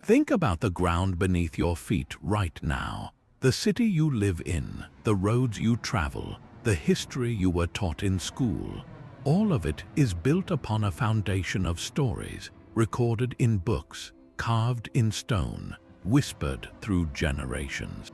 Think about the ground beneath your feet right now, the city you live in, the roads you travel, the history you were taught in school. All of it is built upon a foundation of stories, recorded in books, carved in stone, whispered through generations.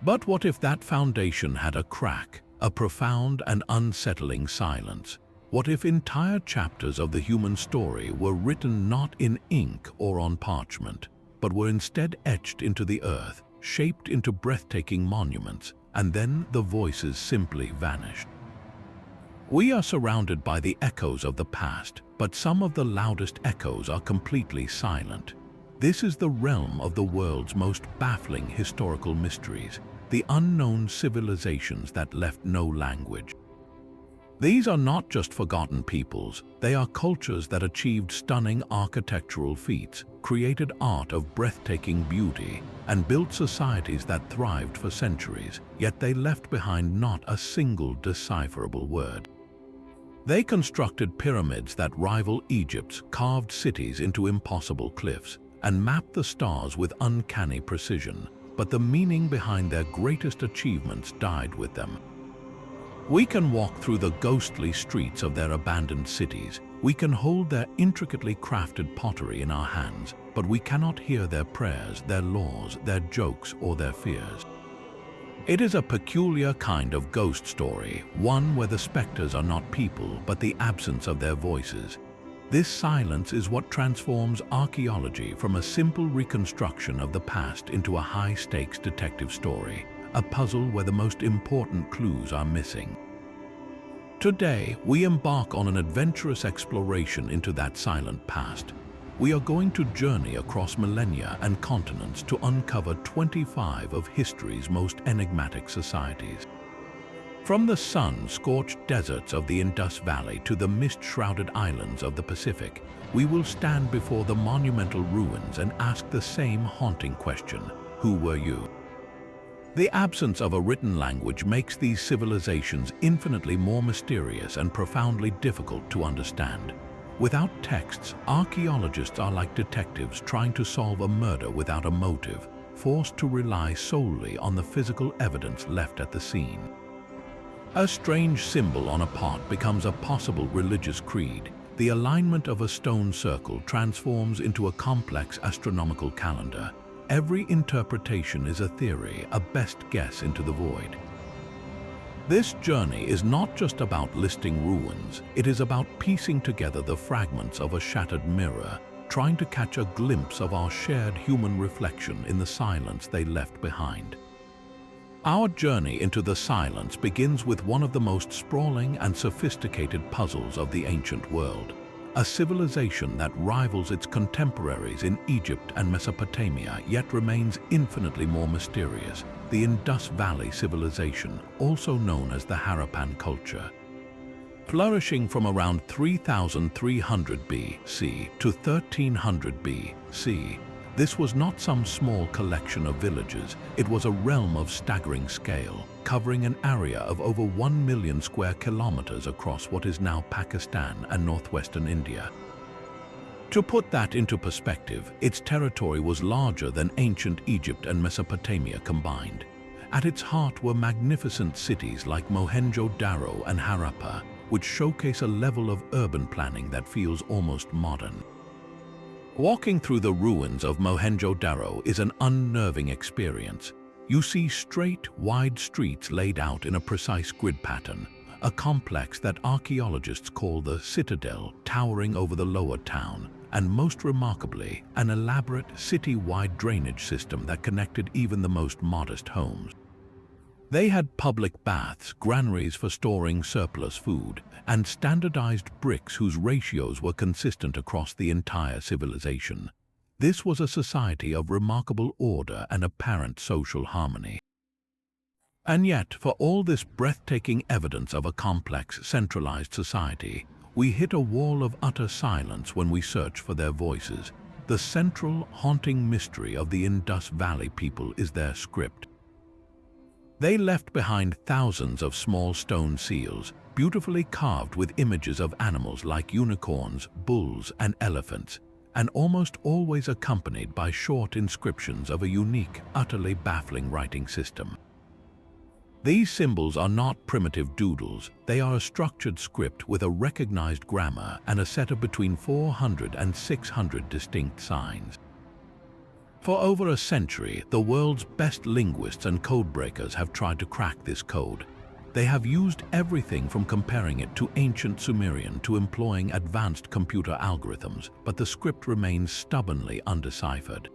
But what if that foundation had a crack, a profound and unsettling silence? What if entire chapters of the human story were written not in ink or on parchment, but were instead etched into the earth, shaped into breathtaking monuments, and then the voices simply vanished? We are surrounded by the echoes of the past, but some of the loudest echoes are completely silent. This is the realm of the world's most baffling historical mysteries, the unknown civilizations that left no language. These are not just forgotten peoples, they are cultures that achieved stunning architectural feats, created art of breathtaking beauty, and built societies that thrived for centuries, yet they left behind not a single decipherable word. They constructed pyramids that rival Egypt's, carved cities into impossible cliffs, and mapped the stars with uncanny precision, but the meaning behind their greatest achievements died with them. We can walk through the ghostly streets of their abandoned cities, we can hold their intricately crafted pottery in our hands, but we cannot hear their prayers, their laws, their jokes, or their fears. It is a peculiar kind of ghost story, one where the specters are not people, but the absence of their voices. This silence is what transforms archaeology from a simple reconstruction of the past into a high-stakes detective story, a puzzle where the most important clues are missing. Today, we embark on an adventurous exploration into that silent past. We are going to journey across millennia and continents to uncover 25 of history's most enigmatic societies. From the sun-scorched deserts of the Indus Valley to the mist-shrouded islands of the Pacific, we will stand before the monumental ruins and ask the same haunting question: who were you? The absence of a written language makes these civilizations infinitely more mysterious and profoundly difficult to understand. Without texts, archaeologists are like detectives trying to solve a murder without a motive, forced to rely solely on the physical evidence left at the scene. A strange symbol on a pot becomes a possible religious creed. The alignment of a stone circle transforms into a complex astronomical calendar. Every interpretation is a theory, a best guess into the void. This journey is not just about listing ruins, it is about piecing together the fragments of a shattered mirror, trying to catch a glimpse of our shared human reflection in the silence they left behind. Our journey into the silence begins with one of the most sprawling and sophisticated puzzles of the ancient world. A civilization that rivals its contemporaries in Egypt and Mesopotamia, yet remains infinitely more mysterious: the Indus Valley Civilization, also known as the Harappan culture. Flourishing from around 3300 BC to 1300 BC, this was not some small collection of villages, it was a realm of staggering scale, covering an area of over 1 million square kilometers across what is now Pakistan and northwestern India. To put that into perspective, its territory was larger than ancient Egypt and Mesopotamia combined. At its heart were magnificent cities like Mohenjo-Daro and Harappa, which showcase a level of urban planning that feels almost modern. Walking through the ruins of Mohenjo-Daro is an unnerving experience. You see straight, wide streets laid out in a precise grid pattern, a complex that archaeologists call the citadel towering over the lower town, and most remarkably, an elaborate city-wide drainage system that connected even the most modest homes. They had public baths, granaries for storing surplus food, and standardized bricks whose ratios were consistent across the entire civilization. This was a society of remarkable order and apparent social harmony. And yet, for all this breathtaking evidence of a complex, centralized society, we hit a wall of utter silence when we search for their voices. The central, haunting mystery of the Indus Valley people is their script. They left behind thousands of small stone seals, beautifully carved with images of animals like unicorns, bulls, and elephants. and almost always accompanied by short inscriptions of a unique, utterly baffling writing system. These symbols are not primitive doodles, they are a structured script with a recognized grammar and a set of between 400 and 600 distinct signs. For over a century, the world's best linguists and codebreakers have tried to crack this code. They have used everything from comparing it to ancient Sumerian to employing advanced computer algorithms, but the script remains stubbornly undeciphered.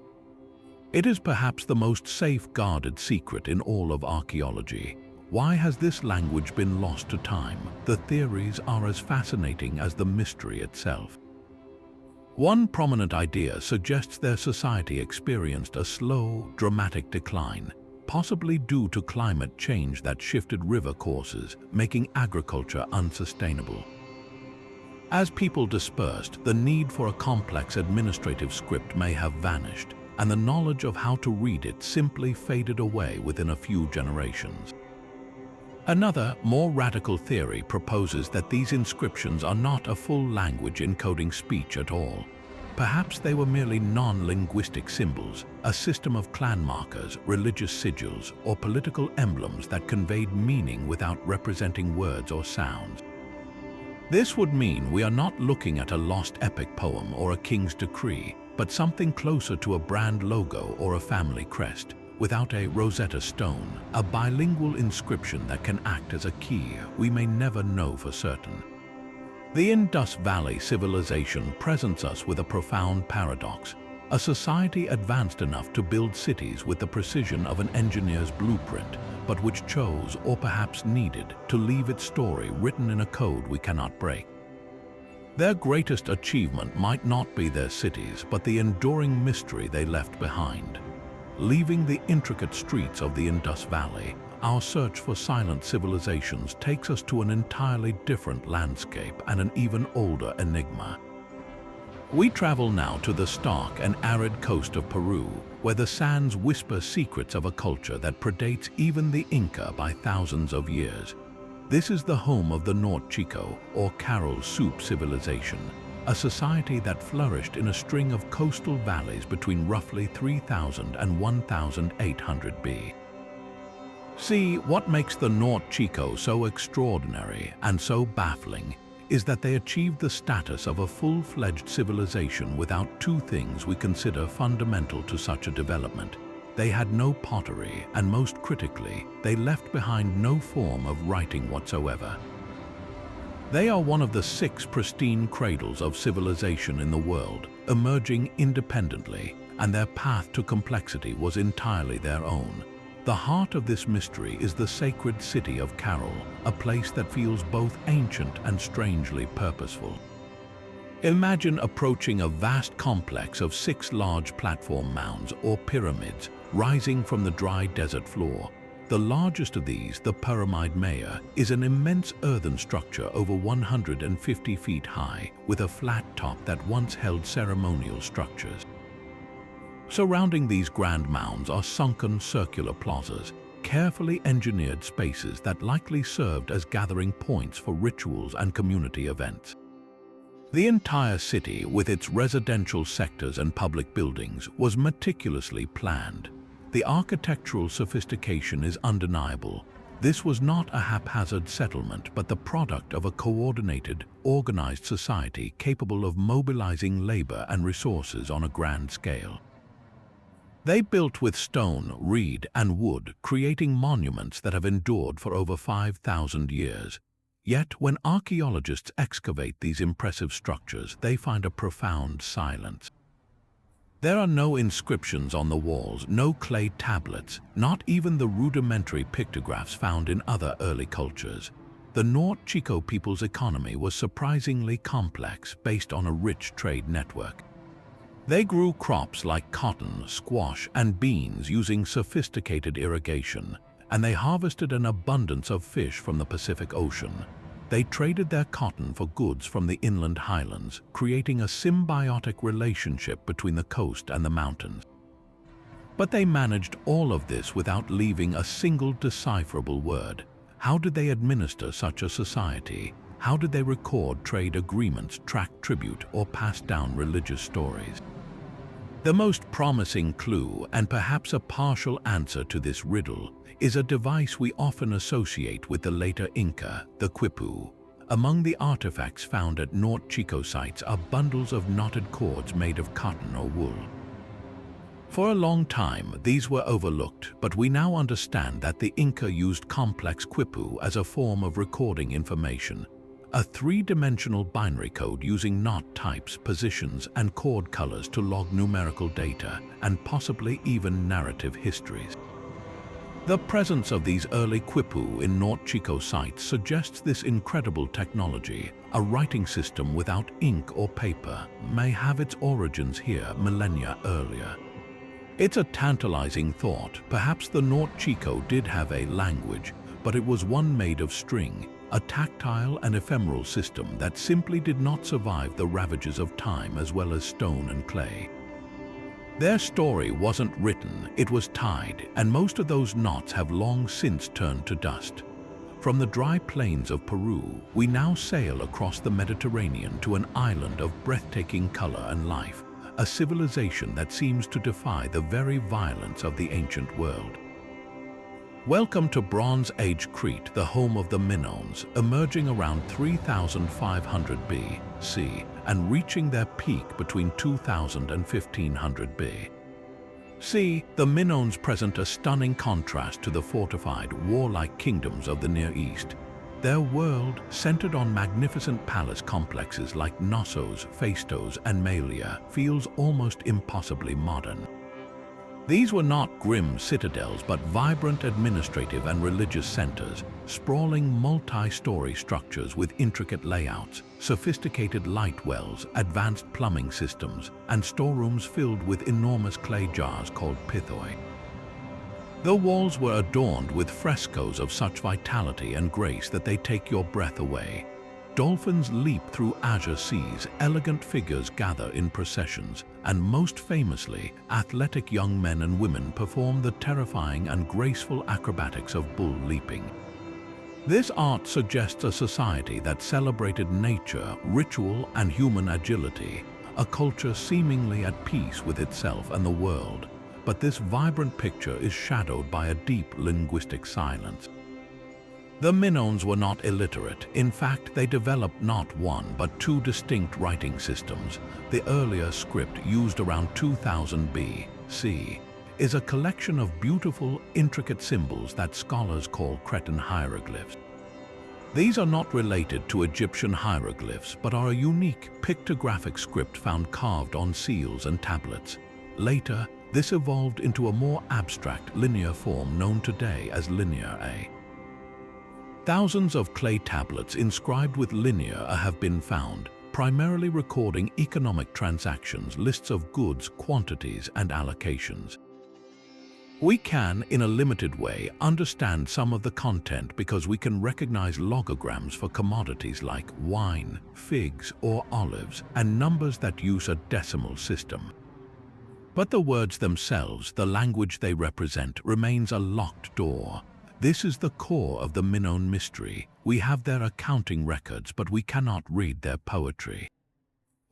It is perhaps the most safeguarded secret in all of archaeology. Why has this language been lost to time? The theories are as fascinating as the mystery itself. One prominent idea suggests their society experienced a slow, dramatic decline, possibly due to climate change that shifted river courses, making agriculture unsustainable. As people dispersed, the need for a complex administrative script may have vanished, and the knowledge of how to read it simply faded away within a few generations. Another, more radical theory proposes that these inscriptions are not a full language encoding speech at all. Perhaps they were merely non-linguistic symbols, a system of clan markers, religious sigils, or political emblems that conveyed meaning without representing words or sounds. This would mean we are not looking at a lost epic poem or a king's decree, but something closer to a brand logo or a family crest, without a Rosetta Stone, a bilingual inscription that can act as a key we may never know for certain. The Indus Valley Civilization presents us with a profound paradox, a society advanced enough to build cities with the precision of an engineer's blueprint, but which chose, or perhaps needed, to leave its story written in a code we cannot break. Their greatest achievement might not be their cities, but the enduring mystery they left behind. Leaving the intricate streets of the Indus Valley, our search for silent civilizations takes us to an entirely different landscape and an even older enigma. We travel now to the stark and arid coast of Peru, where the sands whisper secrets of a culture that predates even the Inca by thousands of years. This is the home of the Norte Chico, or Caroll Soup civilization, a society that flourished in a string of coastal valleys between roughly 3000 and 1800 BC. See, what makes the Norte Chico so extraordinary and so baffling is that they achieved the status of a full-fledged civilization without two things we consider fundamental to such a development. They had no pottery, and most critically, they left behind no form of writing whatsoever. They are one of the 6 pristine cradles of civilization in the world, emerging independently, and their path to complexity was entirely their own. The heart of this mystery is the sacred city of Caroll, a place that feels both ancient and strangely purposeful. Imagine approaching a vast complex of 6 large platform mounds or pyramids rising from the dry desert floor. The largest of these, the Pyramid Maya, is an immense earthen structure over 150 feet high with a flat top that once held ceremonial structures. Surrounding these grand mounds are sunken circular plazas, carefully engineered spaces that likely served as gathering points for rituals and community events. The entire city, with its residential sectors and public buildings, was meticulously planned. The architectural sophistication is undeniable. This was not a haphazard settlement, but the product of a coordinated, organized society capable of mobilizing labor and resources on a grand scale. They built with stone, reed, and wood, creating monuments that have endured for over 5,000 years. Yet, when archaeologists excavate these impressive structures, they find a profound silence. There are no inscriptions on the walls, no clay tablets, not even the rudimentary pictographs found in other early cultures. The Norte Chico people's economy was surprisingly complex, based on a rich trade network. They grew crops like cotton, squash, and beans using sophisticated irrigation, and they harvested an abundance of fish from the Pacific Ocean. They traded their cotton for goods from the inland highlands, creating a symbiotic relationship between the coast and the mountains. But they managed all of this without leaving a single decipherable word. How did they administer such a society? How did they record trade agreements, track tribute, or pass down religious stories? The most promising clue, and perhaps a partial answer to this riddle, is a device we often associate with the later Inca, the quipu. Among the artifacts found at Norte Chico sites are bundles of knotted cords made of cotton or wool. For a long time, these were overlooked, but we now understand that the Inca used complex quipu as a form of recording information, a three-dimensional binary code using knot types, positions, and cord colors to log numerical data and possibly even narrative histories. The presence of these early quipu in Norte Chico sites suggests this incredible technology, a writing system without ink or paper, may have its origins here millennia earlier. It's a tantalizing thought. Perhaps the Norte Chico did have a language, but it was one made of string, a tactile and ephemeral system that simply did not survive the ravages of time as well as stone and clay. Their story wasn't written, it was tied, and most of those knots have long since turned to dust. From the dry plains of Peru, we now sail across the Mediterranean to an island of breathtaking color and life, a civilization that seems to defy the very violence of the ancient world. Welcome to Bronze Age Crete, the home of the Minoans, emerging around 3500 BC and reaching their peak between 2000 and 1500 BC. The Minoans present a stunning contrast to the fortified, warlike kingdoms of the Near East. Their world, centered on magnificent palace complexes like Knossos, Phaistos, and Malia, feels almost impossibly modern. These were not grim citadels but vibrant administrative and religious centers, sprawling multi-story structures with intricate layouts, sophisticated light wells, advanced plumbing systems, and storerooms filled with enormous clay jars called pithoi. The walls were adorned with frescoes of such vitality and grace that they take your breath away. Dolphins leap through azure seas, elegant figures gather in processions, and most famously, athletic young men and women perform the terrifying and graceful acrobatics of bull leaping. This art suggests a society that celebrated nature, ritual, and human agility, a culture seemingly at peace with itself and the world. But this vibrant picture is shadowed by a deep linguistic silence. The Minoans were not illiterate. In fact, they developed not one but two distinct writing systems. The earlier script, used around 2000 BC, is a collection of beautiful, intricate symbols that scholars call Cretan hieroglyphs. These are not related to Egyptian hieroglyphs, but are a unique pictographic script found carved on seals and tablets. Later, this evolved into a more abstract, linear form known today as Linear A. Thousands of clay tablets inscribed with linear have been found, primarily recording economic transactions, lists of goods, quantities, and allocations. We can, in a limited way, understand some of the content because we can recognize logograms for commodities like wine, figs, or olives, and numbers that use a decimal system. But the words themselves, the language they represent, remains a locked door. This is the core of the Minoan mystery. We have their accounting records, but we cannot read their poetry.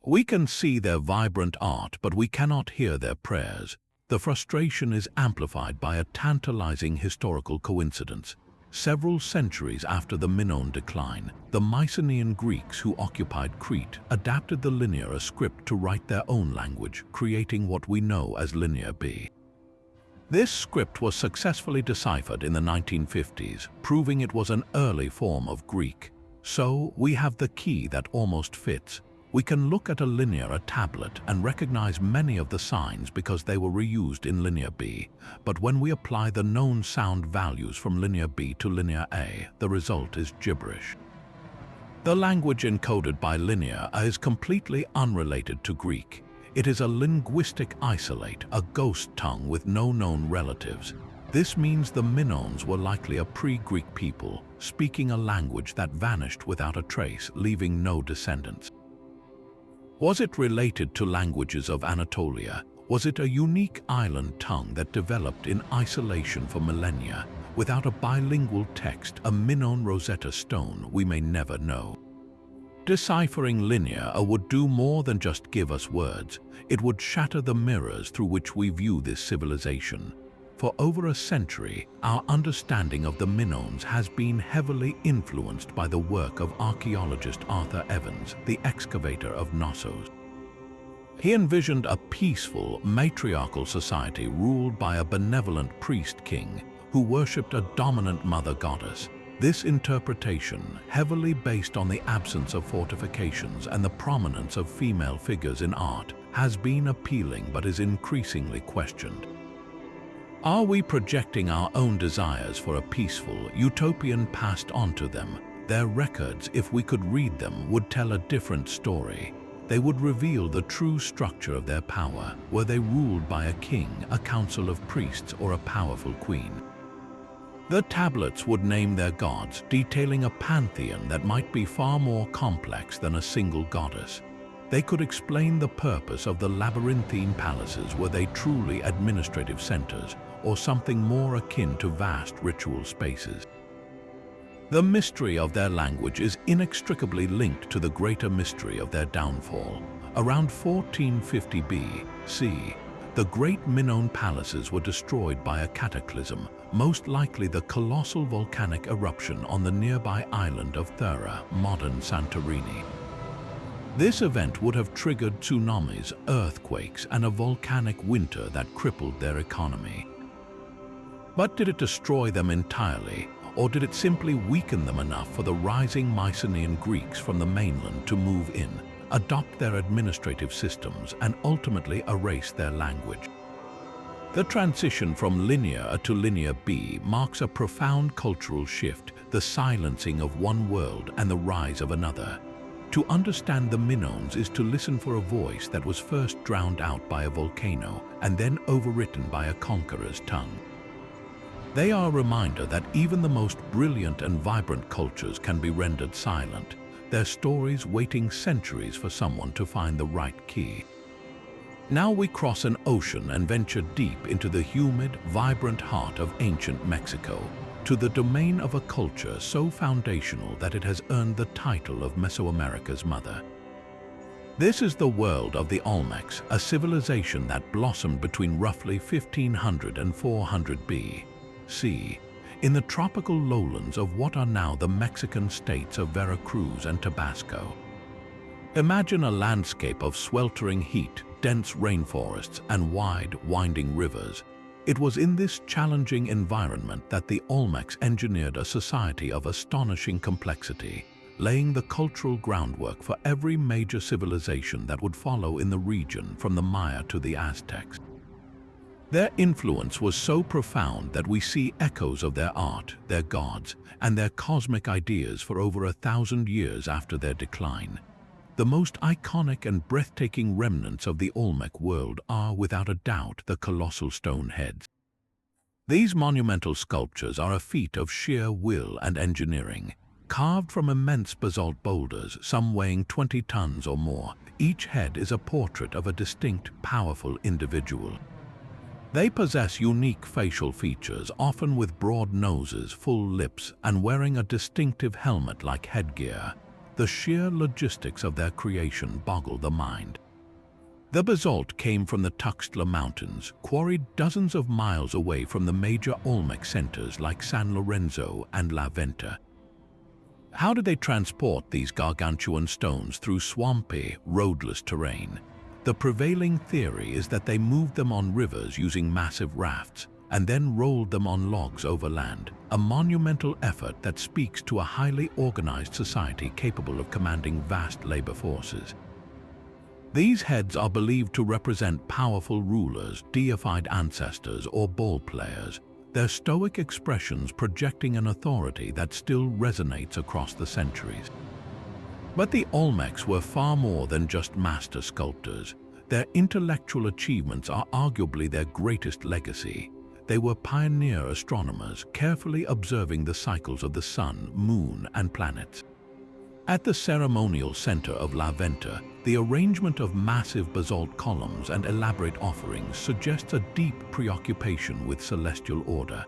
We can see their vibrant art, but we cannot hear their prayers. The frustration is amplified by a tantalizing historical coincidence. Several centuries after the Minoan decline, the Mycenaean Greeks who occupied Crete adapted the Linear script to write their own language, creating what we know as Linear B. This script was successfully deciphered in the 1950s, proving it was an early form of Greek. So, we have the key that almost fits. We can look at a Linear tablet and recognize many of the signs because they were reused in Linear B. But when we apply the known sound values from Linear B to Linear A, the result is gibberish. The language encoded by Linear is completely unrelated to Greek. It is a linguistic isolate, a ghost tongue with no known relatives. This means the Minoans were likely a pre-Greek people, speaking a language that vanished without a trace, leaving no descendants. Was it related to languages of Anatolia? Was it a unique island tongue that developed in isolation for millennia? Without a bilingual text, a Minoan Rosetta Stone, we may never know. Deciphering linear would do more than just give us words. It would shatter the mirrors through which we view this civilization. For over a century, our understanding of the Minoans has been heavily influenced by the work of archaeologist Arthur Evans, the excavator of Knossos. He envisioned a peaceful, matriarchal society ruled by a benevolent priest-king who worshipped a dominant mother goddess. This interpretation, heavily based on the absence of fortifications and the prominence of female figures in art, has been appealing but is increasingly questioned. Are we projecting our own desires for a peaceful, utopian past onto them? Their records, if we could read them, would tell a different story. They would reveal the true structure of their power. Were they ruled by a king, a council of priests, or a powerful queen? The tablets would name their gods, detailing a pantheon that might be far more complex than a single goddess. They could explain the purpose of the labyrinthine palaces. Were they truly administrative centers, or something more akin to vast ritual spaces? The mystery of their language is inextricably linked to the greater mystery of their downfall. Around 1450 B.C., the great Minoan palaces were destroyed by a cataclysm, most likely the colossal volcanic eruption on the nearby island of Thera, modern Santorini. This event would have triggered tsunamis, earthquakes, and a volcanic winter that crippled their economy. But did it destroy them entirely, or did it simply weaken them enough for the rising Mycenaean Greeks from the mainland to move in, adopt their administrative systems, and ultimately erase their language? The transition from Linear A to Linear B marks a profound cultural shift, the silencing of one world and the rise of another. To understand the Minoans is to listen for a voice that was first drowned out by a volcano and then overwritten by a conqueror's tongue. They are a reminder that even the most brilliant and vibrant cultures can be rendered silent, their stories waiting centuries for someone to find the right key. Now we cross an ocean and venture deep into the humid, vibrant heart of ancient Mexico, to the domain of a culture so foundational that it has earned the title of Mesoamerica's mother. This is the world of the Olmecs, a civilization that blossomed between roughly 1500 and 400 B.C. in the tropical lowlands of what are now the Mexican states of Veracruz and Tabasco. Imagine a landscape of sweltering heat, dense rainforests, and wide, winding rivers. It was in this challenging environment that the Olmecs engineered a society of astonishing complexity, laying the cultural groundwork for every major civilization that would follow in the region from the Maya to the Aztecs. Their influence was so profound that we see echoes of their art, their gods, and their cosmic ideas for over 1,000 years after their decline. The most iconic and breathtaking remnants of the Olmec world are, without a doubt, the colossal stone heads. These monumental sculptures are a feat of sheer will and engineering. Carved from immense basalt boulders, some weighing 20 tons or more, each head is a portrait of a distinct, powerful individual. They possess unique facial features, often with broad noses, full lips, and wearing a distinctive helmet-like headgear. The sheer logistics of their creation boggle the mind. The basalt came from the Tuxtla Mountains, quarried dozens of miles away from the major Olmec centers like San Lorenzo and La Venta. How did they transport these gargantuan stones through swampy, roadless terrain? The prevailing theory is that they moved them on rivers using massive rafts and then rolled them on logs overland, a monumental effort that speaks to a highly organized society capable of commanding vast labor forces. These heads are believed to represent powerful rulers, deified ancestors, or ball players, their stoic expressions projecting an authority that still resonates across the centuries. But the Olmecs were far more than just master sculptors. Their intellectual achievements are arguably their greatest legacy. They were pioneer astronomers, carefully observing the cycles of the sun, moon, and planets. At the ceremonial center of La Venta, the arrangement of massive basalt columns and elaborate offerings suggests a deep preoccupation with celestial order.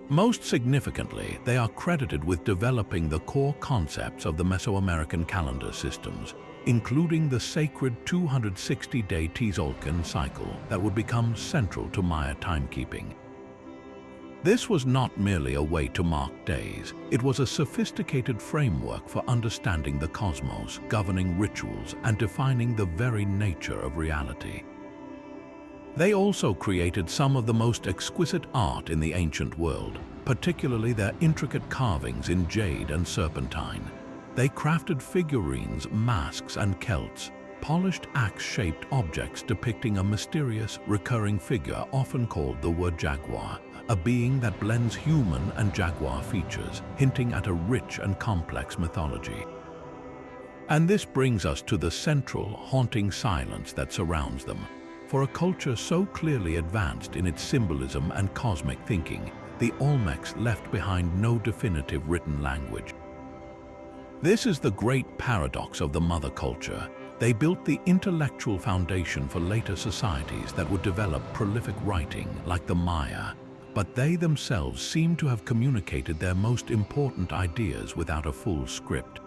Most significantly, they are credited with developing the core concepts of the Mesoamerican calendar systems, including the sacred 260-day Tzolk'in cycle that would become central to Maya timekeeping. This was not merely a way to mark days, it was a sophisticated framework for understanding the cosmos, governing rituals, and defining the very nature of reality. They also created some of the most exquisite art in the ancient world, particularly their intricate carvings in jade and serpentine. They crafted figurines, masks, and celts, polished axe-shaped objects depicting a mysterious, recurring figure often called the word jaguar, a being that blends human and jaguar features, hinting at a rich and complex mythology. And this brings us to the central, haunting silence that surrounds them. For a culture so clearly advanced in its symbolism and cosmic thinking, the Olmecs left behind no definitive written language. This is the great paradox of the mother culture. They built the intellectual foundation for later societies that would develop prolific writing like the Maya, but they themselves seem to have communicated their most important ideas without a full script.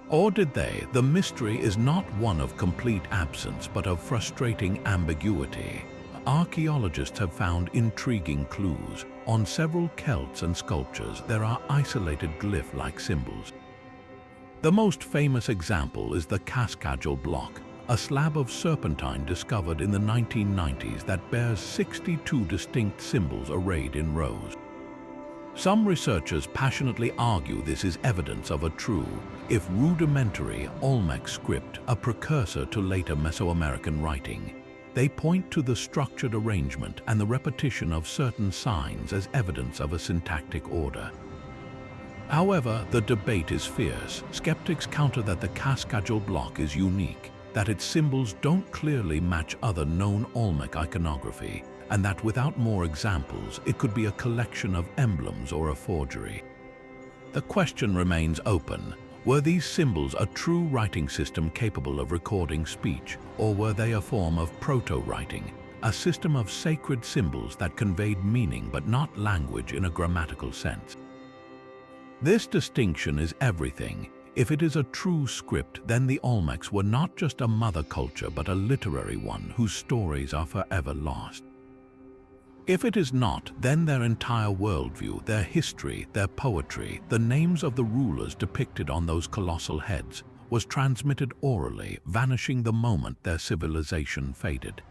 Or did they? The mystery is not one of complete absence, but of frustrating ambiguity. Archaeologists have found intriguing clues. On several celts and sculptures, there are isolated glyph-like symbols. The most famous example is the Cascajal block, a slab of serpentine discovered in the 1990s that bears 62 distinct symbols arrayed in rows. Some researchers passionately argue this is evidence of a true, if rudimentary, Olmec script, a precursor to later Mesoamerican writing. They point to the structured arrangement and the repetition of certain signs as evidence of a syntactic order. However, the debate is fierce. Skeptics counter that the Cascajal block is unique, that its symbols don't clearly match other known Olmec iconography, and that without more examples, it could be a collection of emblems or a forgery. The question remains open. Were these symbols a true writing system capable of recording speech, or were they a form of proto-writing, a system of sacred symbols that conveyed meaning but not language in a grammatical sense? This distinction is everything. If it is a true script, then the Olmecs were not just a mother culture but a literary one whose stories are forever lost. If it is not, then their entire worldview, their history, their poetry, the names of the rulers depicted on those colossal heads, was transmitted orally, vanishing the moment their civilization faded.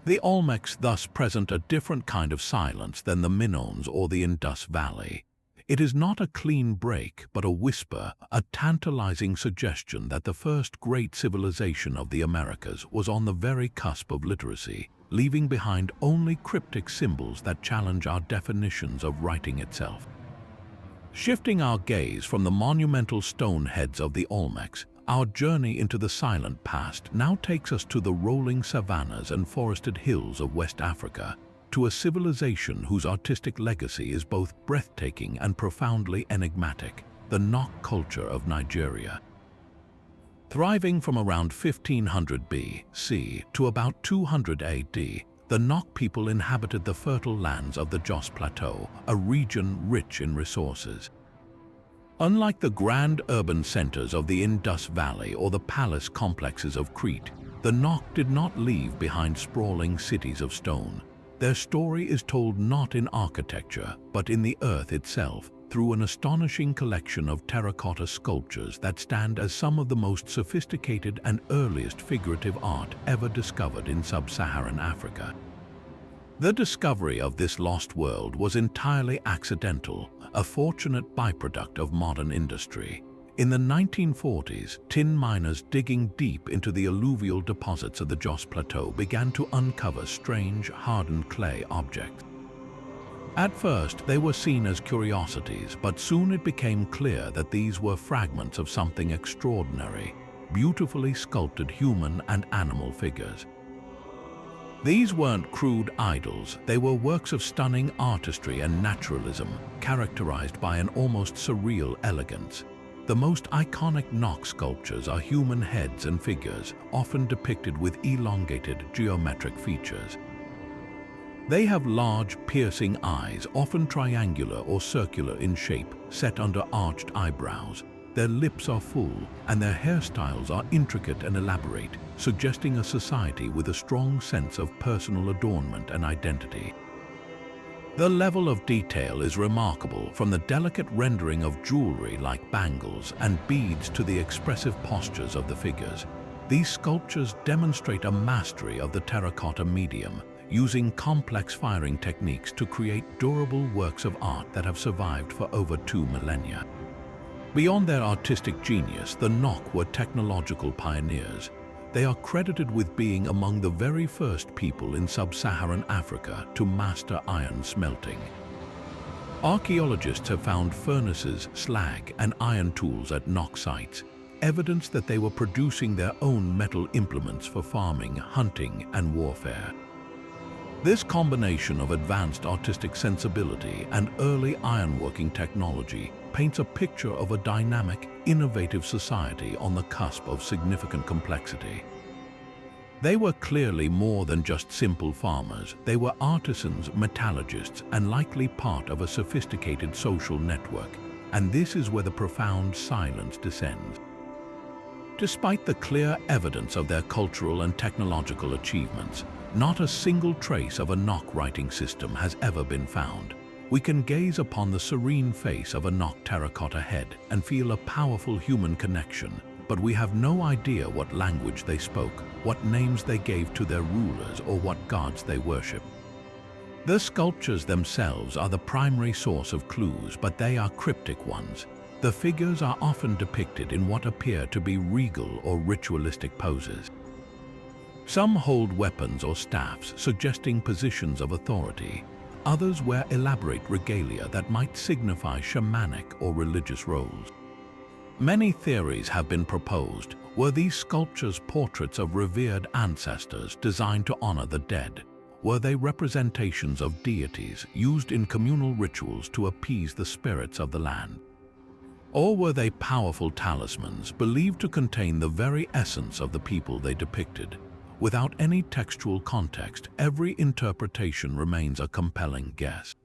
The Olmecs thus present a different kind of silence than the Minoans or the Indus Valley. It is not a clean break, but a whisper, a tantalizing suggestion that the first great civilization of the Americas was on the very cusp of literacy, leaving behind only cryptic symbols that challenge our definitions of writing itself. Shifting our gaze from the monumental stone heads of the Olmecs, our journey into the silent past now takes us to the rolling savannas and forested hills of West Africa, to a civilization whose artistic legacy is both breathtaking and profoundly enigmatic, the Nok culture of Nigeria. Thriving from around 1500 BC to about 200 AD, the Nok people inhabited the fertile lands of the Jos Plateau, a region rich in resources. Unlike the grand urban centers of the Indus Valley or the palace complexes of Crete, the Nok did not leave behind sprawling cities of stone. Their story is told not in architecture, but in the earth itself, through an astonishing collection of terracotta sculptures that stand as some of the most sophisticated and earliest figurative art ever discovered in sub-Saharan Africa. The discovery of this lost world was entirely accidental, a fortunate byproduct of modern industry. In the 1940s, tin miners digging deep into the alluvial deposits of the Jos Plateau began to uncover strange, hardened clay objects. At first, they were seen as curiosities, but soon it became clear that these were fragments of something extraordinary, beautifully sculpted human and animal figures. These weren't crude idols, they were works of stunning artistry and naturalism, characterized by an almost surreal elegance. The most iconic Nok sculptures are human heads and figures, often depicted with elongated geometric features. They have large, piercing eyes, often triangular or circular in shape, set under arched eyebrows. Their lips are full, and their hairstyles are intricate and elaborate, suggesting a society with a strong sense of personal adornment and identity. The level of detail is remarkable, from the delicate rendering of jewelry like bangles and beads to the expressive postures of the figures. These sculptures demonstrate a mastery of the terracotta medium, using complex firing techniques to create durable works of art that have survived for over 2 millennia. Beyond their artistic genius, the Nok were technological pioneers. They are credited with being among the very first people in sub-Saharan Africa to master iron smelting. Archaeologists have found furnaces, slag, and iron tools at Nok sites, evidence that they were producing their own metal implements for farming, hunting, and warfare. This combination of advanced artistic sensibility and early ironworking technology paints a picture of a dynamic, innovative society on the cusp of significant complexity. They were clearly more than just simple farmers. They were artisans, metallurgists, and likely part of a sophisticated social network. And this is where the profound silence descends. Despite the clear evidence of their cultural and technological achievements, not a single trace of a Nok writing system has ever been found. We can gaze upon the serene face of a Nok terracotta head and feel a powerful human connection, but we have no idea what language they spoke, what names they gave to their rulers, or what gods they worship. The sculptures themselves are the primary source of clues, but they are cryptic ones. The figures are often depicted in what appear to be regal or ritualistic poses. Some hold weapons or staffs, suggesting positions of authority. Others wear elaborate regalia that might signify shamanic or religious roles. Many theories have been proposed. Were these sculptures portraits of revered ancestors designed to honor the dead? Were they representations of deities used in communal rituals to appease the spirits of the land? Or were they powerful talismans believed to contain the very essence of the people they depicted? Without any textual context, every interpretation remains a compelling guess.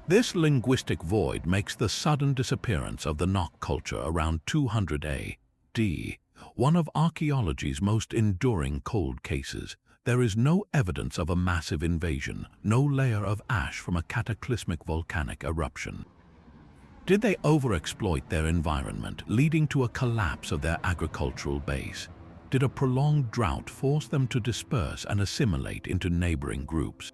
This linguistic void makes the sudden disappearance of the Nok culture around 200 A.D. one of archaeology's most enduring cold cases. There is no evidence of a massive invasion, no layer of ash from a cataclysmic volcanic eruption. Did they overexploit their environment, leading to a collapse of their agricultural base? Did a prolonged drought force them to disperse and assimilate into neighboring groups?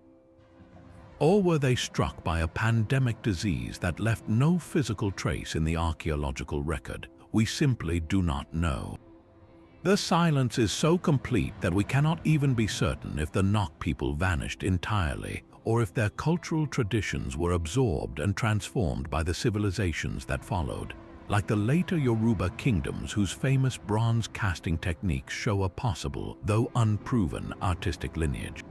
Or were they struck by a pandemic disease that left no physical trace in the archaeological record? We simply do not know. The silence is so complete that we cannot even be certain if the Nok people vanished entirely, or if their cultural traditions were absorbed and transformed by the civilizations that followed, like the later Yoruba kingdoms whose famous bronze casting techniques show a possible, though unproven, artistic lineage.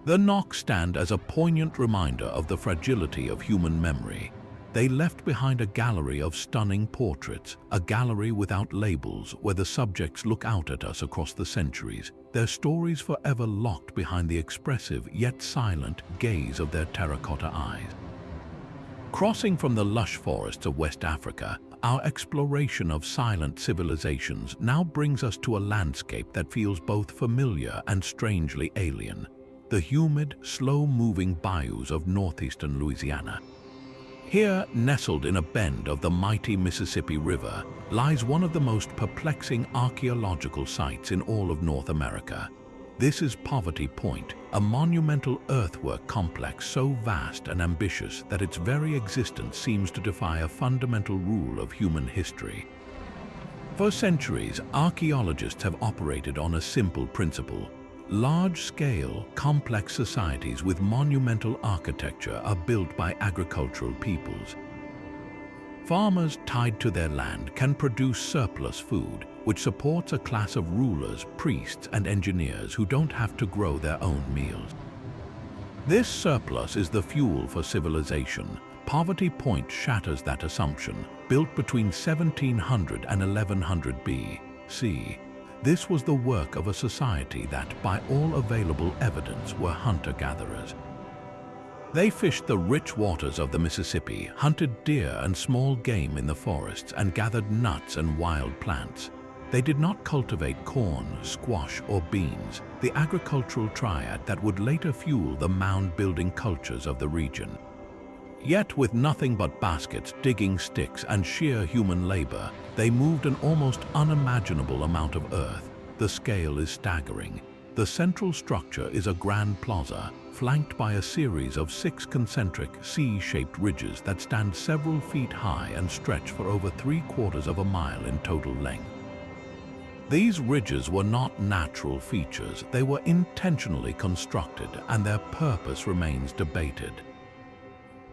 The Nok stand as a poignant reminder of the fragility of human memory. They left behind a gallery of stunning portraits, a gallery without labels where the subjects look out at us across the centuries, their stories forever locked behind the expressive yet silent gaze of their terracotta eyes. Crossing from the lush forests of West Africa, our exploration of silent civilizations now brings us to a landscape that feels both familiar and strangely alien: the humid, slow-moving bayous of northeastern Louisiana. Here, nestled in a bend of the mighty Mississippi River, lies one of the most perplexing archaeological sites in all of North America. This is Poverty Point, a monumental earthwork complex so vast and ambitious that its very existence seems to defy a fundamental rule of human history. For centuries, archaeologists have operated on a simple principle. Large-scale, complex societies with monumental architecture are built by agricultural peoples. Farmers tied to their land can produce surplus food, which supports a class of rulers, priests, and engineers who don't have to grow their own meals. This surplus is the fuel for civilization. Poverty Point shatters that assumption. Built between 1700 and 1100 B.C., This was the work of a society that, by all available evidence, were hunter-gatherers. They fished the rich waters of the Mississippi, hunted deer and small game in the forests, and gathered nuts and wild plants. They did not cultivate corn, squash, or beans, the agricultural triad that would later fuel the mound-building cultures of the region. Yet, with nothing but baskets, digging sticks, and sheer human labor, they moved an almost unimaginable amount of earth. The scale is staggering. The central structure is a grand plaza, flanked by a series of 6 concentric, C-shaped ridges that stand several feet high and stretch for over 3/4 of a mile in total length. These ridges were not natural features, they were intentionally constructed, and their purpose remains debated.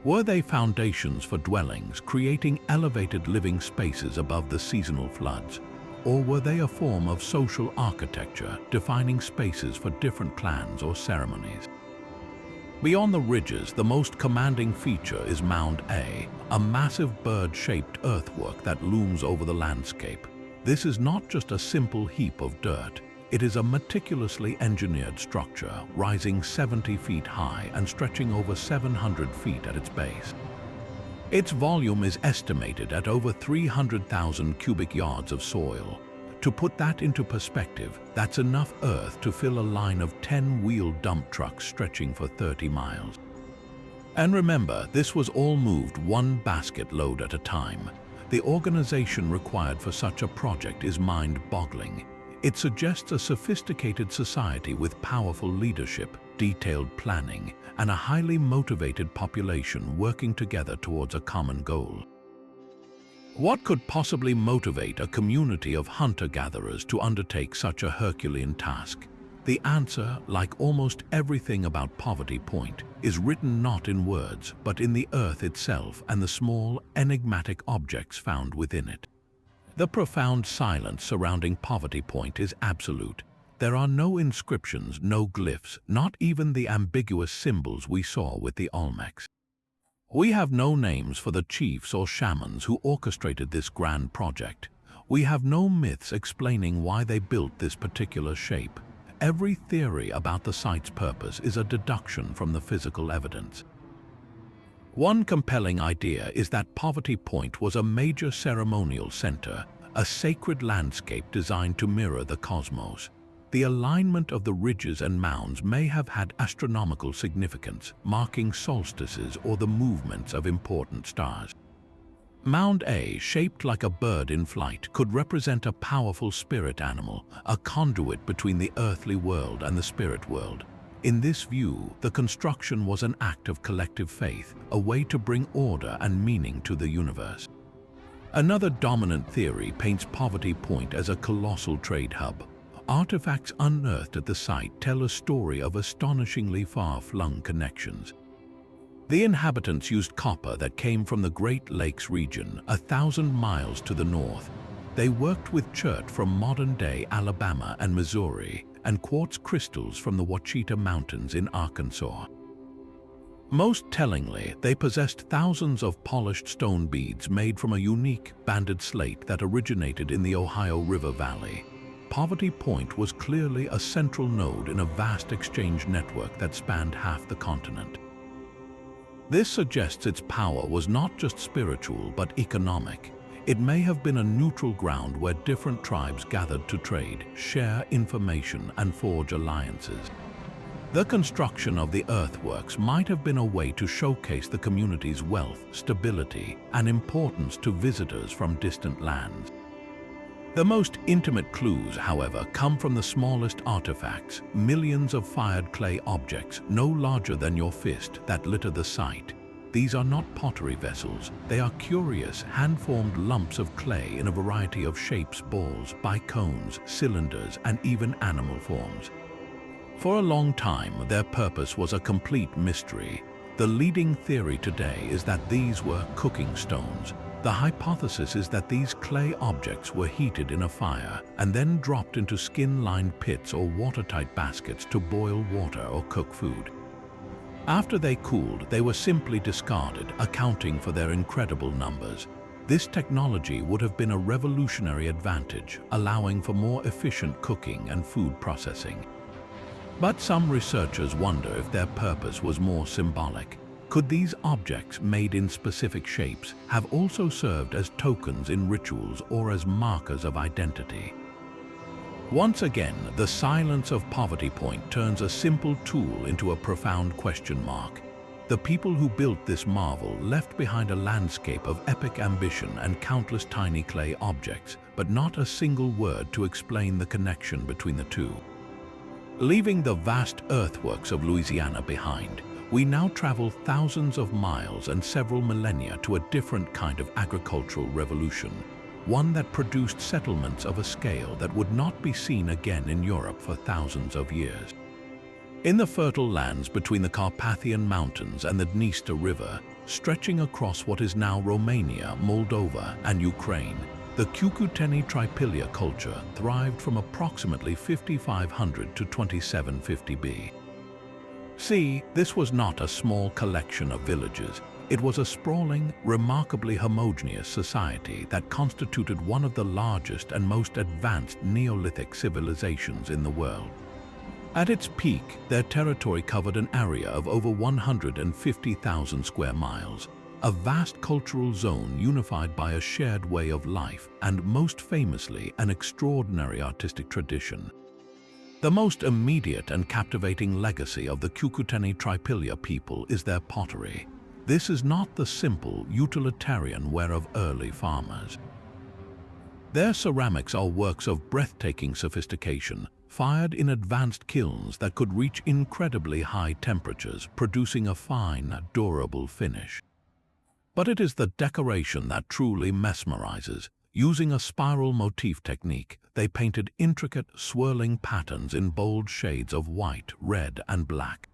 Were they foundations for dwellings, creating elevated living spaces above the seasonal floods? Or were they a form of social architecture, defining spaces for different clans or ceremonies? Beyond the ridges, the most commanding feature is Mound A, a massive bird-shaped earthwork that looms over the landscape. This is not just a simple heap of dirt. It is a meticulously engineered structure, rising 70 feet high and stretching over 700 feet at its base. Its volume is estimated at over 300,000 cubic yards of soil. To put that into perspective, that's enough earth to fill a line of 10-wheel dump trucks stretching for 30 miles. And remember, this was all moved one basket load at a time. The organization required for such a project is mind-boggling. It suggests a sophisticated society with powerful leadership, detailed planning, and a highly motivated population working together towards a common goal. What could possibly motivate a community of hunter-gatherers to undertake such a Herculean task? The answer, like almost everything about Poverty Point, is written not in words, but in the earth itself and the small, enigmatic objects found within it. The profound silence surrounding Poverty Point is absolute. There are no inscriptions, no glyphs, not even the ambiguous symbols we saw with the Olmecs. We have no names for the chiefs or shamans who orchestrated this grand project. We have no myths explaining why they built this particular shape. Every theory about the site's purpose is a deduction from the physical evidence. One compelling idea is that Poverty Point was a major ceremonial center, a sacred landscape designed to mirror the cosmos. The alignment of the ridges and mounds may have had astronomical significance, marking solstices or the movements of important stars. Mound A, shaped like a bird in flight, could represent a powerful spirit animal, a conduit between the earthly world and the spirit world. In this view, the construction was an act of collective faith, a way to bring order and meaning to the universe. Another dominant theory paints Poverty Point as a colossal trade hub. Artifacts unearthed at the site tell a story of astonishingly far-flung connections. The inhabitants used copper that came from the Great Lakes region, 1,000 miles to the north. They worked with chert from modern-day Alabama and Missouri, and quartz crystals from the Ouachita Mountains in Arkansas. Most tellingly, they possessed thousands of polished stone beads made from a unique banded slate that originated in the Ohio River Valley. Poverty Point was clearly a central node in a vast exchange network that spanned half the continent. This suggests its power was not just spiritual but economic. It may have been a neutral ground where different tribes gathered to trade, share information, and forge alliances. The construction of the earthworks might have been a way to showcase the community's wealth, stability, and importance to visitors from distant lands. The most intimate clues, however, come from the smallest artifacts, millions of fired clay objects no larger than your fist that litter the site. These are not pottery vessels. They are curious, hand-formed lumps of clay in a variety of shapes: balls, bicones, cylinders, and even animal forms. For a long time, their purpose was a complete mystery. The leading theory today is that these were cooking stones. The hypothesis is that these clay objects were heated in a fire and then dropped into skin-lined pits or watertight baskets to boil water or cook food. After they cooled, they were simply discarded, accounting for their incredible numbers. This technology would have been a revolutionary advantage, allowing for more efficient cooking and food processing. But some researchers wonder if their purpose was more symbolic. Could these objects, made in specific shapes, have also served as tokens in rituals or as markers of identity? Once again, the silence of Poverty Point turns a simple tool into a profound question mark. The people who built this marvel left behind a landscape of epic ambition and countless tiny clay objects, but not a single word to explain the connection between the two. Leaving the vast earthworks of Louisiana behind, we now travel thousands of miles and several millennia to a different kind of agricultural revolution, one that produced settlements of a scale that would not be seen again in Europe for thousands of years. In the fertile lands between the Carpathian Mountains and the Dniester River, stretching across what is now Romania, Moldova, and Ukraine, the Cucuteni Tripilia culture thrived from approximately 5500 to 2750 B.C. This was not a small collection of villages. It was a sprawling, remarkably homogeneous society that constituted one of the largest and most advanced Neolithic civilizations in the world. At its peak, their territory covered an area of over 150,000 square miles, a vast cultural zone unified by a shared way of life and, most famously, an extraordinary artistic tradition. The most immediate and captivating legacy of the Cucuteni Tripilia people is their pottery. This is not the simple, utilitarian ware of early farmers. Their ceramics are works of breathtaking sophistication, fired in advanced kilns that could reach incredibly high temperatures, producing a fine, durable finish. But it is the decoration that truly mesmerizes. Using a spiral motif technique, they painted intricate, swirling patterns in bold shades of white, red, and black.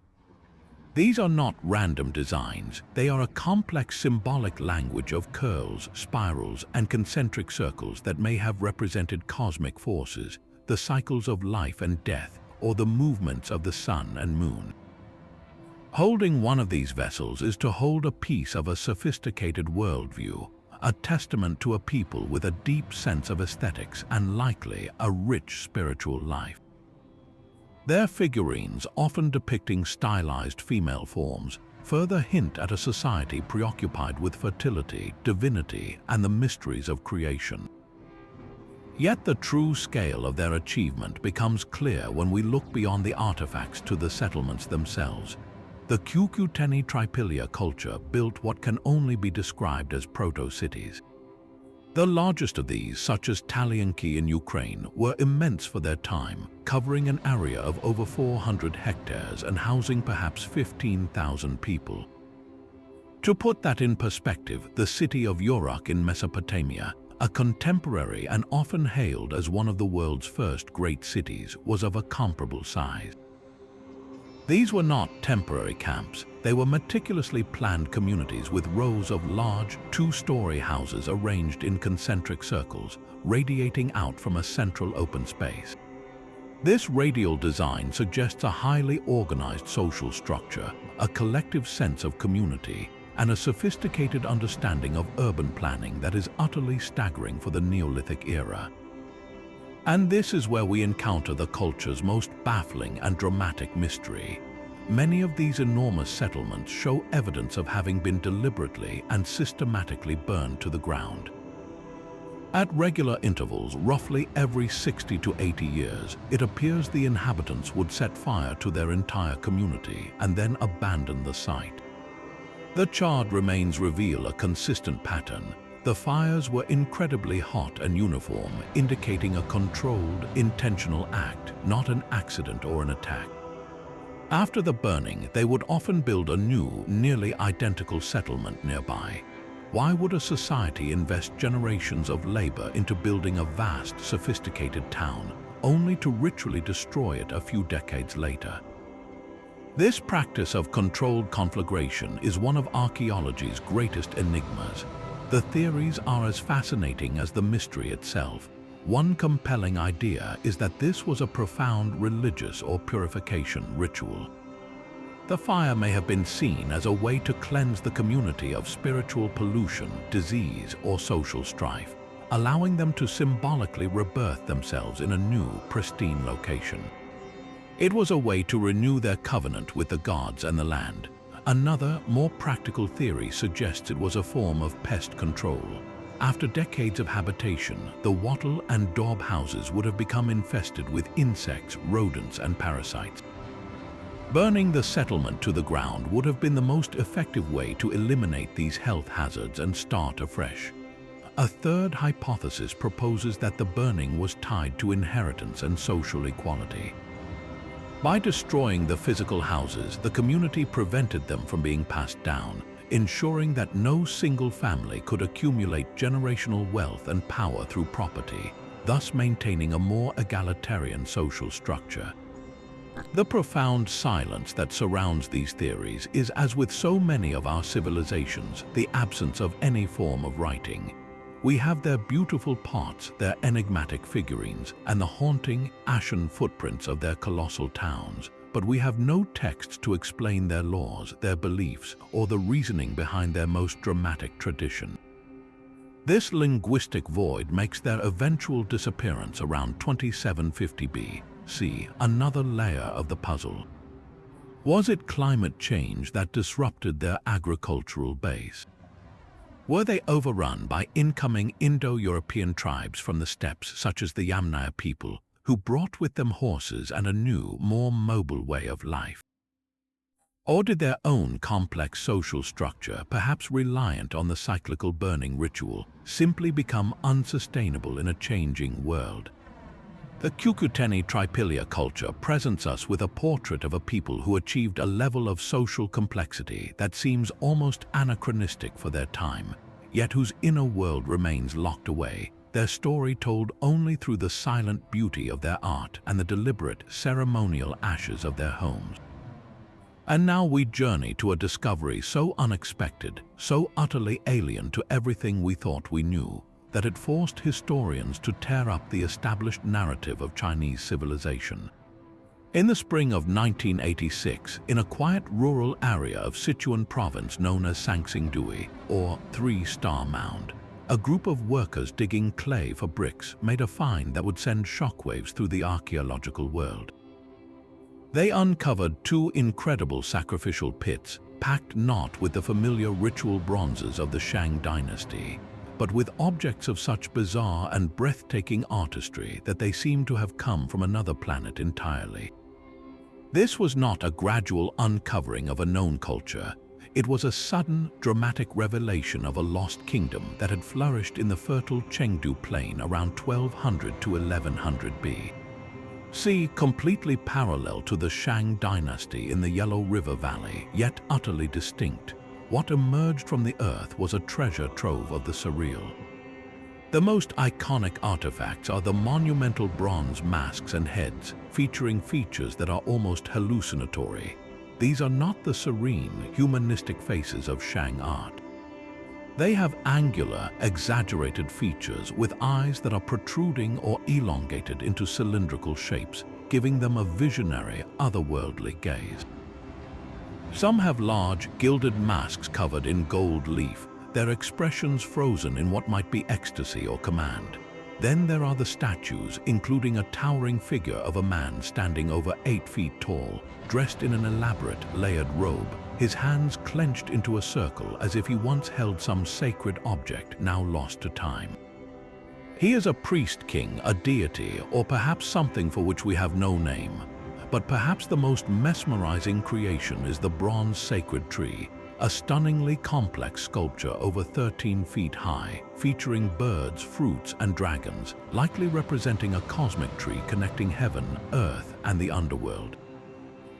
These are not random designs. They are a complex symbolic language of curls, spirals, and concentric circles that may have represented cosmic forces, the cycles of life and death, or the movements of the sun and moon. Holding one of these vessels is to hold a piece of a sophisticated worldview, a testament to a people with a deep sense of aesthetics and likely a rich spiritual life. Their figurines, often depicting stylized female forms, further hint at a society preoccupied with fertility, divinity, and the mysteries of creation. Yet the true scale of their achievement becomes clear when we look beyond the artifacts to the settlements themselves. The Cucuteni Tripilia culture built what can only be described as proto-cities. The largest of these, such as Talianki in Ukraine, were immense for their time, covering an area of over 400 hectares and housing perhaps 15,000 people. To put that in perspective, the city of Uruk in Mesopotamia, a contemporary and often hailed as one of the world's first great cities, was of a comparable size. These were not temporary camps. They were meticulously planned communities with rows of large, two-story houses arranged in concentric circles, radiating out from a central open space. This radial design suggests a highly organized social structure, a collective sense of community, and a sophisticated understanding of urban planning that is utterly staggering for the Neolithic era. And this is where we encounter the culture's most baffling and dramatic mystery. Many of these enormous settlements show evidence of having been deliberately and systematically burned to the ground. At regular intervals, roughly every 60 to 80 years, it appears the inhabitants would set fire to their entire community and then abandon the site. The charred remains reveal a consistent pattern. The fires were incredibly hot and uniform, indicating a controlled, intentional act, not an accident or an attack. After the burning, they would often build a new, nearly identical settlement nearby. Why would a society invest generations of labor into building a vast, sophisticated town, only to ritually destroy it a few decades later? This practice of controlled conflagration is one of archaeology's greatest enigmas. The theories are as fascinating as the mystery itself. One compelling idea is that this was a profound religious or purification ritual. The fire may have been seen as a way to cleanse the community of spiritual pollution, disease, or social strife, allowing them to symbolically rebirth themselves in a new, pristine location. It was a way to renew their covenant with the gods and the land. Another, more practical theory suggests it was a form of pest control. After decades of habitation, the wattle and daub houses would have become infested with insects, rodents, and parasites. Burning the settlement to the ground would have been the most effective way to eliminate these health hazards and start afresh. A third hypothesis proposes that the burning was tied to inheritance and social equality. By destroying the physical houses, the community prevented them from being passed down, ensuring that no single family could accumulate generational wealth and power through property, thus maintaining a more egalitarian social structure. The profound silence that surrounds these theories is, as with so many of our civilizations, the absence of any form of writing. We have their beautiful pots, their enigmatic figurines, and the haunting, ashen footprints of their colossal towns, but we have no texts to explain their laws, their beliefs, or the reasoning behind their most dramatic tradition. This linguistic void makes their eventual disappearance around 2750 BC another layer of the puzzle. Was it climate change that disrupted their agricultural base? Were they overrun by incoming Indo-European tribes from the steppes, such as the Yamnaya people, who brought with them horses and a new, more mobile way of life? Or did their own complex social structure, perhaps reliant on the cyclical burning ritual, simply become unsustainable in a changing world? The Cucuteni Tripilia culture presents us with a portrait of a people who achieved a level of social complexity that seems almost anachronistic for their time, yet whose inner world remains locked away, their story told only through the silent beauty of their art and the deliberate, ceremonial ashes of their homes. And now we journey to a discovery so unexpected, so utterly alien to everything we thought we knew, that it forced historians to tear up the established narrative of Chinese civilization. In the spring of 1986, in a quiet rural area of Sichuan province known as Sangsingdui, or Three-Star Mound, a group of workers digging clay for bricks made a find that would send shockwaves through the archaeological world. They uncovered two incredible sacrificial pits, packed not with the familiar ritual bronzes of the Shang dynasty, but with objects of such bizarre and breathtaking artistry that they seemed to have come from another planet entirely. This was not a gradual uncovering of a known culture. It was a sudden, dramatic revelation of a lost kingdom that had flourished in the fertile Chengdu plain around 1200 to 1100 BC, completely parallel to the Shang dynasty in the Yellow River Valley, yet utterly distinct. What emerged from the earth was a treasure trove of the surreal. The most iconic artifacts are the monumental bronze masks and heads, featuring features that are almost hallucinatory. These are not the serene, humanistic faces of Shang art. They have angular, exaggerated features with eyes that are protruding or elongated into cylindrical shapes, giving them a visionary, otherworldly gaze. Some have large, gilded masks covered in gold leaf, their expressions frozen in what might be ecstasy or command. Then there are the statues, including a towering figure of a man standing over 8 feet tall, dressed in an elaborate, layered robe, his hands clenched into a circle as if he once held some sacred object now lost to time. He is a priest king, a deity, or perhaps something for which we have no name. But perhaps the most mesmerizing creation is the bronze sacred tree, a stunningly complex sculpture over 13 feet high, featuring birds, fruits, and dragons, likely representing a cosmic tree connecting heaven, earth, and the underworld.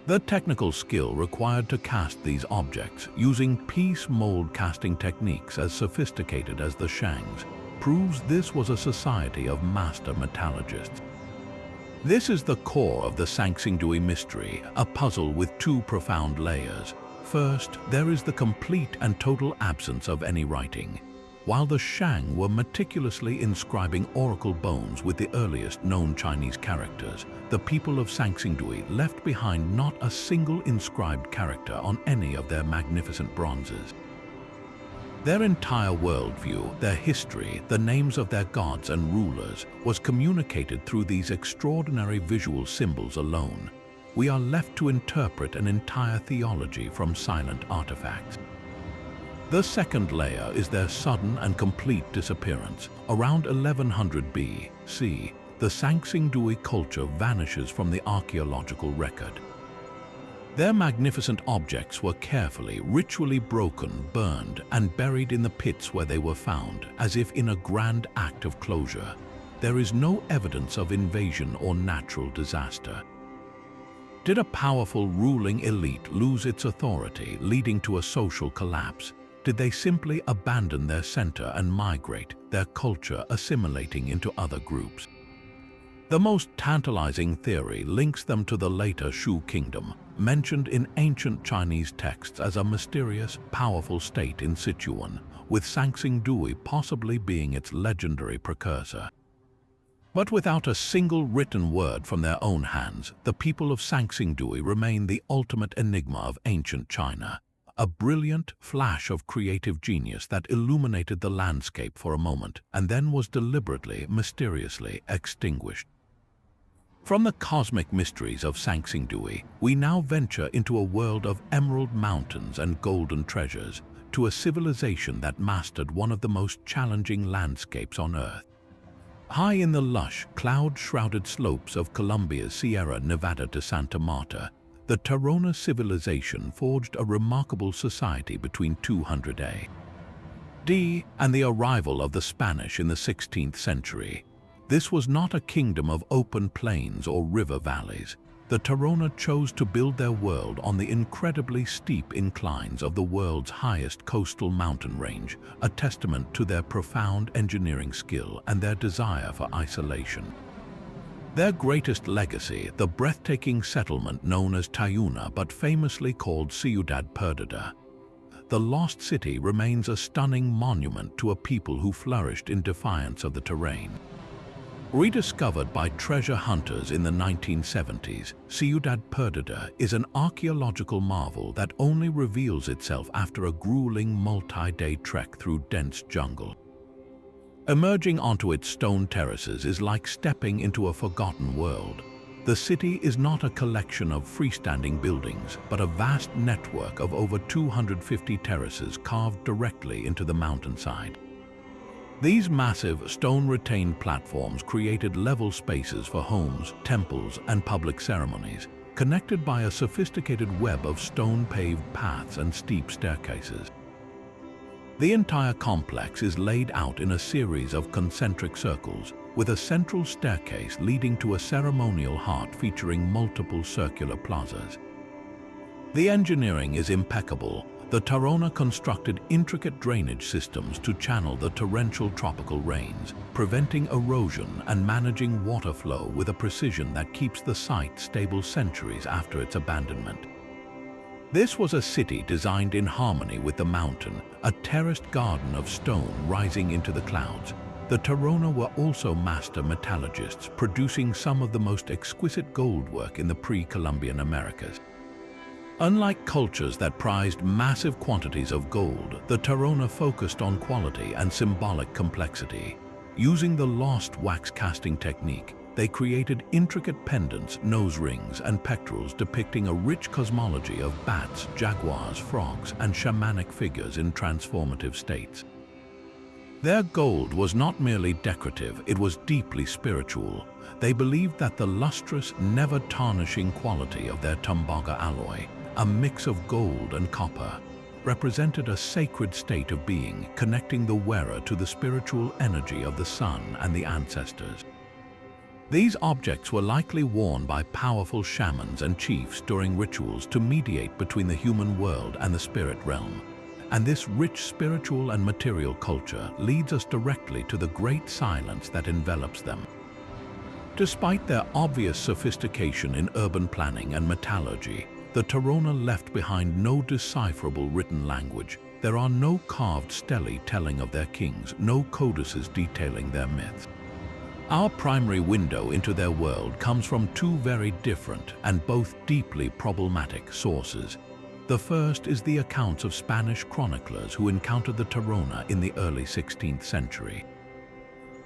The technical skill required to cast these objects, using piece mold casting techniques as sophisticated as the Shang's, proves this was a society of master metallurgists. This is the core of the Sangsingdui mystery, a puzzle with two profound layers. First, there is the complete and total absence of any writing. while the Shang were meticulously inscribing oracle bones with the earliest known Chinese characters, the people of Sangsingdui left behind not a single inscribed character on any of their magnificent bronzes. Their entire worldview, their history, the names of their gods and rulers was communicated through these extraordinary visual symbols alone. We are left to interpret an entire theology from silent artifacts. The second layer is their sudden and complete disappearance. Around 1100 BC, the Sangsingdui culture vanishes from the archaeological record. Their magnificent objects were carefully, ritually broken, burned, and buried in the pits where they were found, as if in a grand act of closure. There is no evidence of invasion or natural disaster. Did a powerful ruling elite lose its authority, leading to a social collapse? Did they simply abandon their center and migrate, their culture assimilating into other groups? The most tantalizing theory links them to the later Shu kingdom, mentioned in ancient Chinese texts as a mysterious, powerful state in Sichuan, with Sangsingdui possibly being its legendary precursor. But without a single written word from their own hands, the people of Sangsingdui remain the ultimate enigma of ancient China. A brilliant flash of creative genius that illuminated the landscape for a moment and then was deliberately, mysteriously extinguished. From the cosmic mysteries of Sangsingdui, we now venture into a world of emerald mountains and golden treasures, to a civilization that mastered one of the most challenging landscapes on Earth. High in the lush, cloud-shrouded slopes of Colombia's Sierra Nevada de Santa Marta, the Tairona civilization forged a remarkable society between 200 AD and the arrival of the Spanish in the 16th century. This was not a kingdom of open plains or river valleys. The Tairona chose to build their world on the incredibly steep inclines of the world's highest coastal mountain range, a testament to their profound engineering skill and their desire for isolation. Their greatest legacy, the breathtaking settlement known as Tayuna but famously called Ciudad Perdida. The lost city remains a stunning monument to a people who flourished in defiance of the terrain. Rediscovered by treasure hunters in the 1970s, Ciudad Perdida is an archaeological marvel that only reveals itself after a grueling multi-day trek through dense jungle. Emerging onto its stone terraces is like stepping into a forgotten world. The city is not a collection of freestanding buildings, but a vast network of over 250 terraces carved directly into the mountainside. These massive stone-retained platforms created level spaces for homes, temples, and public ceremonies, connected by a sophisticated web of stone-paved paths and steep staircases. The entire complex is laid out in a series of concentric circles, with a central staircase leading to a ceremonial heart featuring multiple circular plazas. The engineering is impeccable. The Tairona constructed intricate drainage systems to channel the torrential tropical rains, preventing erosion and managing water flow with a precision that keeps the site stable centuries after its abandonment. This was a city designed in harmony with the mountain, a terraced garden of stone rising into the clouds. The Tairona were also master metallurgists, producing some of the most exquisite goldwork in the pre-Columbian Americas. Unlike cultures that prized massive quantities of gold, the Tairona focused on quality and symbolic complexity. Using the lost wax casting technique, they created intricate pendants, nose rings, and pectorals depicting a rich cosmology of bats, jaguars, frogs, and shamanic figures in transformative states. Their gold was not merely decorative, it was deeply spiritual. They believed that the lustrous, never-tarnishing quality of their tumbaga alloy, a mix of gold and copper, represented a sacred state of being, connecting the wearer to the spiritual energy of the sun and the ancestors. These objects were likely worn by powerful shamans and chiefs during rituals to mediate between the human world and the spirit realm. And this rich spiritual and material culture leads us directly to the great silence that envelops them. Despite their obvious sophistication in urban planning and metallurgy, the Tairona left behind no decipherable written language. There are no carved stelae telling of their kings, no codices detailing their myths. Our primary window into their world comes from two very different and both deeply problematic sources. The first is the accounts of Spanish chroniclers who encountered the Taurona in the early 16th century.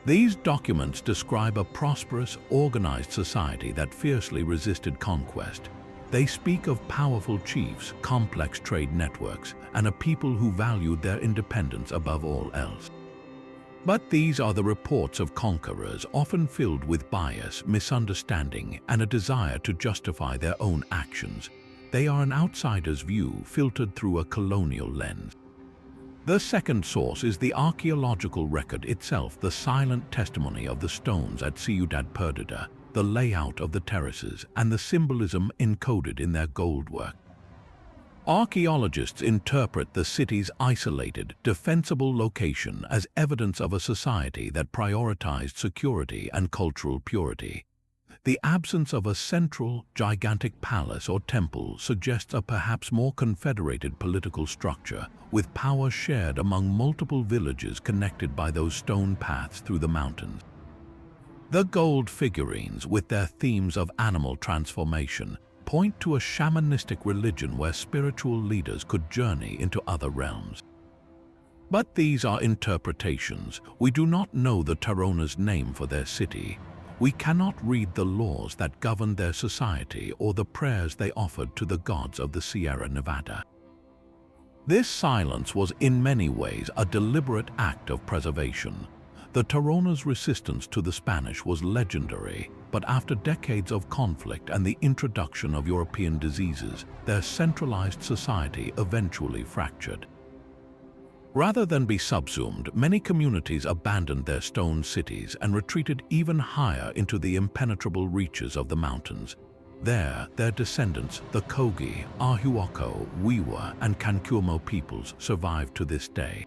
These documents describe a prosperous, organized society that fiercely resisted conquest. They speak of powerful chiefs, complex trade networks, and a people who valued their independence above all else. But these are the reports of conquerors, often filled with bias, misunderstanding, and a desire to justify their own actions. They are an outsider's view filtered through a colonial lens. The second source is the archaeological record itself, the silent testimony of the stones at Ciudad Perdida, the layout of the terraces, and the symbolism encoded in their goldwork. Archaeologists interpret the city's isolated, defensible location as evidence of a society that prioritized security and cultural purity. The absence of a central, gigantic palace or temple suggests a perhaps more confederated political structure, with power shared among multiple villages connected by those stone paths through the mountains. The gold figurines, with their themes of animal transformation, point to a shamanistic religion where spiritual leaders could journey into other realms. But these are interpretations. We do not know the Tarona's name for their city. We cannot read the laws that governed their society or the prayers they offered to the gods of the Sierra Nevada. This silence was in many ways a deliberate act of preservation. The Tarona's resistance to the Spanish was legendary, but after decades of conflict and the introduction of European diseases, their centralized society eventually fractured. Rather than be subsumed, many communities abandoned their stone cities and retreated even higher into the impenetrable reaches of the mountains. There, their descendants, the Kogi, Ahuaco, Wiwa, and Cancumo peoples, survived to this day.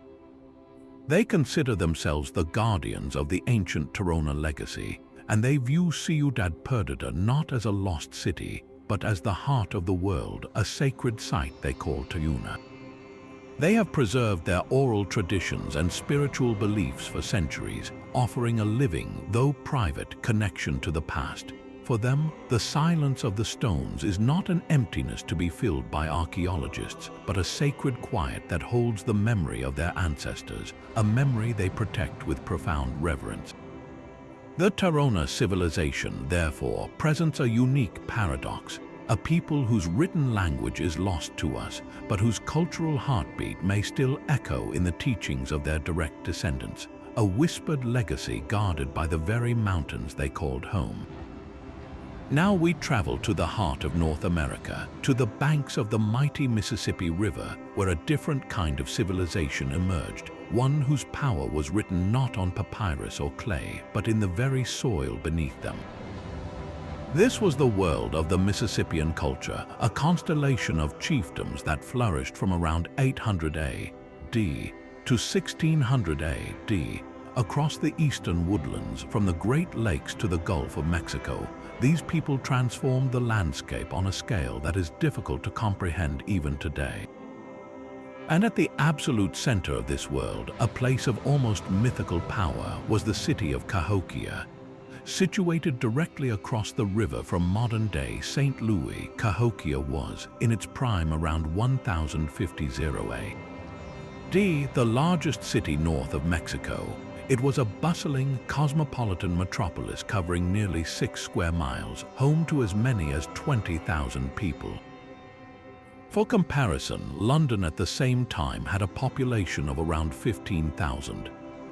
They consider themselves the guardians of the ancient Tarona legacy, and they view Ciudad Perdida not as a lost city, but as the heart of the world, a sacred site they call Tayuna. They have preserved their oral traditions and spiritual beliefs for centuries, offering a living, though private, connection to the past. For them, the silence of the stones is not an emptiness to be filled by archaeologists, but a sacred quiet that holds the memory of their ancestors, a memory they protect with profound reverence. The Tarona civilization, therefore, presents a unique paradox, a people whose written language is lost to us, but whose cultural heartbeat may still echo in the teachings of their direct descendants, a whispered legacy guarded by the very mountains they called home. Now we travel to the heart of North America, to the banks of the mighty Mississippi River, where a different kind of civilization emerged, one whose power was written not on papyrus or clay, but in the very soil beneath them. This was the world of the Mississippian culture, a constellation of chiefdoms that flourished from around 800 A.D. to 1600 A.D. Across the eastern woodlands, from the Great Lakes to the Gulf of Mexico. These people transformed the landscape on a scale that is difficult to comprehend even today. And at the absolute center of this world, a place of almost mythical power, was the city of Cahokia. Situated directly across the river from modern-day St. Louis, Cahokia was, in its prime around 1050 A.D., the largest city north of Mexico. It was a bustling, cosmopolitan metropolis covering nearly 6 square miles, home to as many as 20,000 people. For comparison, London at the same time had a population of around 15,000.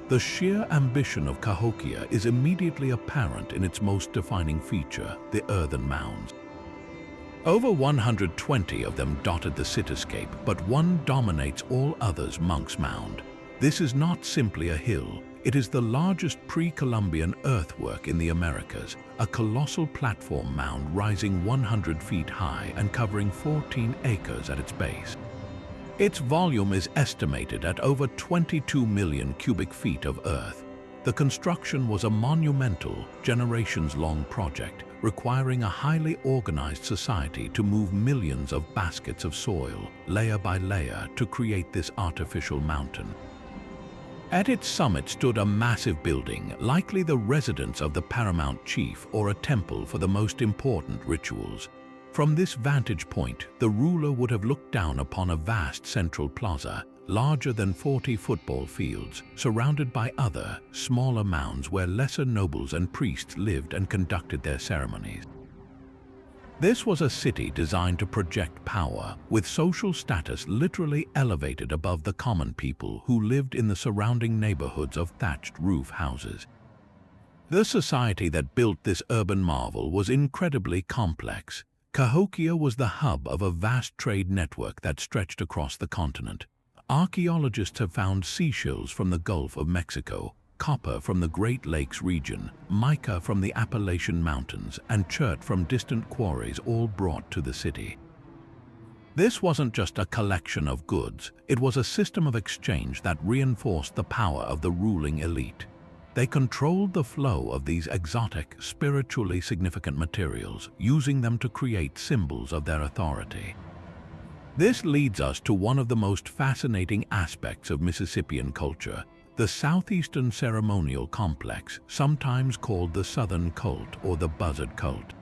The sheer ambition of Cahokia is immediately apparent in its most defining feature, the earthen mounds. Over 120 of them dotted the cityscape, but one dominates all others: Monk's Mound. This is not simply a hill. It is the largest pre-Columbian earthwork in the Americas, a colossal platform mound rising 100 feet high and covering 14 acres at its base. Its volume is estimated at over 22 million cubic feet of earth. The construction was a monumental, generations-long project, requiring a highly organized society to move millions of baskets of soil, layer by layer, to create this artificial mountain. At its summit stood a massive building, likely the residence of the paramount chief or a temple for the most important rituals. From this vantage point, the ruler would have looked down upon a vast central plaza, larger than 40 football fields, surrounded by other, smaller mounds where lesser nobles and priests lived and conducted their ceremonies. This was a city designed to project power, with social status literally elevated above the common people who lived in the surrounding neighborhoods of thatched roof houses. The society that built this urban marvel was incredibly complex. Cahokia was the hub of a vast trade network that stretched across the continent. Archaeologists have found seashells from the Gulf of Mexico, copper from the Great Lakes region, mica from the Appalachian Mountains, and chert from distant quarries, all brought to the city. This wasn't just a collection of goods, it was a system of exchange that reinforced the power of the ruling elite. They controlled the flow of these exotic, spiritually significant materials, using them to create symbols of their authority. This leads us to one of the most fascinating aspects of Mississippian culture, the Southeastern ceremonial complex, sometimes called the Southern cult or the buzzard cult.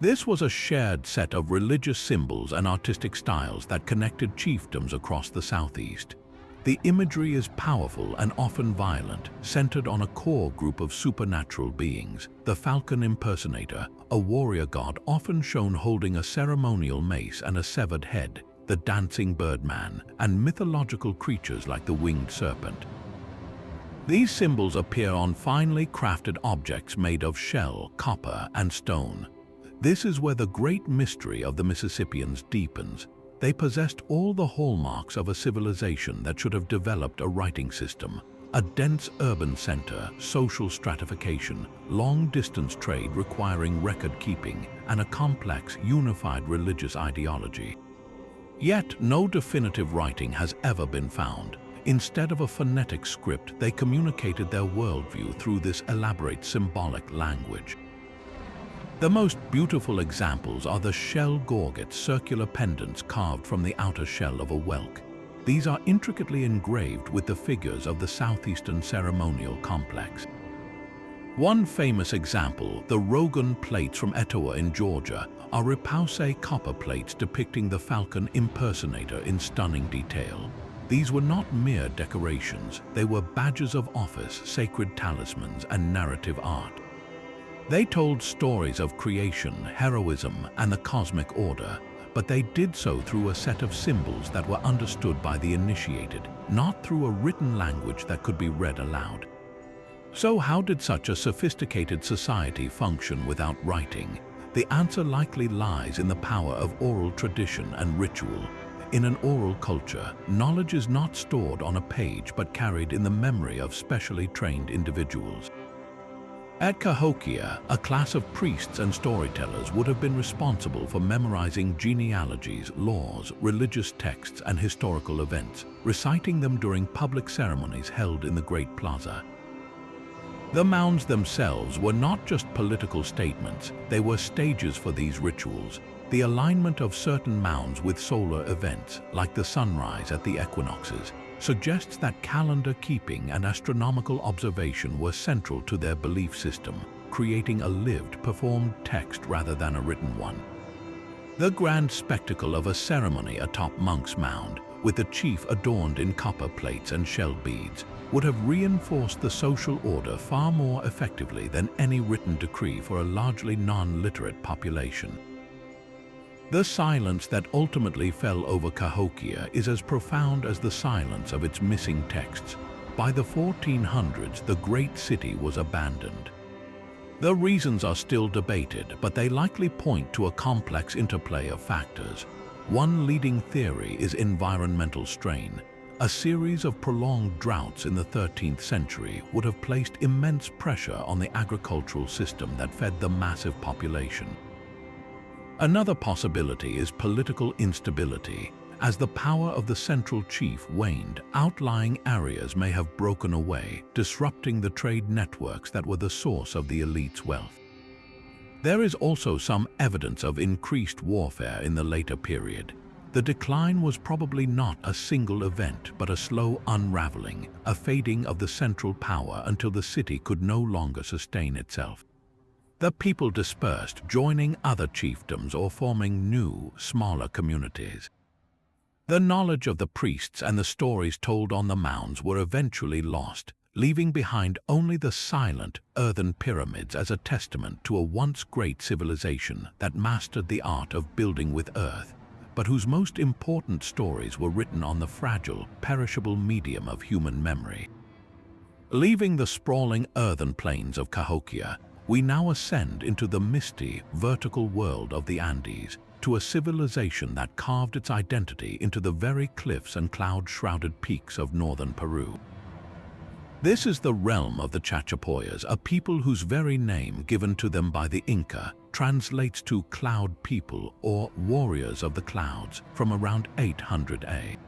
This was a shared set of religious symbols and artistic styles that connected chiefdoms across the Southeast. The imagery is powerful and often violent, centered on a core group of supernatural beings: the falcon impersonator, a warrior god often shown holding a ceremonial mace and a severed head, the dancing birdman, and mythological creatures like the winged serpent. These symbols appear on finely crafted objects made of shell, copper, and stone. This is where the great mystery of the Mississippians deepens. They possessed all the hallmarks of a civilization that should have developed a writing system: a dense urban center, social stratification, long-distance trade requiring record-keeping, and a complex, unified religious ideology. Yet, no definitive writing has ever been found. Instead of a phonetic script, they communicated their worldview through this elaborate symbolic language. The most beautiful examples are the shell gorgets, circular pendants carved from the outer shell of a whelk. These are intricately engraved with the figures of the Southeastern ceremonial complex. One famous example, the Rogan plates from Etowah in Georgia, are repoussé copper plates depicting the falcon impersonator in stunning detail. These were not mere decorations, they were badges of office, sacred talismans, and narrative art. They told stories of creation, heroism, and the cosmic order, but they did so through a set of symbols that were understood by the initiated, not through a written language that could be read aloud. So how did such a sophisticated society function without writing? The answer likely lies in the power of oral tradition and ritual. In an oral culture, knowledge is not stored on a page but carried in the memory of specially trained individuals. At Cahokia, a class of priests and storytellers would have been responsible for memorizing genealogies, laws, religious texts, and historical events, reciting them during public ceremonies held in the Great Plaza. The mounds themselves were not just political statements, they were stages for these rituals. The alignment of certain mounds with solar events, like the sunrise at the equinoxes, suggests that calendar keeping and astronomical observation were central to their belief system, creating a lived, performed text rather than a written one. The grand spectacle of a ceremony atop Monk's Mound, with the chief adorned in copper plates and shell beads, would have reinforced the social order far more effectively than any written decree for a largely non-literate population. The silence that ultimately fell over Cahokia is as profound as the silence of its missing texts. By the 1400s, the great city was abandoned. The reasons are still debated, but they likely point to a complex interplay of factors. One leading theory is environmental strain. A series of prolonged droughts in the 13th century would have placed immense pressure on the agricultural system that fed the massive population. Another possibility is political instability. As the power of the central chief waned, outlying areas may have broken away, disrupting the trade networks that were the source of the elite's wealth. There is also some evidence of increased warfare in the later period. The decline was probably not a single event, but a slow unraveling, a fading of the central power until the city could no longer sustain itself. The people dispersed, joining other chiefdoms or forming new, smaller communities. The knowledge of the priests and the stories told on the mounds were eventually lost, leaving behind only the silent, earthen pyramids as a testament to a once great civilization that mastered the art of building with earth, but whose most important stories were written on the fragile, perishable medium of human memory. Leaving the sprawling earthen plains of Cahokia, we now ascend into the misty, vertical world of the Andes, to a civilization that carved its identity into the very cliffs and cloud-shrouded peaks of northern Peru. This is the realm of the Chachapoyas, a people whose very name, given to them by the Inca, translates to cloud people or warriors of the clouds from around 800 AD.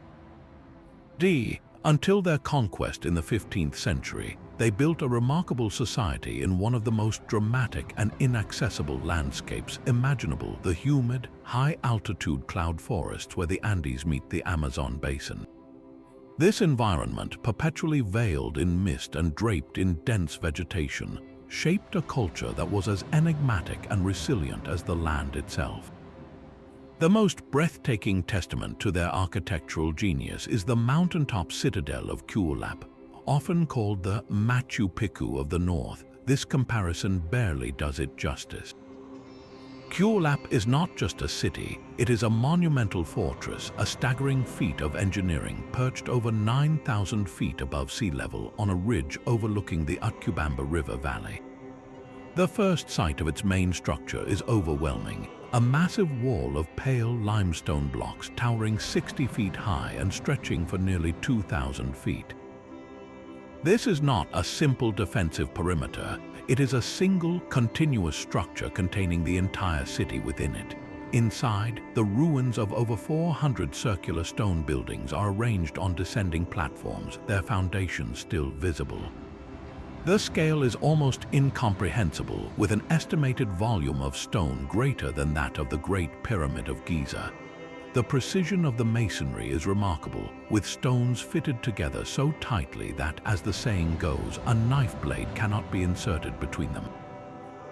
Until their conquest in the 15th century, they built a remarkable society in one of the most dramatic and inaccessible landscapes imaginable, the humid, high-altitude cloud forests where the Andes meet the Amazon basin. This environment, perpetually veiled in mist and draped in dense vegetation, shaped a culture that was as enigmatic and resilient as the land itself. The most breathtaking testament to their architectural genius is the mountaintop citadel of Cuelap, often called the Machu Picchu of the North. This comparison barely does it justice. Cuelap is not just a city, it is a monumental fortress, a staggering feat of engineering perched over 9,000 feet above sea level on a ridge overlooking the Utcubamba River Valley. The first sight of its main structure is overwhelming, a massive wall of pale limestone blocks towering 60 feet high and stretching for nearly 2,000 feet. This is not a simple defensive perimeter, it is a single, continuous structure containing the entire city within it. Inside, the ruins of over 400 circular stone buildings are arranged on descending platforms, their foundations still visible. The scale is almost incomprehensible, with an estimated volume of stone greater than that of the Great Pyramid of Giza. The precision of the masonry is remarkable, with stones fitted together so tightly that, as the saying goes, a knife blade cannot be inserted between them.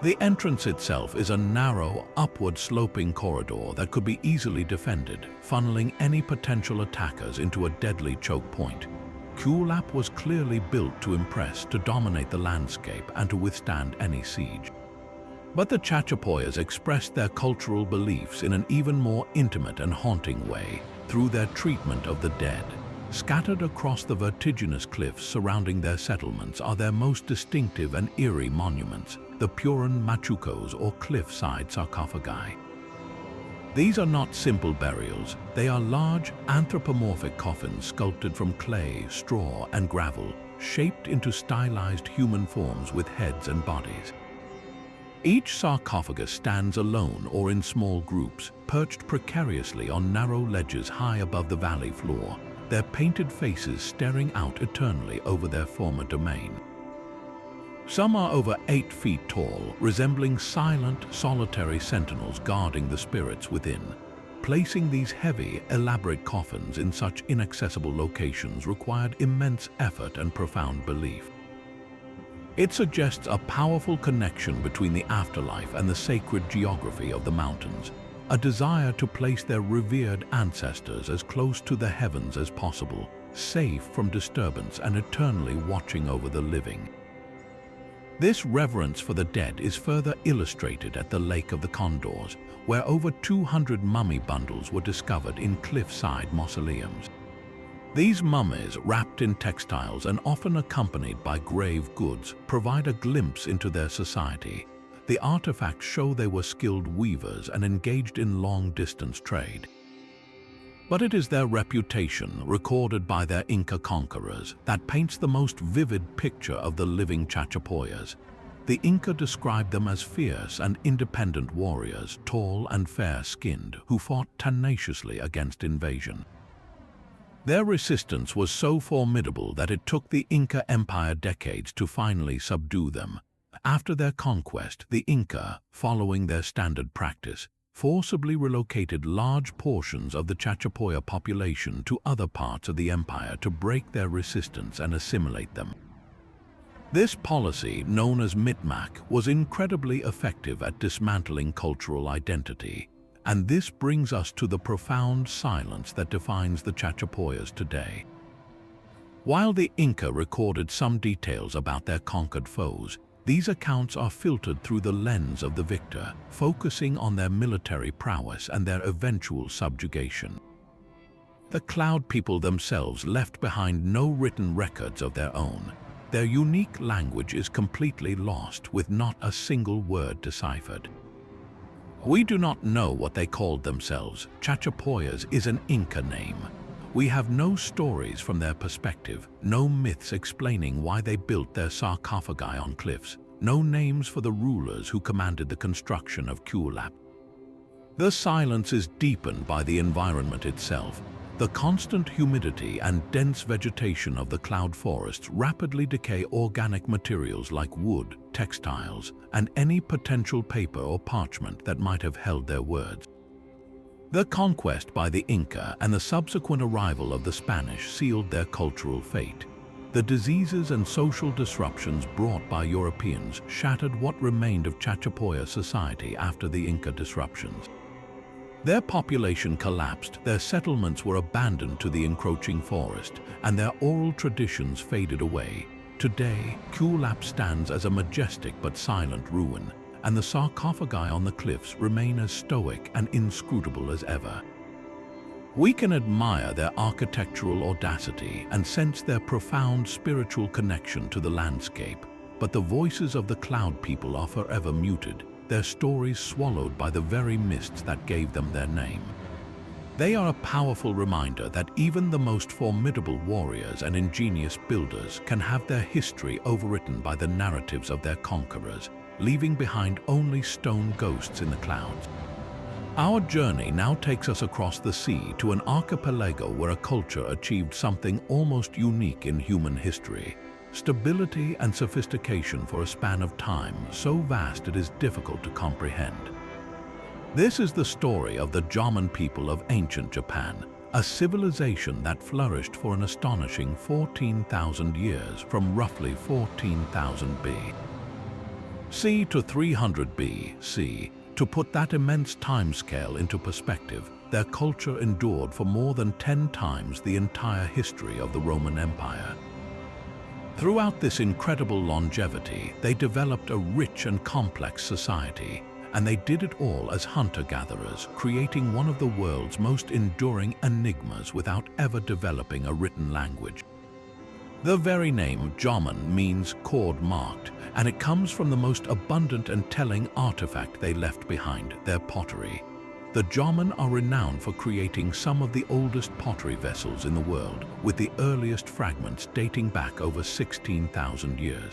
The entrance itself is a narrow, upward-sloping corridor that could be easily defended, funneling any potential attackers into a deadly choke point. Cuelap was clearly built to impress, to dominate the landscape, and to withstand any siege. But the Chachapoyas expressed their cultural beliefs in an even more intimate and haunting way through their treatment of the dead. Scattered across the vertiginous cliffs surrounding their settlements are their most distinctive and eerie monuments, the Puran machucos or cliff-side sarcophagi. These are not simple burials, they are large anthropomorphic coffins sculpted from clay, straw, and gravel, shaped into stylized human forms with heads and bodies. Each sarcophagus stands alone or in small groups, perched precariously on narrow ledges high above the valley floor, their painted faces staring out eternally over their former domain. Some are over 8 feet tall, resembling silent, solitary sentinels guarding the spirits within. Placing these heavy, elaborate coffins in such inaccessible locations required immense effort and profound belief. It suggests a powerful connection between the afterlife and the sacred geography of the mountains, a desire to place their revered ancestors as close to the heavens as possible, safe from disturbance and eternally watching over the living. This reverence for the dead is further illustrated at the Lake of the Condors, where over 200 mummy bundles were discovered in cliffside mausoleums. These mummies, wrapped in textiles and often accompanied by grave goods, provide a glimpse into their society. The artifacts show they were skilled weavers and engaged in long-distance trade. But it is their reputation, recorded by their Inca conquerors, that paints the most vivid picture of the living Chachapoyas. The Inca described them as fierce and independent warriors, tall and fair-skinned, who fought tenaciously against invasion. Their resistance was so formidable that it took the Inca Empire decades to finally subdue them. After their conquest, the Inca, following their standard practice, forcibly relocated large portions of the Chachapoya population to other parts of the empire to break their resistance and assimilate them. This policy, known as Mitmac, was incredibly effective at dismantling cultural identity, and this brings us to the profound silence that defines the Chachapoyas today. While the Inca recorded some details about their conquered foes, these accounts are filtered through the lens of the victor, focusing on their military prowess and their eventual subjugation. The Cloud people themselves left behind no written records of their own. Their unique language is completely lost, with not a single word deciphered. We do not know what they called themselves. Chachapoyas is an Inca name. We have no stories from their perspective, no myths explaining why they built their sarcophagi on cliffs, no names for the rulers who commanded the construction of Kulap. The silence is deepened by the environment itself. The constant humidity and dense vegetation of the cloud forests rapidly decay organic materials like wood, textiles, and any potential paper or parchment that might have held their words. The conquest by the Inca and the subsequent arrival of the Spanish sealed their cultural fate. The diseases and social disruptions brought by Europeans shattered what remained of Chachapoya society after the Inca disruptions. Their population collapsed, their settlements were abandoned to the encroaching forest, and their oral traditions faded away. Today, Kulap stands as a majestic but silent ruin, and the sarcophagi on the cliffs remain as stoic and inscrutable as ever. We can admire their architectural audacity and sense their profound spiritual connection to the landscape, but the voices of the Cloud people are forever muted, their stories swallowed by the very mists that gave them their name. They are a powerful reminder that even the most formidable warriors and ingenious builders can have their history overwritten by the narratives of their conquerors, leaving behind only stone ghosts in the clouds. Our journey now takes us across the sea to an archipelago where a culture achieved something almost unique in human history: stability and sophistication for a span of time so vast it is difficult to comprehend. This is the story of the Jomon people of ancient Japan, a civilization that flourished for an astonishing 14,000 years from roughly 14,000 B.C. to 300 B.C. To put that immense timescale into perspective, their culture endured for more than 10 times the entire history of the Roman Empire. Throughout this incredible longevity, they developed a rich and complex society, and they did it all as hunter-gatherers, creating one of the world's most enduring enigmas without ever developing a written language. The very name Jomon means cord-marked, and it comes from the most abundant and telling artifact they left behind, their pottery. The Jomon are renowned for creating some of the oldest pottery vessels in the world, with the earliest fragments dating back over 16,000 years.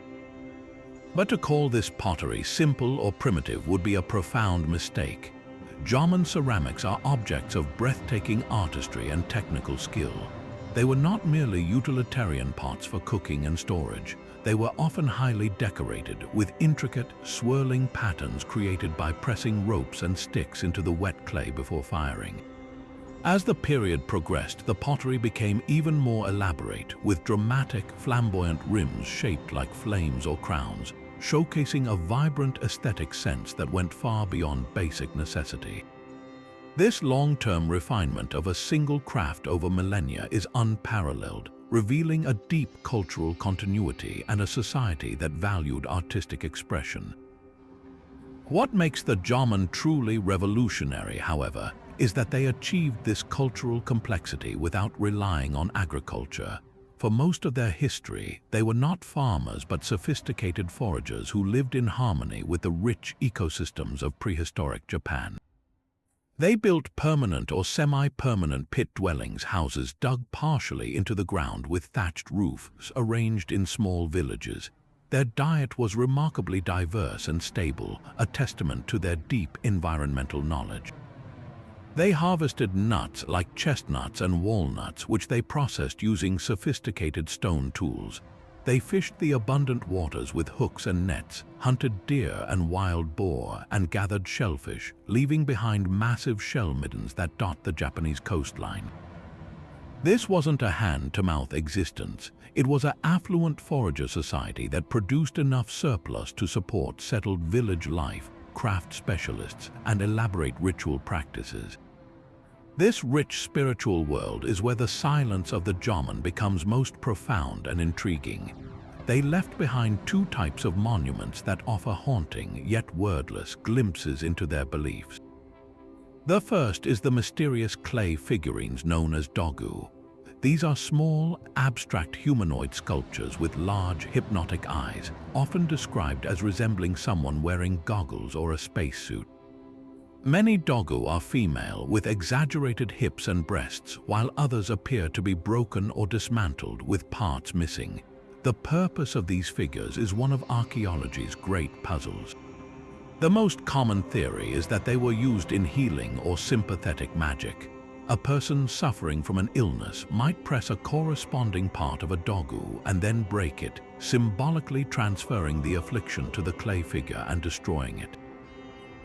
But to call this pottery simple or primitive would be a profound mistake. Jomon ceramics are objects of breathtaking artistry and technical skill. They were not merely utilitarian pots for cooking and storage. They were often highly decorated, with intricate, swirling patterns created by pressing ropes and sticks into the wet clay before firing. As the period progressed, the pottery became even more elaborate, with dramatic, flamboyant rims shaped like flames or crowns, showcasing a vibrant aesthetic sense that went far beyond basic necessity. This long-term refinement of a single craft over millennia is unparalleled, revealing a deep cultural continuity and a society that valued artistic expression. What makes the Jomon truly revolutionary, however, is that they achieved this cultural complexity without relying on agriculture. For most of their history, they were not farmers but sophisticated foragers who lived in harmony with the rich ecosystems of prehistoric Japan. They built permanent or semi-permanent pit dwellings, houses dug partially into the ground with thatched roofs arranged in small villages. Their diet was remarkably diverse and stable, a testament to their deep environmental knowledge. They harvested nuts like chestnuts and walnuts, which they processed using sophisticated stone tools. They fished the abundant waters with hooks and nets, hunted deer and wild boar, and gathered shellfish, leaving behind massive shell middens that dot the Japanese coastline. This wasn't a hand-to-mouth existence. It was an affluent forager society that produced enough surplus to support settled village life, craft specialists, and elaborate ritual practices. This rich spiritual world is where the silence of the Jaman becomes most profound and intriguing. They left behind two types of monuments that offer haunting, yet wordless, glimpses into their beliefs. The first is the mysterious clay figurines known as dogu. These are small, abstract humanoid sculptures with large, hypnotic eyes, often described as resembling someone wearing goggles or a spacesuit. Many dogu are female, with exaggerated hips and breasts, while others appear to be broken or dismantled with parts missing. The purpose of these figures is one of archaeology's great puzzles. The most common theory is that they were used in healing or sympathetic magic. A person suffering from an illness might press a corresponding part of a dogu and then break it, symbolically transferring the affliction to the clay figure and destroying it.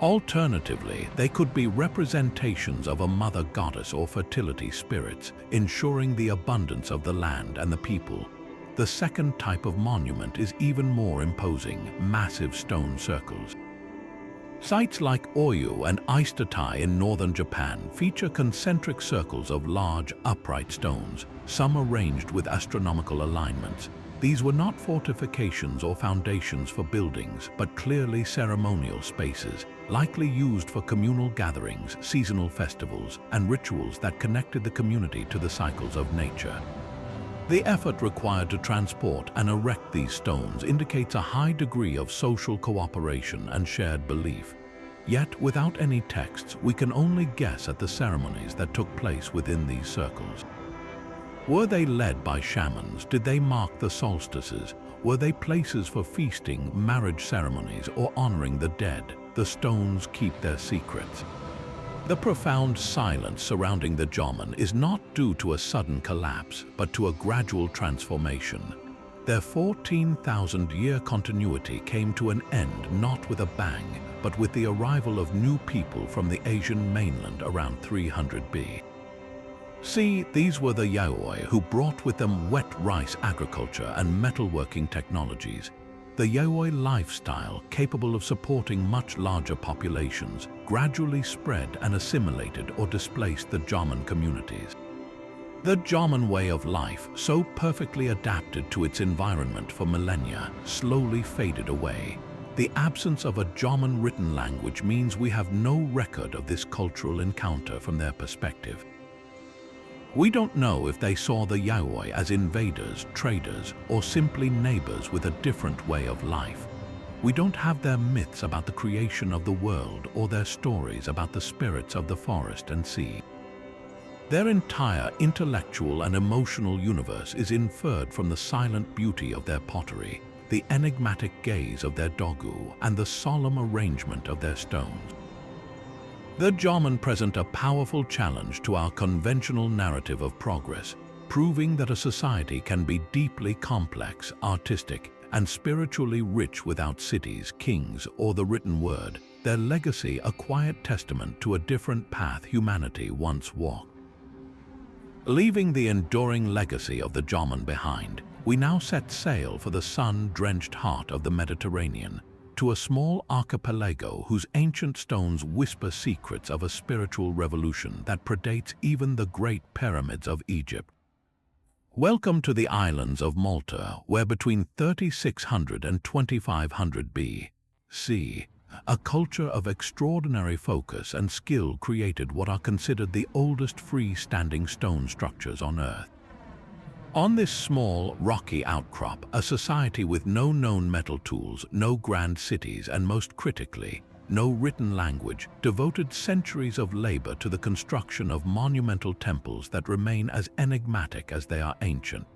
Alternatively, they could be representations of a mother goddess or fertility spirits, ensuring the abundance of the land and the people. The second type of monument is even more imposing: massive stone circles. Sites like Oyu and Istatai in northern Japan feature concentric circles of large, upright stones, some arranged with astronomical alignments. These were not fortifications or foundations for buildings, but clearly ceremonial spaces, likely used for communal gatherings, seasonal festivals, and rituals that connected the community to the cycles of nature. The effort required to transport and erect these stones indicates a high degree of social cooperation and shared belief. Yet, without any texts, we can only guess at the ceremonies that took place within these circles. Were they led by shamans? Did they mark the solstices? Were they places for feasting, marriage ceremonies, or honoring the dead? The stones keep their secrets. The profound silence surrounding the Jaman is not due to a sudden collapse, but to a gradual transformation. Their 14,000-year continuity came to an end not with a bang, but with the arrival of new people from the Asian mainland around 300 BC. See, these were the Yayoi, who brought with them wet rice agriculture and metalworking technologies. The Yayoi lifestyle, capable of supporting much larger populations, gradually spread and assimilated or displaced the Jaman communities. The Jaman way of life, so perfectly adapted to its environment for millennia, slowly faded away. The absence of a Jaman written language means we have no record of this cultural encounter from their perspective. We don't know if they saw the Yayoi as invaders, traders, or simply neighbors with a different way of life. We don't have their myths about the creation of the world or their stories about the spirits of the forest and sea. Their entire intellectual and emotional universe is inferred from the silent beauty of their pottery, the enigmatic gaze of their dogu, and the solemn arrangement of their stones. The Jaman present a powerful challenge to our conventional narrative of progress, proving that a society can be deeply complex, artistic, and spiritually rich without cities, kings, or the written word. Their legacy a quiet testament to a different path humanity once walked. Leaving the enduring legacy of the Jaman behind, we now set sail for the sun-drenched heart of the Mediterranean, to a small archipelago whose ancient stones whisper secrets of a spiritual revolution that predates even the great pyramids of Egypt. Welcome to the islands of Malta, where between 3600 and 2500 BC, a culture of extraordinary focus and skill created what are considered the oldest free-standing stone structures on Earth. On this small, rocky outcrop, a society with no known metal tools, no grand cities, and most critically, no written language, devoted centuries of labor to the construction of monumental temples that remain as enigmatic as they are ancient.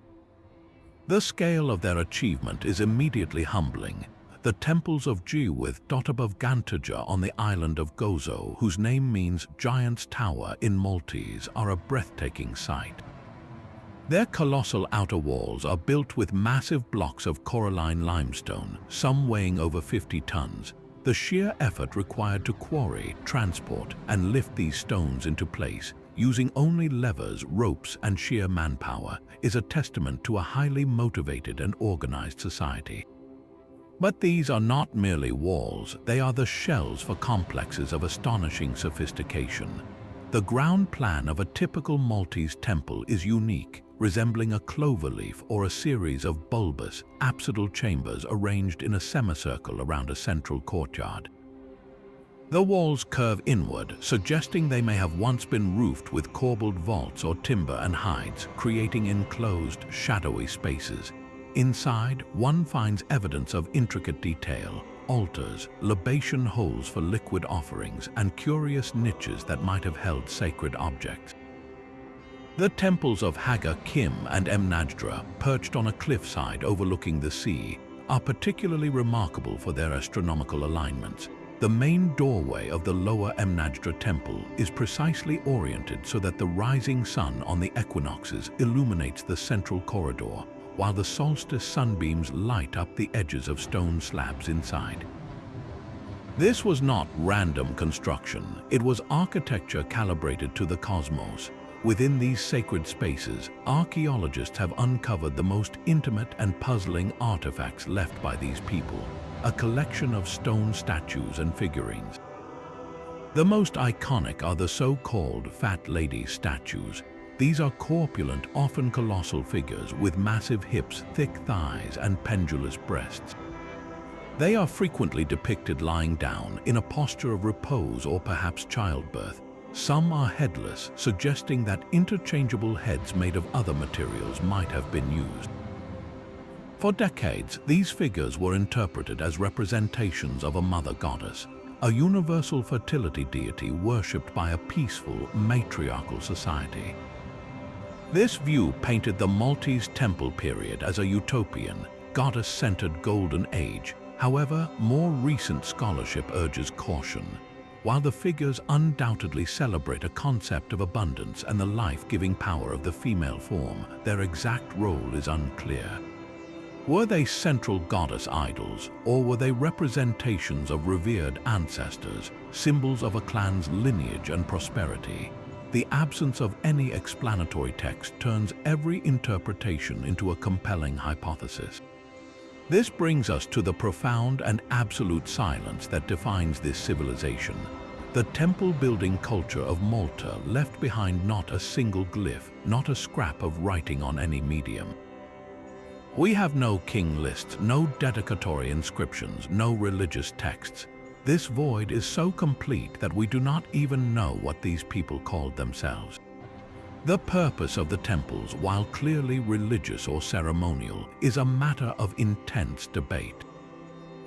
The scale of their achievement is immediately humbling. The temples of Jiwith dot above Gantaja on the island of Gozo, whose name means Giant's Tower in Maltese, are a breathtaking sight. Their colossal outer walls are built with massive blocks of coralline limestone, some weighing over 50 tons. The sheer effort required to quarry, transport, and lift these stones into place, using only levers, ropes, and sheer manpower, is a testament to a highly motivated and organized society. But these are not merely walls, they are the shells for complexes of astonishing sophistication. The ground plan of a typical Maltese temple is unique, resembling a cloverleaf or a series of bulbous, apsidal chambers arranged in a semicircle around a central courtyard. The walls curve inward, suggesting they may have once been roofed with corbelled vaults or timber and hides, creating enclosed, shadowy spaces. Inside, one finds evidence of intricate detail: altars, libation holes for liquid offerings, and curious niches that might have held sacred objects. The temples of Haga Kim and Mnajdra, perched on a cliffside overlooking the sea, are particularly remarkable for their astronomical alignments. The main doorway of the lower Mnajdra temple is precisely oriented so that the rising sun on the equinoxes illuminates the central corridor, while the solstice sunbeams light up the edges of stone slabs inside. This was not random construction, it was architecture calibrated to the cosmos. Within these sacred spaces, archaeologists have uncovered the most intimate and puzzling artifacts left by these people, a collection of stone statues and figurines. The most iconic are the so-called Fat Lady statues. These are corpulent, often colossal figures with massive hips, thick thighs, and pendulous breasts. They are frequently depicted lying down in a posture of repose or perhaps childbirth. Some are headless, suggesting that interchangeable heads made of other materials might have been used. For decades, these figures were interpreted as representations of a mother goddess, a universal fertility deity worshipped by a peaceful, matriarchal society. This view painted the Maltese temple period as a utopian, goddess-centered golden age. However, more recent scholarship urges caution. While the figures undoubtedly celebrate a concept of abundance and the life-giving power of the female form, their exact role is unclear. Were they central goddess idols, or were they representations of revered ancestors, symbols of a clan's lineage and prosperity? The absence of any explanatory text turns every interpretation into a compelling hypothesis. This brings us to the profound and absolute silence that defines this civilization. The temple-building culture of Malta left behind not a single glyph, not a scrap of writing on any medium. We have no king lists, no dedicatory inscriptions, no religious texts. This void is so complete that we do not even know what these people called themselves. The purpose of the temples, while clearly religious or ceremonial, is a matter of intense debate.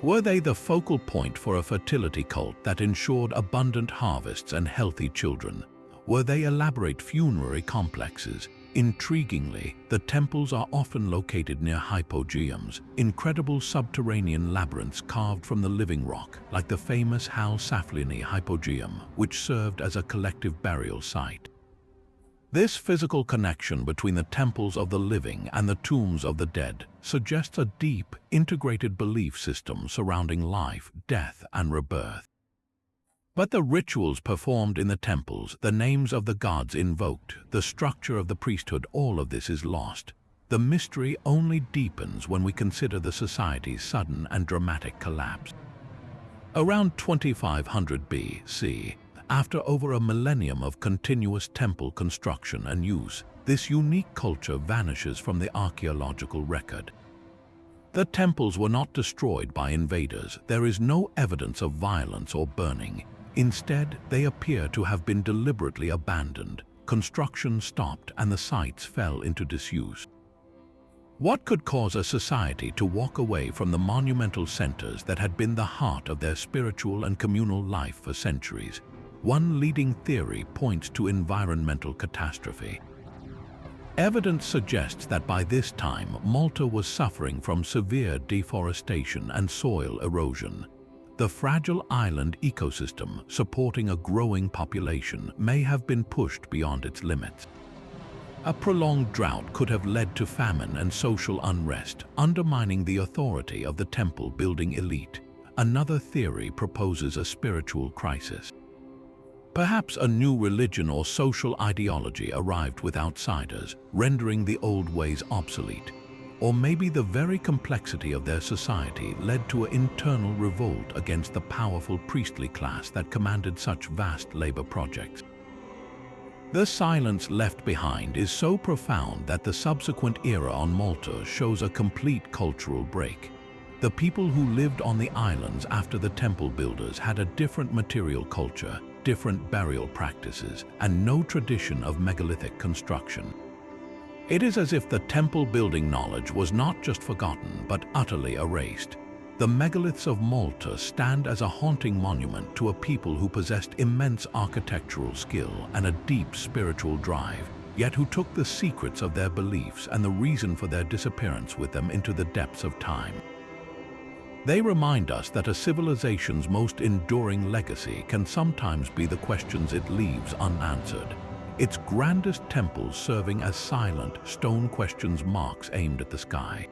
Were they the focal point for a fertility cult that ensured abundant harvests and healthy children? Were they elaborate funerary complexes? Intriguingly, the temples are often located near hypogeums, incredible subterranean labyrinths carved from the living rock, like the famous Hal Saflieni hypogeum, which served as a collective burial site. This physical connection between the temples of the living and the tombs of the dead suggests a deep, integrated belief system surrounding life, death, and rebirth. But the rituals performed in the temples, the names of the gods invoked, the structure of the priesthood, all of this is lost. The mystery only deepens when we consider the society's sudden and dramatic collapse. Around 2500 BC, after over a millennium of continuous temple construction and use, this unique culture vanishes from the archaeological record. The temples were not destroyed by invaders. There is no evidence of violence or burning. Instead, they appear to have been deliberately abandoned. Construction stopped and the sites fell into disuse. What could cause a society to walk away from the monumental centers that had been the heart of their spiritual and communal life for centuries? One leading theory points to environmental catastrophe. Evidence suggests that by this time, Malta was suffering from severe deforestation and soil erosion. The fragile island ecosystem supporting a growing population may have been pushed beyond its limits. A prolonged drought could have led to famine and social unrest, undermining the authority of the temple-building elite. Another theory proposes a spiritual crisis. Perhaps a new religion or social ideology arrived with outsiders, rendering the old ways obsolete. Or maybe the very complexity of their society led to an internal revolt against the powerful priestly class that commanded such vast labor projects. The silence left behind is so profound that the subsequent era on Malta shows a complete cultural break. The people who lived on the islands after the temple builders had a different material culture, different burial practices, and no tradition of megalithic construction. It is as if the temple-building knowledge was not just forgotten, but utterly erased. The megaliths of Malta stand as a haunting monument to a people who possessed immense architectural skill and a deep spiritual drive, yet who took the secrets of their beliefs and the reason for their disappearance with them into the depths of time. They remind us that a civilization's most enduring legacy can sometimes be the questions it leaves unanswered. Its grandest temples serving as silent stone question marks aimed at the sky.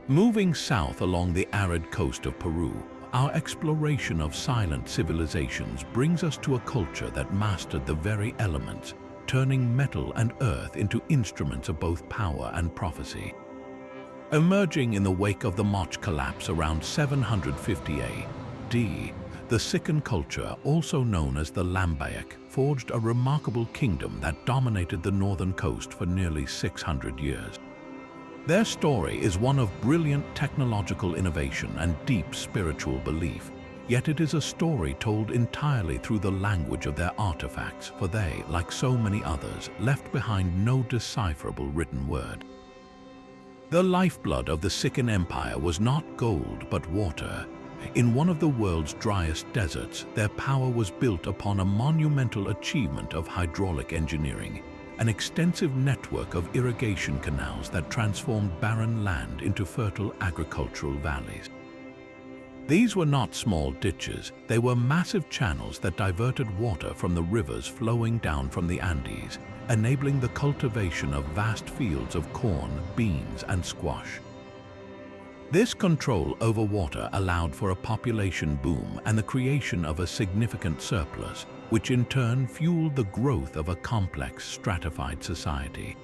Moving south along the arid coast of Peru, our exploration of silent civilizations brings us to a culture that mastered the very elements, turning metal and earth into instruments of both power and prophecy. Emerging in the wake of the Moche collapse around 750 AD, the Sican culture, also known as the Lambayak, forged a remarkable kingdom that dominated the northern coast for nearly 600 years. Their story is one of brilliant technological innovation and deep spiritual belief, yet it is a story told entirely through the language of their artifacts, for they, like so many others, left behind no decipherable written word. The lifeblood of the Sican Empire was not gold but water. In one of the world's driest deserts, their power was built upon a monumental achievement of hydraulic engineering, an extensive network of irrigation canals that transformed barren land into fertile agricultural valleys. These were not small ditches, they were massive channels that diverted water from the rivers flowing down from the Andes, enabling the cultivation of vast fields of corn, beans, and squash. This control over water allowed for a population boom and the creation of a significant surplus, which in turn fueled the growth of a complex, stratified society.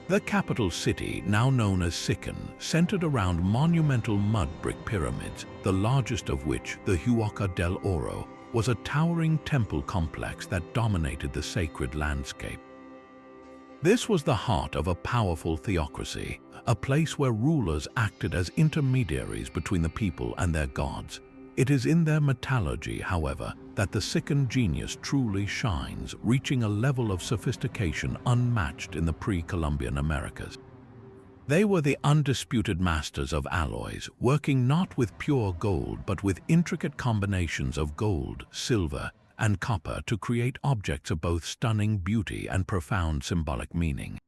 The capital city, now known as Sican, centered around monumental mud brick pyramids, the largest of which, the Huaca del Oro, was a towering temple complex that dominated the sacred landscape. This was the heart of a powerful theocracy, a place where rulers acted as intermediaries between the people and their gods. It is in their metallurgy, however, that the Sican genius truly shines, reaching a level of sophistication unmatched in the pre-Columbian Americas. They were the undisputed masters of alloys, working not with pure gold but with intricate combinations of gold, silver, and copper to create objects of both stunning beauty and profound symbolic meaning.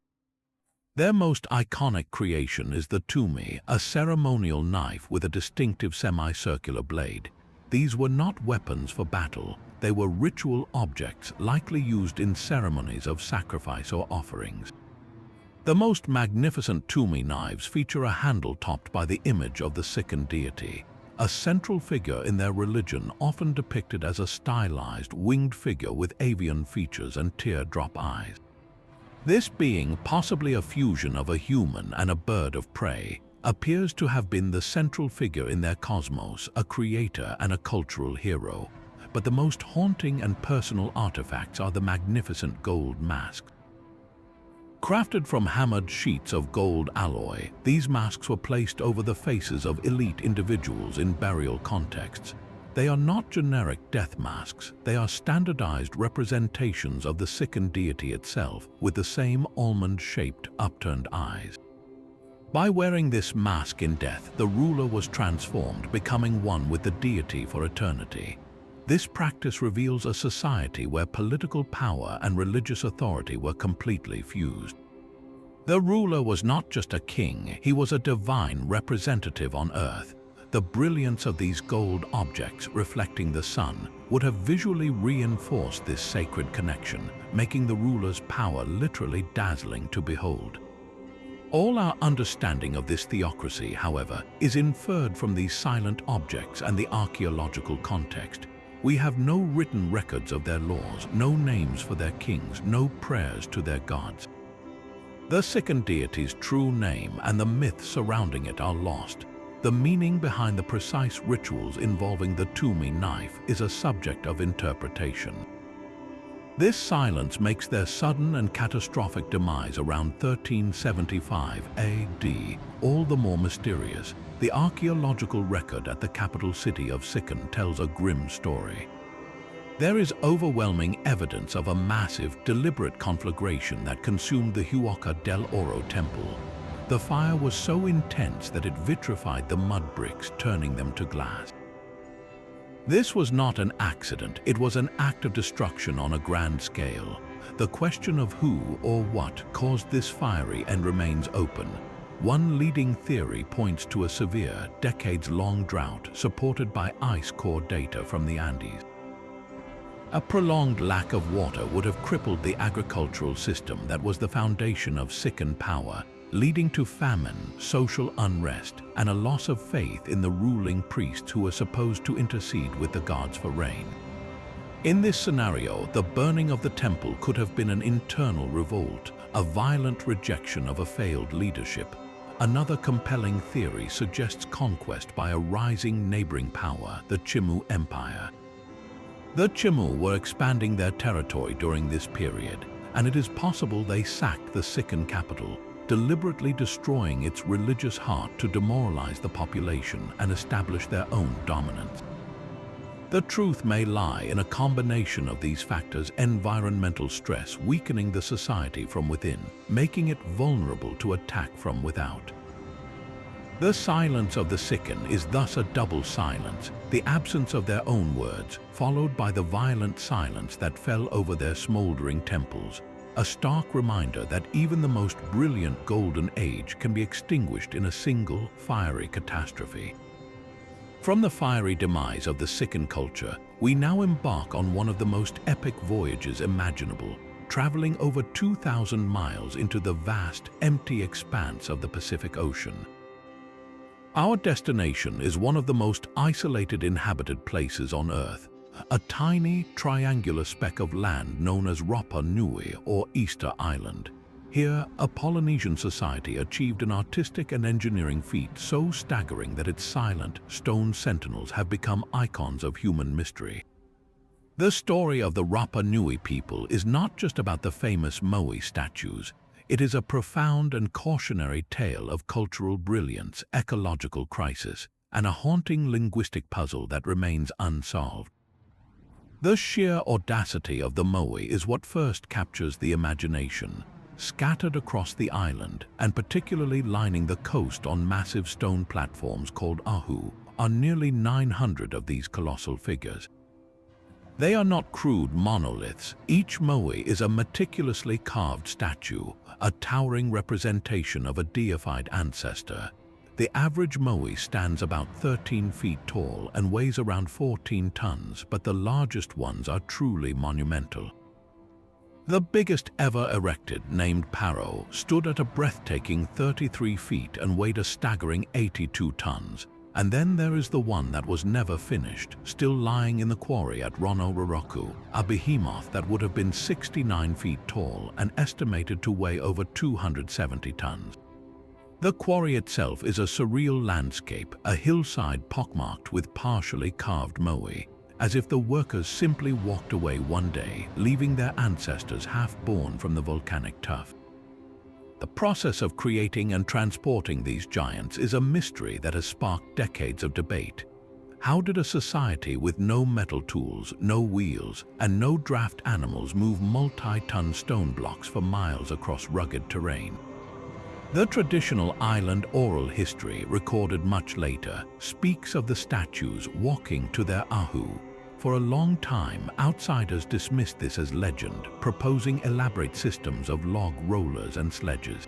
Their most iconic creation is the tumi, a ceremonial knife with a distinctive semicircular blade. These were not weapons for battle, they were ritual objects likely used in ceremonies of sacrifice or offerings. The most magnificent tumi knives feature a handle topped by the image of the Sican deity, a central figure in their religion often depicted as a stylized, winged figure with avian features and teardrop eyes. This being, possibly a fusion of a human and a bird of prey, appears to have been the central figure in their cosmos, a creator and a cultural hero. But the most haunting and personal artifacts are the magnificent gold masks. Crafted from hammered sheets of gold alloy, these masks were placed over the faces of elite individuals in burial contexts. They are not generic death masks, they are standardized representations of the Sican deity itself with the same almond-shaped upturned eyes. By wearing this mask in death, the ruler was transformed, becoming one with the deity for eternity. This practice reveals a society where political power and religious authority were completely fused. The ruler was not just a king, he was a divine representative on earth. The brilliance of these gold objects reflecting the sun would have visually reinforced this sacred connection, making the ruler's power literally dazzling to behold. All our understanding of this theocracy, however, is inferred from these silent objects and the archaeological context. We have no written records of their laws, no names for their kings, no prayers to their gods. The Sikan deity's true name and the myths surrounding it are lost. The meaning behind the precise rituals involving the Tumi knife is a subject of interpretation. This silence makes their sudden and catastrophic demise around 1375 AD all the more mysterious. The archaeological record at the capital city of Sikan tells a grim story. There is overwhelming evidence of a massive, deliberate conflagration that consumed the Huaca del Oro temple. The fire was so intense that it vitrified the mud bricks, turning them to glass. This was not an accident, it was an act of destruction on a grand scale. The question of who or what caused this fiery end remains open. One leading theory points to a severe, decades-long drought supported by ice core data from the Andes. A prolonged lack of water would have crippled the agricultural system that was the foundation of Sikan power, leading to famine, social unrest, and a loss of faith in the ruling priests who were supposed to intercede with the gods for rain. In this scenario, the burning of the temple could have been an internal revolt, a violent rejection of a failed leadership. Another compelling theory suggests conquest by a rising neighboring power, the Chimu Empire. The Chimu were expanding their territory during this period, and it is possible they sacked the Sikan capital, deliberately destroying its religious heart to demoralize the population and establish their own dominance. The truth may lie in a combination of these factors: environmental stress weakening the society from within, making it vulnerable to attack from without. The silence of the Sikan is thus a double silence, the absence of their own words, followed by the violent silence that fell over their smoldering temples, a stark reminder that even the most brilliant golden age can be extinguished in a single, fiery catastrophe. From the fiery demise of the Sikan culture, we now embark on one of the most epic voyages imaginable, traveling over 2,000 miles into the vast, empty expanse of the Pacific Ocean. Our destination is one of the most isolated inhabited places on Earth, a tiny, triangular speck of land known as Rapa-nui or Easter Island. Here, a Polynesian society achieved an artistic and engineering feat so staggering that its silent, stone sentinels have become icons of human mystery. The story of the Rapa-nui people is not just about the famous moai-statues. It is a profound and cautionary tale of cultural brilliance, ecological crisis, and a haunting linguistic puzzle that remains unsolved. The sheer audacity of the moai is what first captures the imagination. Scattered across the island, and particularly lining the coast on massive stone platforms called ahu, are nearly 900 of these colossal figures. They are not crude monoliths. Each moai is a meticulously carved statue, a towering representation of a deified ancestor. The average moai stands about 13 feet tall and weighs around 14 tons, but the largest ones are truly monumental. The biggest ever erected, named Paro, stood at a breathtaking 33 feet and weighed a staggering 82 tons. And then there is the one that was never finished, still lying in the quarry at Rongorongo, a behemoth that would have been 69 feet tall and estimated to weigh over 270 tons. The quarry itself is a surreal landscape, a hillside pockmarked with partially carved moai, as if the workers simply walked away one day, leaving their ancestors half-born from the volcanic tuff. The process of creating and transporting these giants is a mystery that has sparked decades of debate. How did a society with no metal tools, no wheels, and no draft animals move multi-ton stone blocks for miles across rugged terrain? The traditional island oral history, recorded much later, speaks of the statues walking to their ahu. For a long time, outsiders dismissed this as legend, proposing elaborate systems of log rollers and sledges.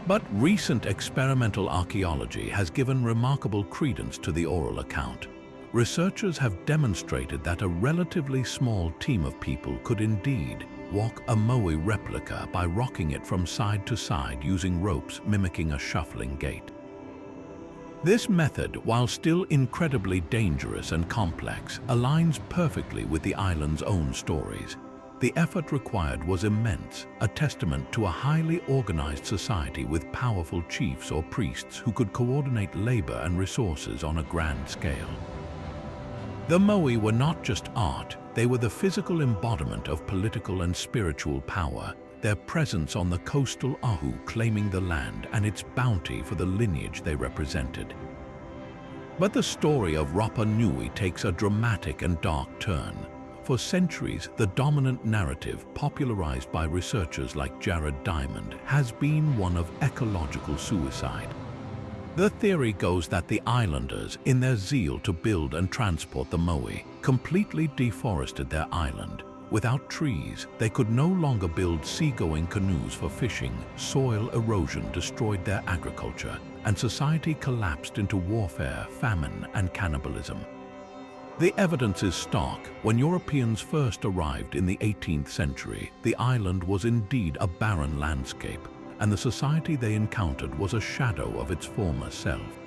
But recent experimental archaeology has given remarkable credence to the oral account. Researchers have demonstrated that a relatively small team of people could indeed walk a moai replica by rocking it from side to side using ropes mimicking a shuffling gait. This method, while still incredibly dangerous and complex, aligns perfectly with the island's own stories. The effort required was immense, a testament to a highly organized society with powerful chiefs or priests who could coordinate labor and resources on a grand scale. The moai were not just art, they were the physical embodiment of political and spiritual power, their presence on the coastal Ahu claiming the land and its bounty for the lineage they represented. But the story of Rapa-nui takes a dramatic and dark turn. For centuries, the dominant narrative, popularized by researchers like Jared Diamond, has been one of ecological suicide. The theory goes that the islanders, in their zeal to build and transport the moai, completely deforested their island. Without trees, they could no longer build seagoing canoes for fishing, soil erosion destroyed their agriculture, and society collapsed into warfare, famine, and cannibalism. The evidence is stark. When Europeans first arrived in the 18th century, the island was indeed a barren landscape, and the society they encountered was a shadow of its former self.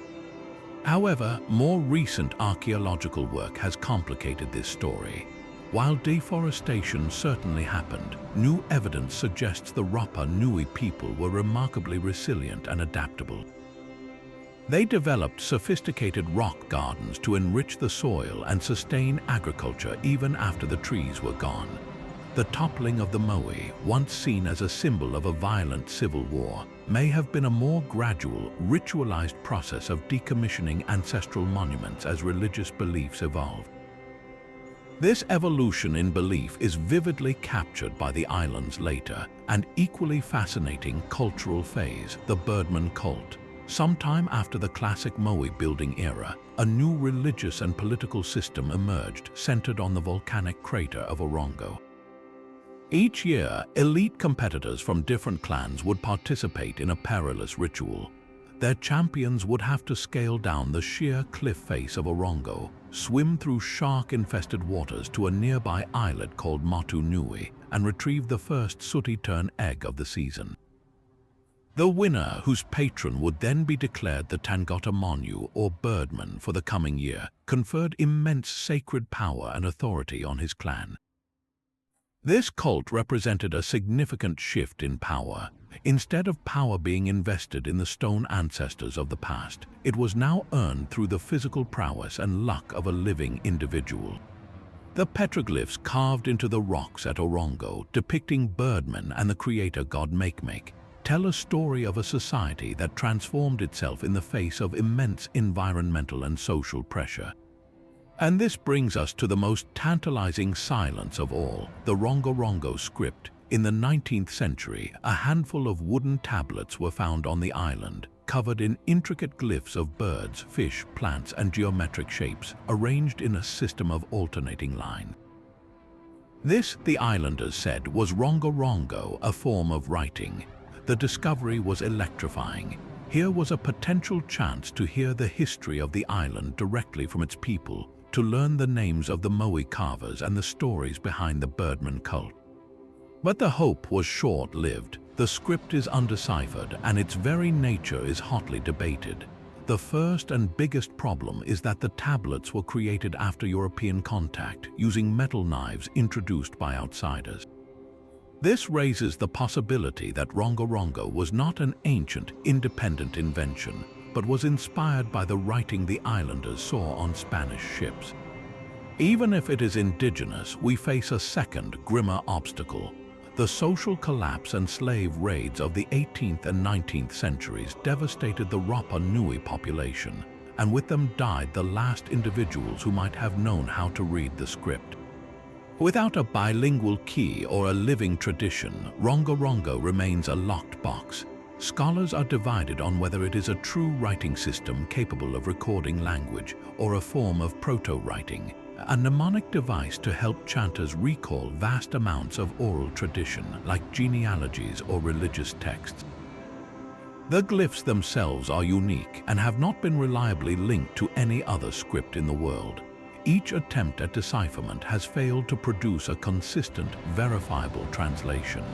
However, more recent archaeological work has complicated this story. While deforestation certainly happened, new evidence suggests the Rapa-nui people were remarkably resilient and adaptable. They developed sophisticated rock gardens to enrich the soil and sustain agriculture even after the trees were gone. The toppling of the moai, once seen as a symbol of a violent civil war, may have been a more gradual, ritualized process of decommissioning ancestral monuments as religious beliefs evolved. This evolution in belief is vividly captured by the island's later and equally fascinating cultural phase, the Birdman cult. Sometime after the classic moai building era, a new religious and political system emerged centered on the volcanic crater of Rongorongo. Each year, elite competitors from different clans would participate in a perilous ritual. Their champions would have to scale down the sheer cliff face of Rongorongo, swim through shark-infested waters to a nearby islet called motu-nui, and retrieve the first sooty-tern egg of the season. The winner, whose patron would then be declared the Tangata Monu or Birdman for the coming year, conferred immense sacred power and authority on his clan. This cult represented a significant shift in power. Instead of power being invested in the stone ancestors of the past, it was now earned through the physical prowess and luck of a living individual. The petroglyphs carved into the rocks at Rongorongo, depicting Birdman and the creator god Make, tell a story of a society that transformed itself in the face of immense environmental and social pressure. And this brings us to the most tantalizing silence of all, the Rongorongo script. In the 19th century, a handful of wooden tablets were found on the island, covered in intricate glyphs of birds, fish, plants, and geometric shapes, arranged in a system of alternating lines. This, the islanders said, was Rongorongo, a form of writing. The discovery was electrifying. Here was a potential chance to hear the history of the island directly from its people, to learn the names of the moai carvers and the stories behind the Birdman cult. But the hope was short-lived. The script is undeciphered and its very nature is hotly debated. The first and biggest problem is that the tablets were created after European contact, using metal knives introduced by outsiders. This raises the possibility that Rongorongo was not an ancient, independent invention, but was inspired by the writing the islanders saw on Spanish ships. Even if it is indigenous, we face a second, grimmer obstacle. The social collapse and slave raids of the 18th and 19th centuries devastated the Rapa-nui population, and with them died the last individuals who might have known how to read the script. Without a bilingual key or a living tradition, Rongorongo remains a locked box. Scholars are divided on whether it is a true writing system capable of recording language or a form of proto-writing, a mnemonic device to help chanters recall vast amounts of oral tradition like genealogies or religious texts. The glyphs themselves are unique and have not been reliably linked to any other script in the world. Each attempt at decipherment has failed to produce a consistent, verifiable translation.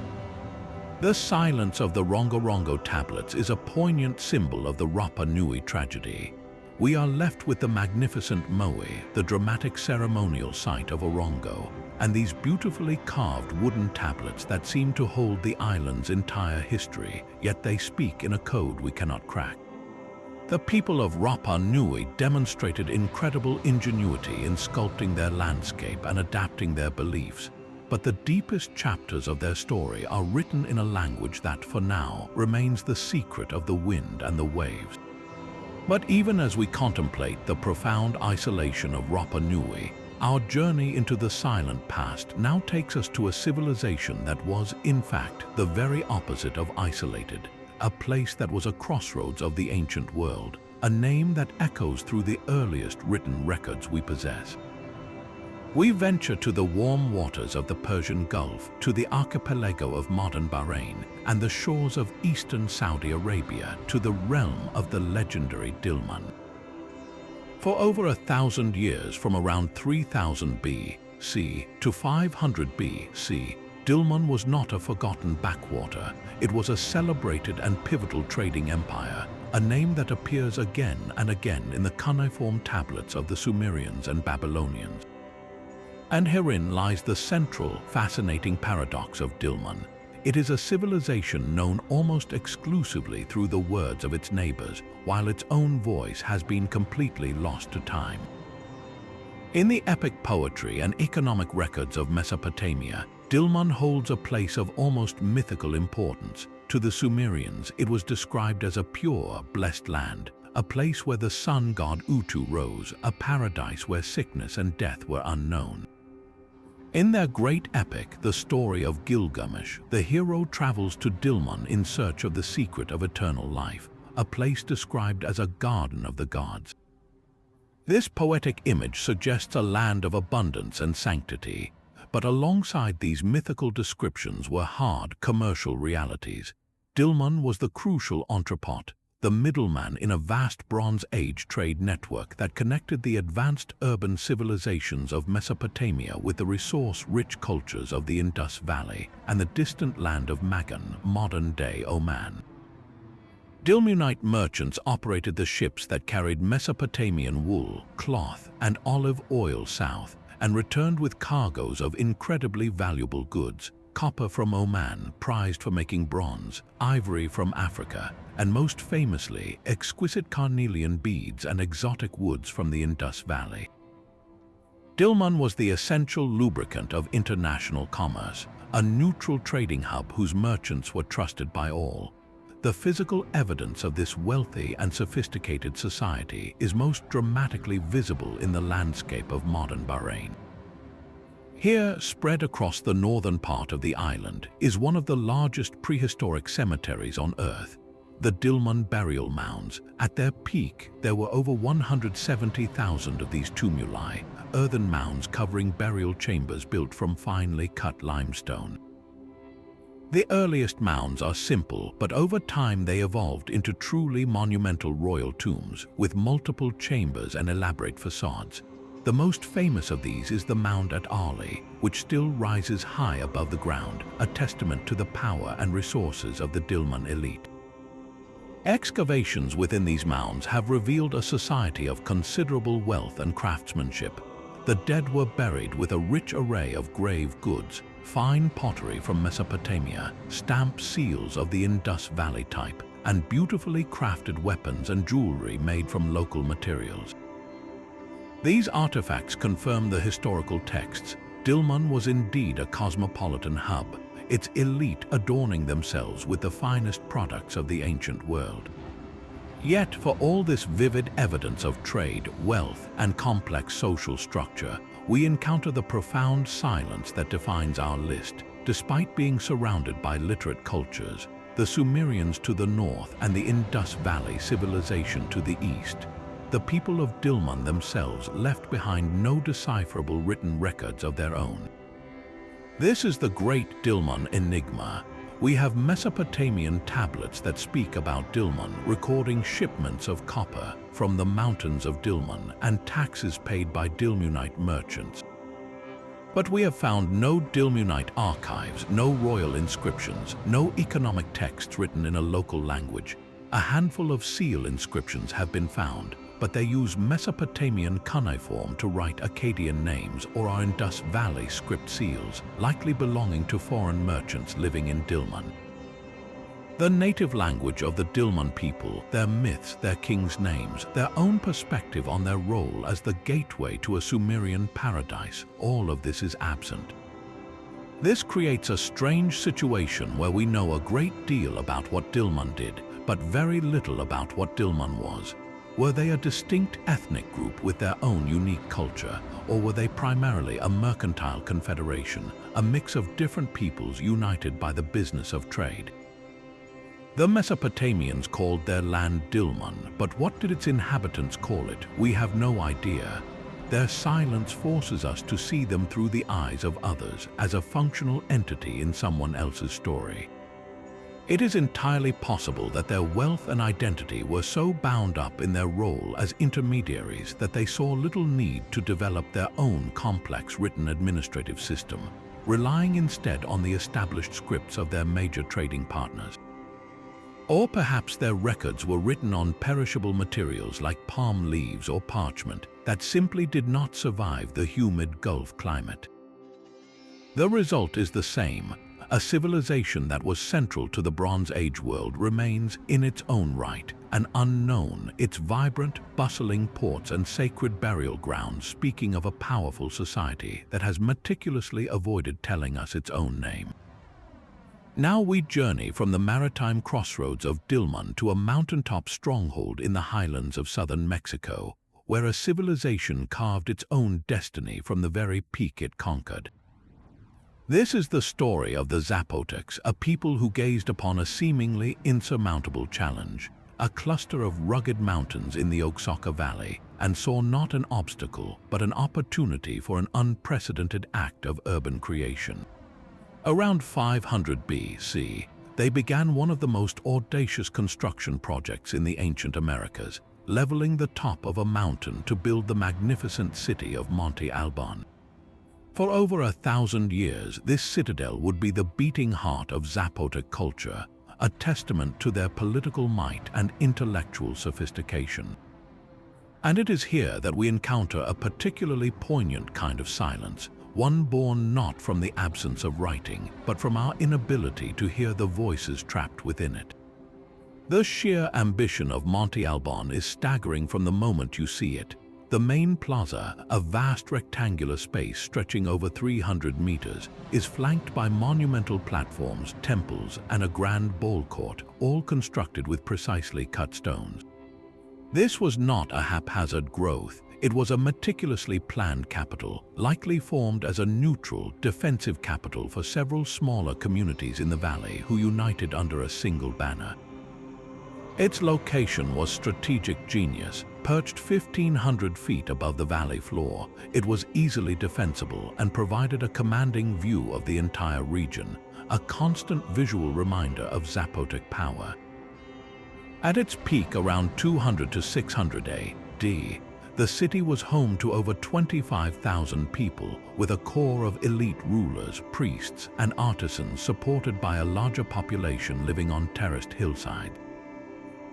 The silence of the Rongorongo tablets is a poignant symbol of the Rapa-Nui tragedy. We are left with the magnificent moai, the dramatic ceremonial site of Orongo, and these beautifully carved wooden tablets that seem to hold the island's entire history, yet they speak in a code we cannot crack. The people of Rapa-Nui demonstrated incredible ingenuity in sculpting their landscape and adapting their beliefs, but the deepest chapters of their story are written in a language that, for now, remains the secret of the wind and the waves. But even as we contemplate the profound isolation of Rapa-Nui, our journey into the silent past now takes us to a civilization that was, in fact, the very opposite of isolated, a place that was a crossroads of the ancient world, a name that echoes through the earliest written records we possess. We venture to the warm waters of the Persian Gulf, to the archipelago of modern Bahrain, and the shores of eastern Saudi Arabia, to the realm of the legendary Dilmun. For over 1,000 years, from around 3000 BC to 500 BC, Dilmun was not a forgotten backwater. It was a celebrated and pivotal trading empire, a name that appears again and again in the cuneiform tablets of the Sumerians and Babylonians. And herein lies the central, fascinating paradox of Dilmun. It is a civilization known almost exclusively through the words of its neighbors, while its own voice has been completely lost to time. In the epic poetry and economic records of Mesopotamia, Dilmun holds a place of almost mythical importance. To the Sumerians, it was described as a pure, blessed land, a place where the sun god Utu rose, a paradise where sickness and death were unknown. In their great epic, the story of Gilgamesh, the hero travels to Dilmun in search of the secret of eternal life, a place described as a garden of the gods. This poetic image suggests a land of abundance and sanctity, but alongside these mythical descriptions were hard commercial realities. Dilmun was the crucial entrepot, the middleman in a vast Bronze Age trade network that connected the advanced urban civilizations of Mesopotamia with the resource-rich cultures of the Indus Valley and the distant land of Magan, modern-day Oman. Dilmunite merchants operated the ships that carried Mesopotamian wool, cloth, and olive oil south, and returned with cargoes of incredibly valuable goods: copper from Oman, prized for making bronze, ivory from Africa, and most famously, exquisite carnelian beads and exotic woods from the Indus Valley. Dilmun was the essential lubricant of international commerce, a neutral trading hub whose merchants were trusted by all. The physical evidence of this wealthy and sophisticated society is most dramatically visible in the landscape of modern Bahrain. Here, spread across the northern part of the island, is one of the largest prehistoric cemeteries on Earth, the Dilmun burial mounds. At their peak, there were over 170,000 of these tumuli, earthen mounds covering burial chambers built from finely cut limestone. The earliest mounds are simple, but over time they evolved into truly monumental royal tombs, with multiple chambers and elaborate facades. The most famous of these is the mound at Ali, which still rises high above the ground, a testament to the power and resources of the Dilmun elite. Excavations within these mounds have revealed a society of considerable wealth and craftsmanship. The dead were buried with a rich array of grave goods, fine pottery from Mesopotamia, stamped seals of the Indus Valley type, and beautifully crafted weapons and jewelry made from local materials. These artifacts confirm the historical texts. Dilmun was indeed a cosmopolitan hub, its elite adorning themselves with the finest products of the ancient world. Yet, for all this vivid evidence of trade, wealth, and complex social structure, we encounter the profound silence that defines our list. Despite being surrounded by literate cultures, the Sumerians to the north and the Indus Valley Civilization to the east, the people of Dilmun themselves left behind no decipherable written records of their own. This is the great Dilmun enigma. We have Mesopotamian tablets that speak about Dilmun, recording shipments of copper from the mountains of Dilmun and taxes paid by Dilmunite merchants. But we have found no Dilmunite archives, no royal inscriptions, no economic texts written in a local language. A handful of seal inscriptions have been found, but they use Mesopotamian cuneiform to write Akkadian names or are Indus Valley script seals, likely belonging to foreign merchants living in Dilmun. The native language of the Dilmun people, their myths, their kings' names, their own perspective on their role as the gateway to a Sumerian paradise, all of this is absent. This creates a strange situation where we know a great deal about what Dilmun did, but very little about what Dilmun was. Were they a distinct ethnic group with their own unique culture, or were they primarily a mercantile confederation, a mix of different peoples united by the business of trade? The Mesopotamians called their land Dilmun, but what did its inhabitants call it? We have no idea. Their silence forces us to see them through the eyes of others as a functional entity in someone else's story. It is entirely possible that their wealth and identity were so bound up in their role as intermediaries that they saw little need to develop their own complex written administrative system, relying instead on the established scripts of their major trading partners. Or perhaps their records were written on perishable materials like palm leaves or parchment that simply did not survive the humid Gulf climate. The result is the same. A civilization that was central to the Bronze Age world remains, in its own right, an unknown, its vibrant, bustling ports and sacred burial grounds speaking of a powerful society that has meticulously avoided telling us its own name. Now we journey from the maritime crossroads of Dilmun to a mountaintop stronghold in the highlands of southern Mexico, where a civilization carved its own destiny from the very peak it conquered. This is the story of the Zapotecs, a people who gazed upon a seemingly insurmountable challenge, a cluster of rugged mountains in the Oaxaca Valley, and saw not an obstacle but an opportunity for an unprecedented act of urban creation. Around 500 BC, they began one of the most audacious construction projects in the ancient Americas, leveling the top of a mountain to build the magnificent city of Monte Alban. For over 1,000 years, this citadel would be the beating heart of Zapotec culture, a testament to their political might and intellectual sophistication. And it is here that we encounter a particularly poignant kind of silence, one born not from the absence of writing, but from our inability to hear the voices trapped within it. The sheer ambition of Monte Alban is staggering from the moment you see it. The main plaza, a vast rectangular space stretching over 300 meters, is flanked by monumental platforms, temples, and a grand ball court, all constructed with precisely cut stones. This was not a haphazard growth. It was a meticulously planned capital, likely formed as a neutral, defensive capital for several smaller communities in the valley who united under a single banner. Its location was strategic genius. Perched 1,500 feet above the valley floor, it was easily defensible and provided a commanding view of the entire region, a constant visual reminder of Zapotec power. At its peak around 200 to 600 AD, the city was home to over 25,000 people, with a core of elite rulers, priests, and artisans supported by a larger population living on terraced hillsides.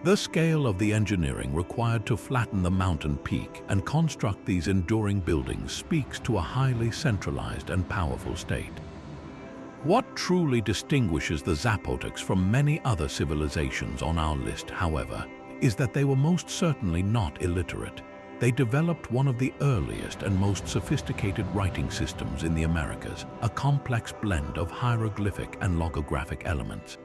The scale of the engineering required to flatten the mountain peak and construct these enduring buildings speaks to a highly centralized and powerful state. What truly distinguishes the Zapotecs from many other civilizations on our list, however, is that they were most certainly not illiterate. They developed one of the earliest and most sophisticated writing systems in the Americas, a complex blend of hieroglyphic and logographic elements.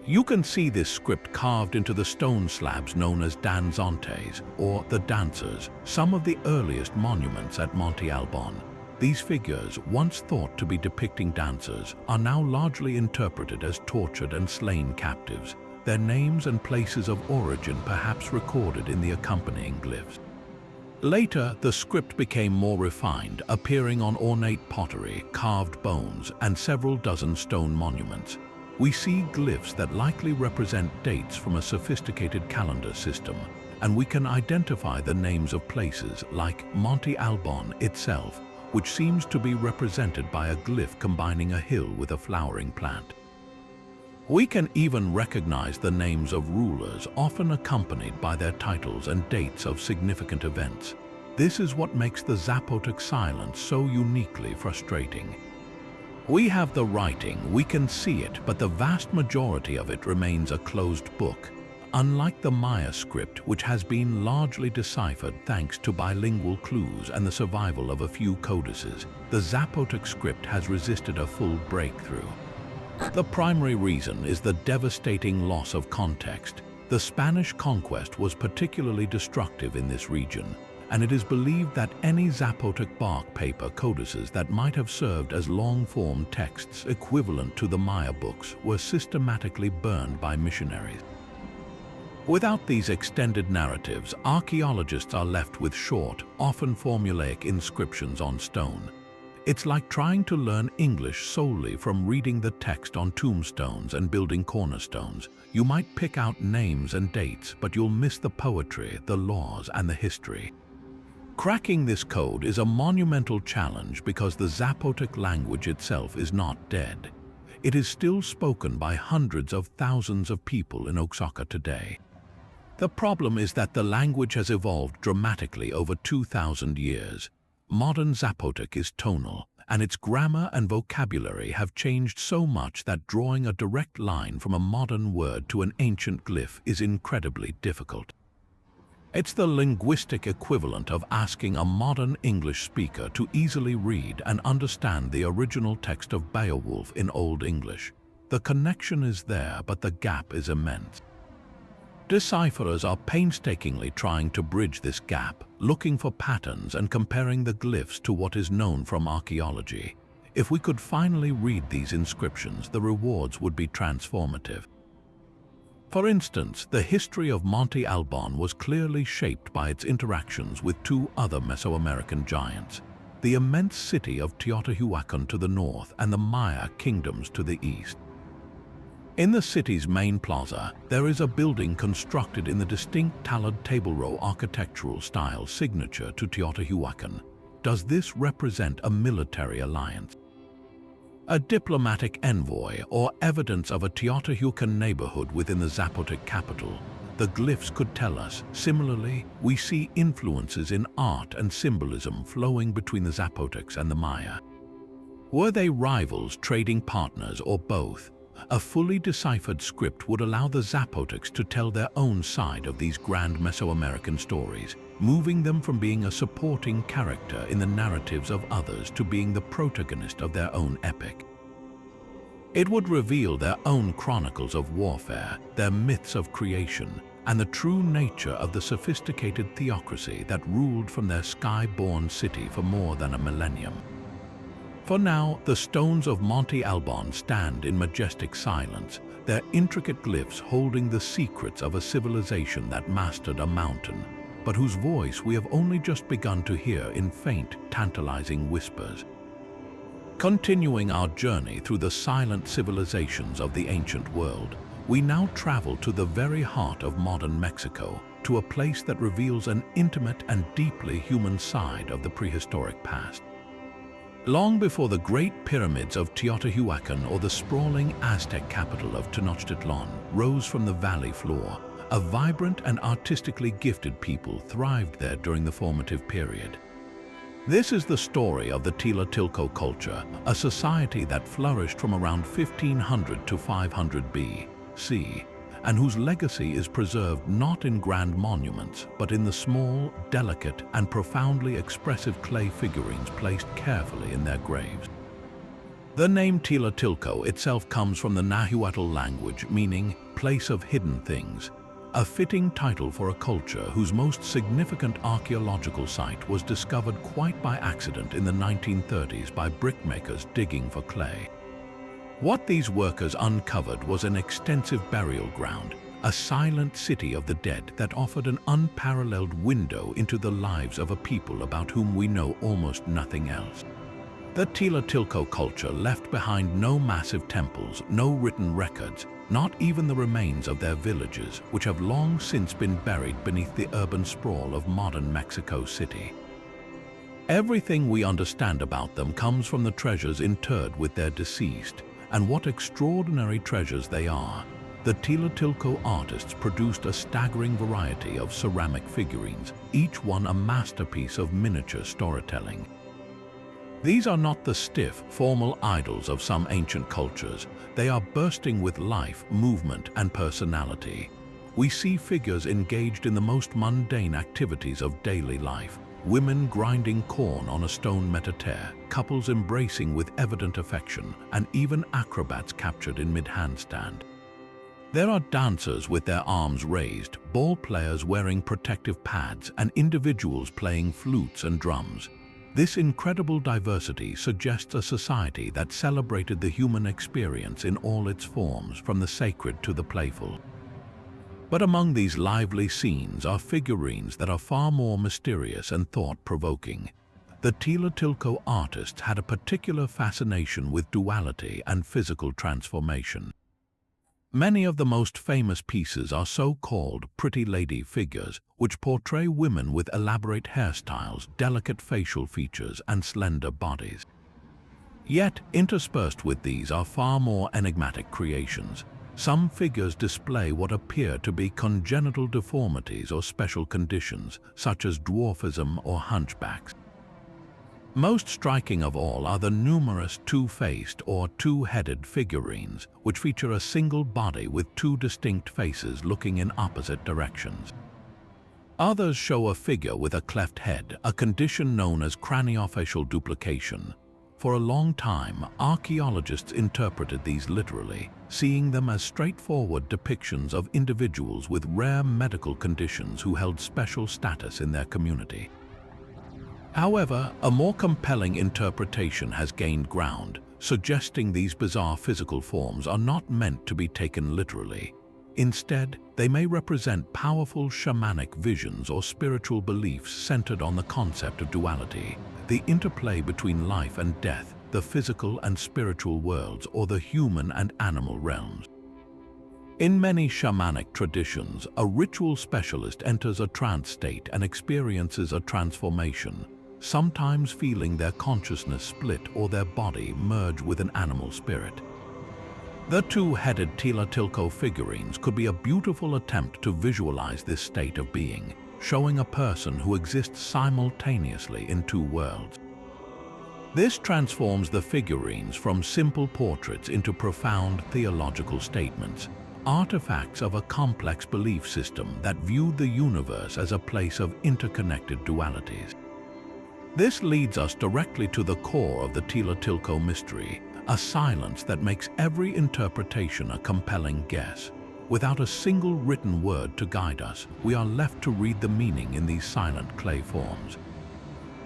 You can see this script carved into the stone slabs known as danzantes, or the dancers, some of the earliest monuments at Monte Alban. These figures, once thought to be depicting dancers, are now largely interpreted as tortured and slain captives, their names and places of origin perhaps recorded in the accompanying glyphs. Later, the script became more refined, appearing on ornate pottery, carved bones, and several dozen stone monuments. we see glyphs that likely represent dates from a sophisticated calendar system, and we can identify the names of places like Monte Alban itself, which seems to be represented by a glyph combining a hill with a flowering plant. We can even recognize the names of rulers, often accompanied by their titles and dates of significant events. This is what makes the Zapotec silence so uniquely frustrating. We have the writing, we can see it, but the vast majority of it remains a closed book. Unlike the Maya script, which has been largely deciphered thanks to bilingual clues and the survival of a few codices, the Zapotec script has resisted a full breakthrough. The primary reason is the devastating loss of context. The Spanish conquest was particularly destructive in this region, and it is believed that any Zapotec bark paper codices that might have served as long-form texts equivalent to the Maya books were systematically burned by missionaries. Without these extended narratives, archaeologists are left with short, often formulaic inscriptions on stone. It's like trying to learn English solely from reading the text on tombstones and building cornerstones. You might pick out names and dates, but you'll miss the poetry, the laws, and the history. Cracking this code is a monumental challenge because the Zapotec language itself is not dead. It is still spoken by hundreds of thousands of people in Oaxaca today. The problem is that the language has evolved dramatically over 2,000 years. Modern Zapotec is tonal, and its grammar and vocabulary have changed so much that drawing a direct line from a modern word to an ancient glyph is incredibly difficult. It's the linguistic equivalent of asking a modern English speaker to easily read and understand the original text of Beowulf in Old English. The connection is there, but the gap is immense. Decipherers are painstakingly trying to bridge this gap, looking for patterns and comparing the glyphs to what is known from archaeology. If we could finally read these inscriptions, the rewards would be transformative. For instance, the history of Monte Alban was clearly shaped by its interactions with two other Mesoamerican giants, the immense city of Teotihuacan to the north and the Maya kingdoms to the east. In the city's main plaza, there is a building constructed in the distinct talud table row architectural style signature to Teotihuacan. Does this represent a military alliance? A diplomatic envoy, or evidence of a Teotihuacan neighborhood within the Zapotec capital? The glyphs could tell us. Similarly, we see influences in art and symbolism flowing between the Zapotecs and the Maya. Were they rivals, trading partners, or both? A fully deciphered script would allow the Zapotecs to tell their own side of these grand Mesoamerican stories, moving them from being a supporting character in the narratives of others to being the protagonist of their own epic. It would reveal their own chronicles of warfare, their myths of creation, and the true nature of the sophisticated theocracy that ruled from their sky-born city for more than a millennium. For now, the stones of Monte Alban stand in majestic silence, their intricate glyphs holding the secrets of a civilization that mastered a mountain, but whose voice we have only just begun to hear in faint, tantalizing whispers. Continuing our journey through the silent civilizations of the ancient world, we now travel to the very heart of modern Mexico, to a place that reveals an intimate and deeply human side of the prehistoric past. Long before the Great Pyramids of Teotihuacan or the sprawling Aztec capital of Tenochtitlan rose from the valley floor, a vibrant and artistically gifted people thrived there during the formative period. This is the story of the Tlatilco culture, a society that flourished from around 1500 to 500 BC, and whose legacy is preserved not in grand monuments, but in the small, delicate, and profoundly expressive clay figurines placed carefully in their graves. The name Tlatilco itself comes from the Nahuatl language meaning place of hidden things, a fitting title for a culture whose most significant archaeological site was discovered quite by accident in the 1930s by brickmakers digging for clay. What these workers uncovered was an extensive burial ground, a silent city of the dead that offered an unparalleled window into the lives of a people about whom we know almost nothing else. The Tila-Tilco culture left behind no massive temples, no written records, not even the remains of their villages, which have long since been buried beneath the urban sprawl of modern Mexico City. Everything we understand about them comes from the treasures interred with their deceased, and what extraordinary treasures they are. The Tila-Tilco artists produced a staggering variety of ceramic figurines, each one a masterpiece of miniature storytelling. These are not the stiff, formal idols of some ancient cultures. They are bursting with life, movement, and personality. We see figures engaged in the most mundane activities of daily life. Women grinding corn on a stone metatare, couples embracing with evident affection, and even acrobats captured in mid-handstand. There are dancers with their arms raised, ball players wearing protective pads, and individuals playing flutes and drums. This incredible diversity suggests a society that celebrated the human experience in all its forms, from the sacred to the playful. But among these lively scenes are figurines that are far more mysterious and thought-provoking. The Tila-Tilco artists had a particular fascination with duality and physical transformation. Many of the most famous pieces are so-called pretty lady figures, which portray women with elaborate hairstyles, delicate facial features, and slender bodies. Yet, interspersed with these are far more enigmatic creations. Some figures display what appear to be congenital deformities or special conditions, such as dwarfism or hunchbacks. Most striking of all are the numerous two-faced or two-headed figurines, which feature a single body with two distinct faces looking in opposite directions. Others show a figure with a cleft head, a condition known as craniofacial duplication. For a long time, archaeologists interpreted these literally, seeing them as straightforward depictions of individuals with rare medical conditions who held special status in their community. However, a more compelling interpretation has gained ground, suggesting these bizarre physical forms are not meant to be taken literally. Instead, they may represent powerful shamanic visions or spiritual beliefs centered on the concept of duality, the interplay between life and death, the physical and spiritual worlds, or the human and animal realms. In many shamanic traditions, a ritual specialist enters a trance state and experiences a transformation, sometimes feeling their consciousness split or their body merge with an animal spirit. The two-headed Tila-Tilco figurines could be a beautiful attempt to visualize this state of being, showing a person who exists simultaneously in two worlds. This transforms the figurines from simple portraits into profound theological statements, artifacts of a complex belief system that viewed the universe as a place of interconnected dualities. This leads us directly to the core of the Tila-Tilco mystery, a silence that makes every interpretation a compelling guess. Without a single written word to guide us, we are left to read the meaning in these silent clay forms.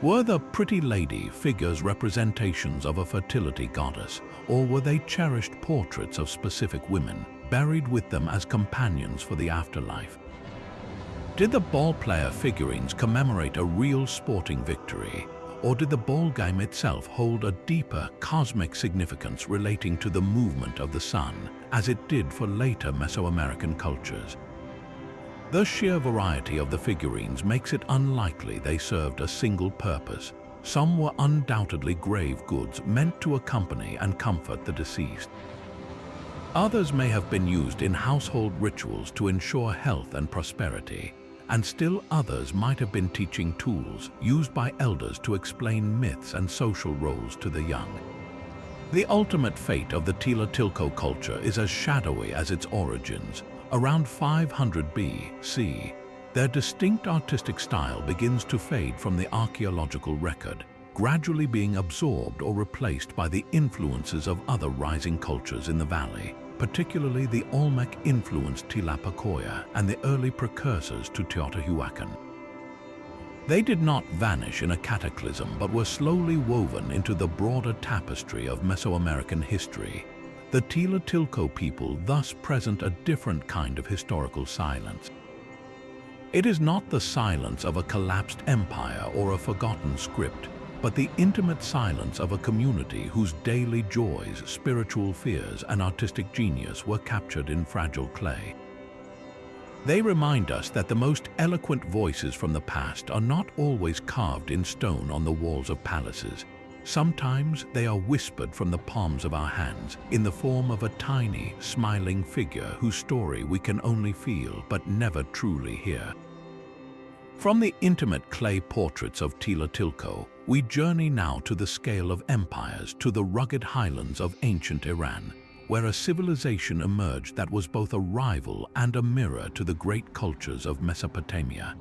Were the pretty lady figures representations of a fertility goddess, or were they cherished portraits of specific women, buried with them as companions for the afterlife? Did the ball player figurines commemorate a real sporting victory, or did the ball game itself hold a deeper cosmic significance relating to the movement of the sun, as it did for later Mesoamerican cultures? The sheer variety of the figurines makes it unlikely they served a single purpose. Some were undoubtedly grave goods meant to accompany and comfort the deceased. Others may have been used in household rituals to ensure health and prosperity, and still others might have been teaching tools used by elders to explain myths and social roles to the young. The ultimate fate of the Tila-Tilco culture is as shadowy as its origins. Around 500 BC, their distinct artistic style begins to fade from the archaeological record, gradually being absorbed or replaced by the influences of other rising cultures in the valley, particularly the Olmec-influenced Tlapacoya and the early precursors to Teotihuacan. They did not vanish in a cataclysm but were slowly woven into the broader tapestry of Mesoamerican history. The Tila-Tilco people thus present a different kind of historical silence. It is not the silence of a collapsed empire or a forgotten script. but the intimate silence of a community whose daily joys, spiritual fears, and artistic genius were captured in fragile clay. They remind us that the most eloquent voices from the past are not always carved in stone on the walls of palaces. Sometimes they are whispered from the palms of our hands in the form of a tiny, smiling figure whose story we can only feel but never truly hear. From the intimate clay portraits of Tila-Tilco, we journey now to the scale of empires, to the rugged highlands of ancient Iran, where a civilization emerged that was both a rival and a mirror to the great cultures of Mesopotamia.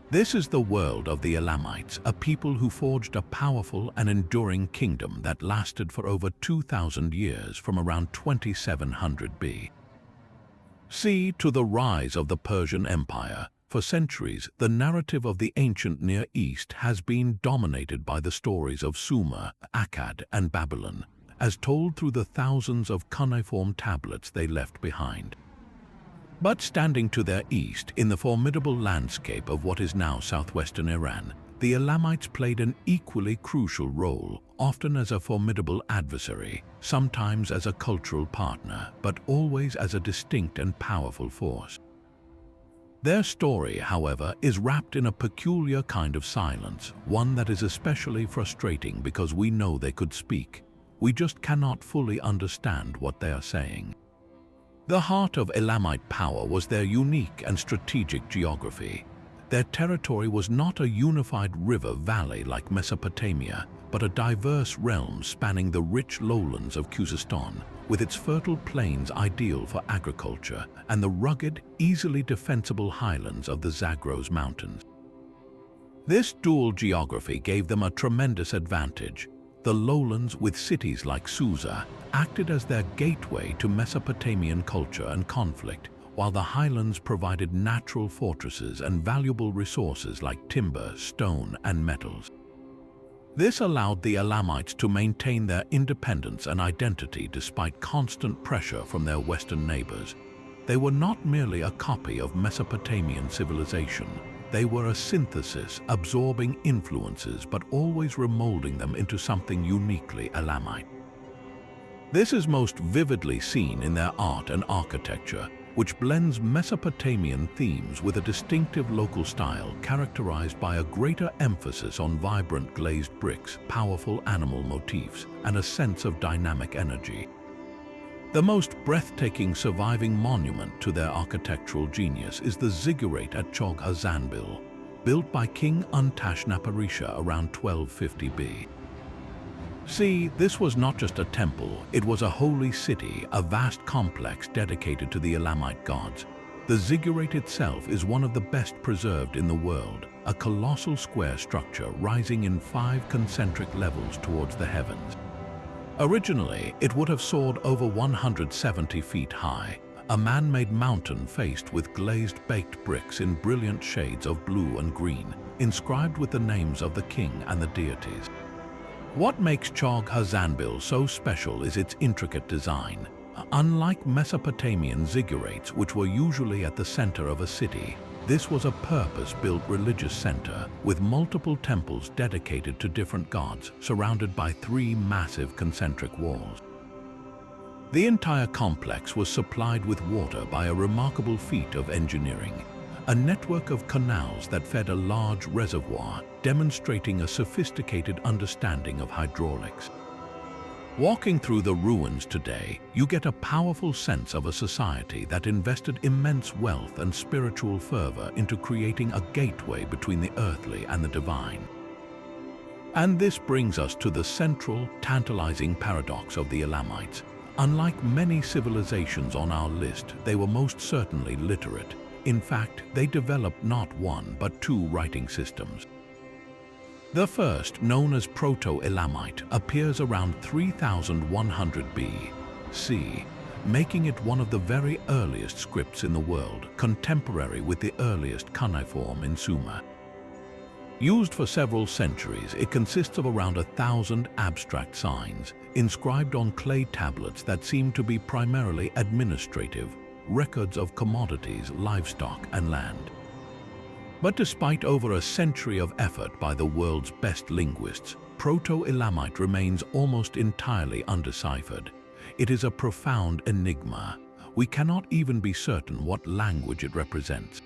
This is the world of the Elamites, a people who forged a powerful and enduring kingdom that lasted for over 2,000 years from around 2700 BC to the rise of the Persian Empire. For centuries, the narrative of the ancient Near East has been dominated by the stories of Sumer, Akkad, and Babylon, as told through the thousands of cuneiform tablets they left behind. But standing to their east, in the formidable landscape of what is now southwestern Iran, the Elamites played an equally crucial role, often as a formidable adversary, sometimes as a cultural partner, but always as a distinct and powerful force. Their story, however, is wrapped in a peculiar kind of silence, one that is especially frustrating because we know they could speak. We just cannot fully understand what they are saying. The heart of Elamite power was their unique and strategic geography. Their territory was not a unified river valley like Mesopotamia, but a diverse realm spanning the rich lowlands of Khuzestan, with its fertile plains ideal for agriculture, and the rugged, easily defensible highlands of the Zagros Mountains. This dual geography gave them a tremendous advantage. The lowlands, with cities like Susa, acted as their gateway to Mesopotamian culture and conflict, while the highlands provided natural fortresses and valuable resources like timber, stone, and metals. This allowed the Elamites to maintain their independence and identity despite constant pressure from their western neighbors. They were not merely a copy of Mesopotamian civilization. They were a synthesis, absorbing influences but always remolding them into something uniquely Elamite. This is most vividly seen in their art and architecture, which blends Mesopotamian themes with a distinctive local style characterized by a greater emphasis on vibrant glazed bricks, powerful animal motifs, and a sense of dynamic energy. The most breathtaking surviving monument to their architectural genius is the ziggurat at Chog Hazanbil, built by King Untashnaparisha around 1250 BC. This was not just a temple, it was a holy city, a vast complex dedicated to the Elamite gods. The ziggurat itself is one of the best preserved in the world, a colossal square structure rising in 5 concentric levels towards the heavens. Originally, it would have soared over 170 feet high, a man-made mountain faced with glazed baked bricks in brilliant shades of blue and green, inscribed with the names of the king and the deities. What makes Chog Hazanbil so special is its intricate design. Unlike Mesopotamian ziggurats, which were usually at the center of a city, this was a purpose-built religious center with multiple temples dedicated to different gods, surrounded by 3 massive concentric walls. The entire complex was supplied with water by a remarkable feat of engineering, a network of canals that fed a large reservoir, demonstrating a sophisticated understanding of hydraulics. Walking through the ruins today, you get a powerful sense of a society that invested immense wealth and spiritual fervor into creating a gateway between the earthly and the divine. And this brings us to the central, tantalizing paradox of the Elamites. Unlike many civilizations on our list, they were most certainly literate. In fact, they developed not 1 but 2 writing systems. The first, known as Proto-Elamite, appears around 3100 BC, making it one of the very earliest scripts in the world, contemporary with the earliest cuneiform in Sumer. Used for several centuries, it consists of around 1,000 abstract signs, inscribed on clay tablets that seem to be primarily administrative, records of commodities, livestock, and land. But despite over a century of effort by the world's best linguists, Proto-Elamite remains almost entirely undeciphered. It is a profound enigma. We cannot even be certain what language it represents.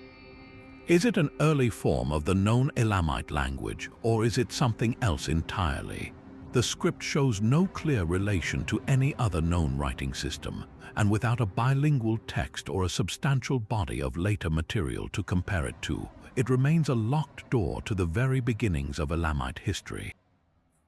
Is it an early form of the known Elamite language, or is it something else entirely? The script shows no clear relation to any other known writing system, and without a bilingual text or a substantial body of later material to compare it to, it remains a locked door to the very beginnings of Elamite history.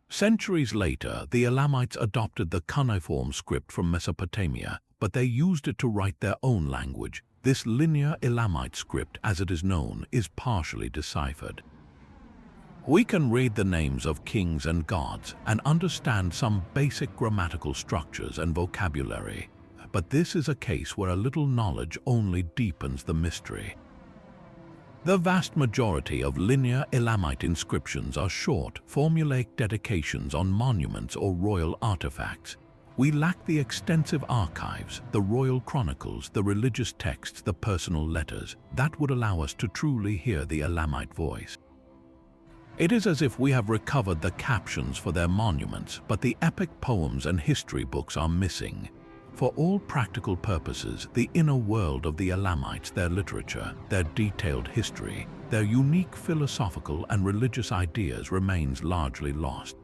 Centuries later, the Elamites adopted the cuneiform script from Mesopotamia, but they used it to write their own language. This linear Elamite script, as it is known, is partially deciphered. We can read the names of kings and gods and understand some basic grammatical structures and vocabulary, but this is a case where a little knowledge only deepens the mystery. The vast majority of linear Elamite inscriptions are short, formulaic dedications on monuments or royal artifacts. We lack the extensive archives, the royal chronicles, the religious texts, the personal letters, that would allow us to truly hear the Elamite voice. It is as if we have recovered the captions for their monuments, but the epic poems and history books are missing. For all practical purposes, the inner world of the Elamites, their literature, their detailed history, their unique philosophical and religious ideas remains largely lost.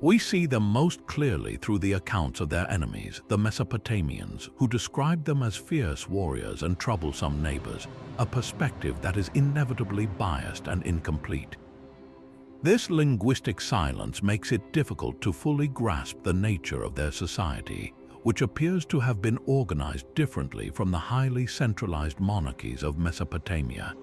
We see them most clearly through the accounts of their enemies, the Mesopotamians, who described them as fierce warriors and troublesome neighbors, a perspective that is inevitably biased and incomplete. This linguistic silence makes it difficult to fully grasp the nature of their society, which appears to have been organized differently from the highly centralized monarchies of Mesopotamia.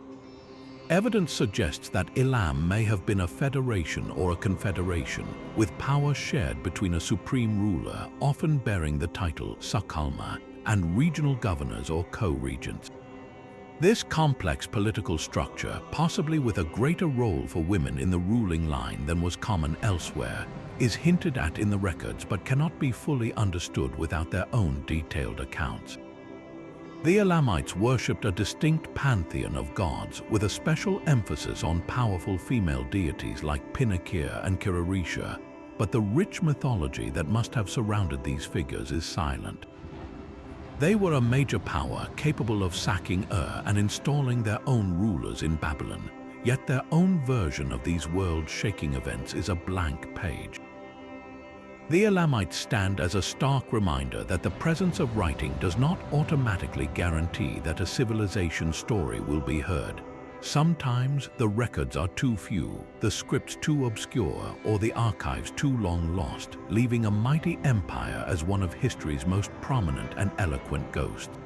Evidence suggests that Elam may have been a federation or a confederation, with power shared between a supreme ruler, often bearing the title Sakalma, and regional governors or co-regents. This complex political structure, possibly with a greater role for women in the ruling line than was common elsewhere, is hinted at in the records but cannot be fully understood without their own detailed accounts. The Elamites worshipped a distinct pantheon of gods with a special emphasis on powerful female deities like Pinakir and Kirarisha, but the rich mythology that must have surrounded these figures is silent. They were a major power capable of sacking Ur and installing their own rulers in Babylon, yet their own version of these world-shaking events is a blank page. The Elamites stand as a stark reminder that the presence of writing does not automatically guarantee that a civilization story will be heard. Sometimes the records are too few, the scripts too obscure, or the archives too long lost, leaving a mighty empire as one of history's most prominent and eloquent ghosts.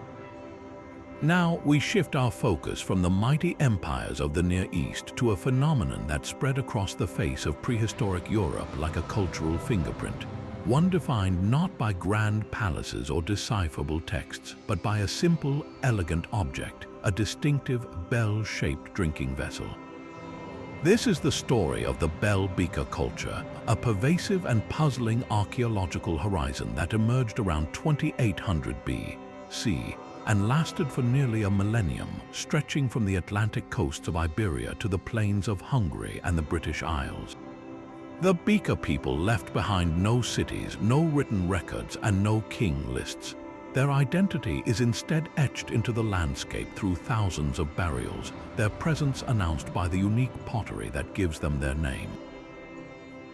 Now we shift our focus from the mighty empires of the Near East to a phenomenon that spread across the face of prehistoric Europe like a cultural fingerprint, one defined not by grand palaces or decipherable texts, but by a simple, elegant object, a distinctive bell-shaped drinking vessel. This is the story of the bell beaker culture, a pervasive and puzzling archaeological horizon that emerged around 2800 BC and lasted for nearly a millennium, stretching from the Atlantic coasts of Iberia to the plains of Hungary and the British Isles. The beaker people left behind no cities, no written records, and no king lists. Their identity is instead etched into the landscape through thousands of burials, their presence announced by the unique pottery that gives them their name.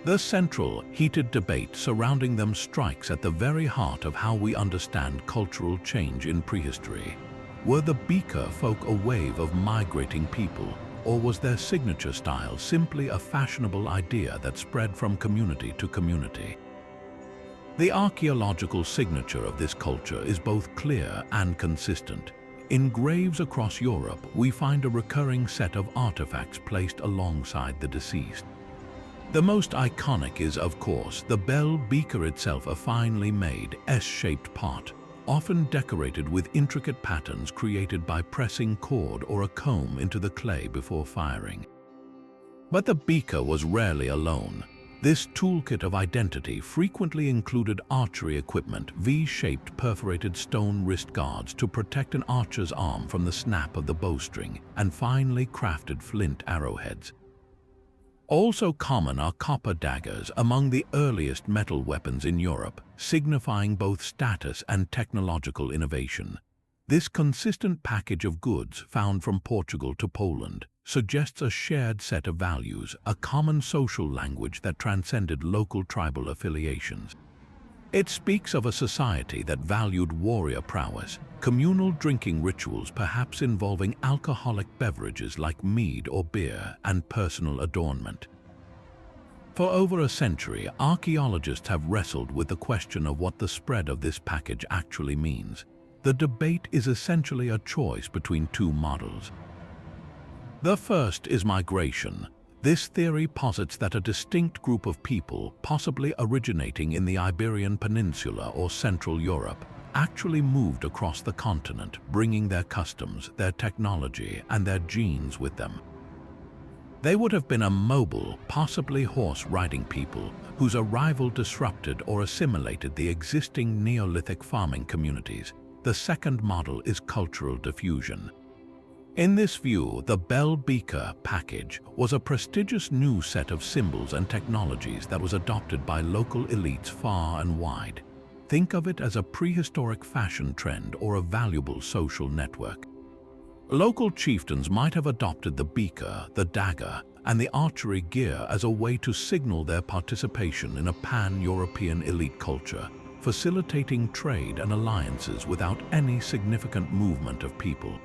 The central, heated debate surrounding them strikes at the very heart of how we understand cultural change in prehistory. Were the beaker folk a wave of migrating people, or was their signature style simply a fashionable idea that spread from community to community? The archaeological signature of this culture is both clear and consistent. In graves across Europe, we find a recurring set of artifacts placed alongside the deceased. The most iconic is, of course, the bell beaker itself, a finely made, S-shaped pot, often decorated with intricate patterns created by pressing cord or a comb into the clay before firing. But the beaker was rarely alone. This toolkit of identity frequently included archery equipment, V-shaped perforated stone wrist guards to protect an archer's arm from the snap of the bowstring, and finely crafted flint arrowheads. Also common are copper daggers, among the earliest metal weapons in Europe, signifying both status and technological innovation. This consistent package of goods, found from Portugal to Poland, suggests a shared set of values, a common social language that transcended local tribal affiliations. It speaks of a society that valued warrior prowess, communal drinking rituals perhaps involving alcoholic beverages like mead or beer, and personal adornment. For over a century, archaeologists have wrestled with the question of what the spread of this package actually means. The debate is essentially a choice between two models. The first is migration. This theory posits that a distinct group of people, possibly originating in the Iberian Peninsula or Central Europe, actually moved across the continent, bringing their customs, their technology, and their genes with them. They would have been a mobile, possibly horse-riding people, whose arrival disrupted or assimilated the existing Neolithic farming communities. The second model is cultural diffusion. In this view, the bell beaker package was a prestigious new set of symbols and technologies that was adopted by local elites far and wide. Think of it as a prehistoric fashion trend or a valuable social network. Local chieftains might have adopted the beaker, the dagger, and the archery gear as a way to signal their participation in a pan-European elite culture, facilitating trade and alliances without any significant movement of people.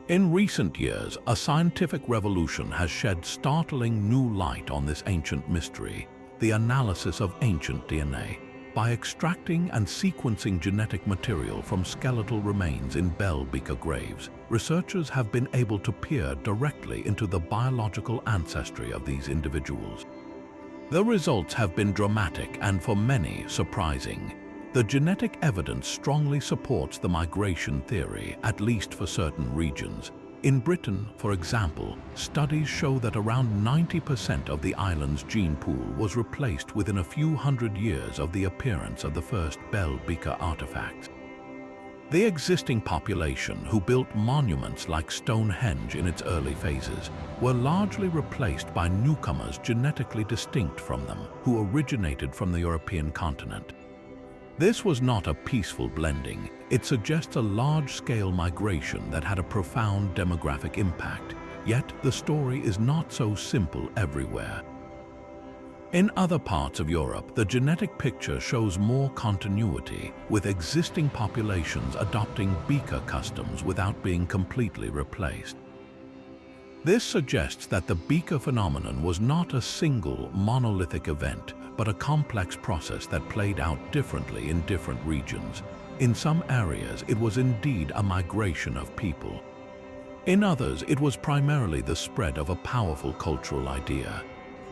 In recent years, a scientific revolution has shed startling new light on this ancient mystery, the analysis of ancient DNA. By extracting and sequencing genetic material from skeletal remains in bell beaker graves, researchers have been able to peer directly into the biological ancestry of these individuals. The results have been dramatic and, for many, surprising. The genetic evidence strongly supports the migration theory, at least for certain regions. In Britain, for example, studies show that around 90% of the island's gene pool was replaced within a few hundred years of the appearance of the first bell beaker artifacts. The existing population, who built monuments like Stonehenge in its early phases, were largely replaced by newcomers genetically distinct from them, who originated from the European continent. This was not a peaceful blending. It suggests a large-scale migration that had a profound demographic impact. Yet the story is not so simple everywhere. In other parts of Europe, the genetic picture shows more continuity, with existing populations adopting beaker customs without being completely replaced. This suggests that the beaker phenomenon was not a single monolithic event, but a complex process that played out differently in different regions. In some areas, it was indeed a migration of people. In others, it was primarily the spread of a powerful cultural idea.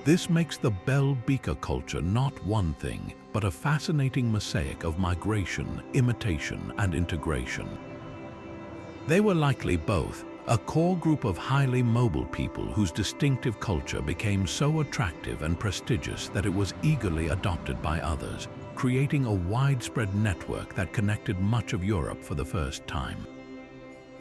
This makes the bell beaker culture not one thing, but a fascinating mosaic of migration, imitation, and integration. They were likely both, a core group of highly mobile people whose distinctive culture became so attractive and prestigious that it was eagerly adopted by others, creating a widespread network that connected much of Europe for the first time.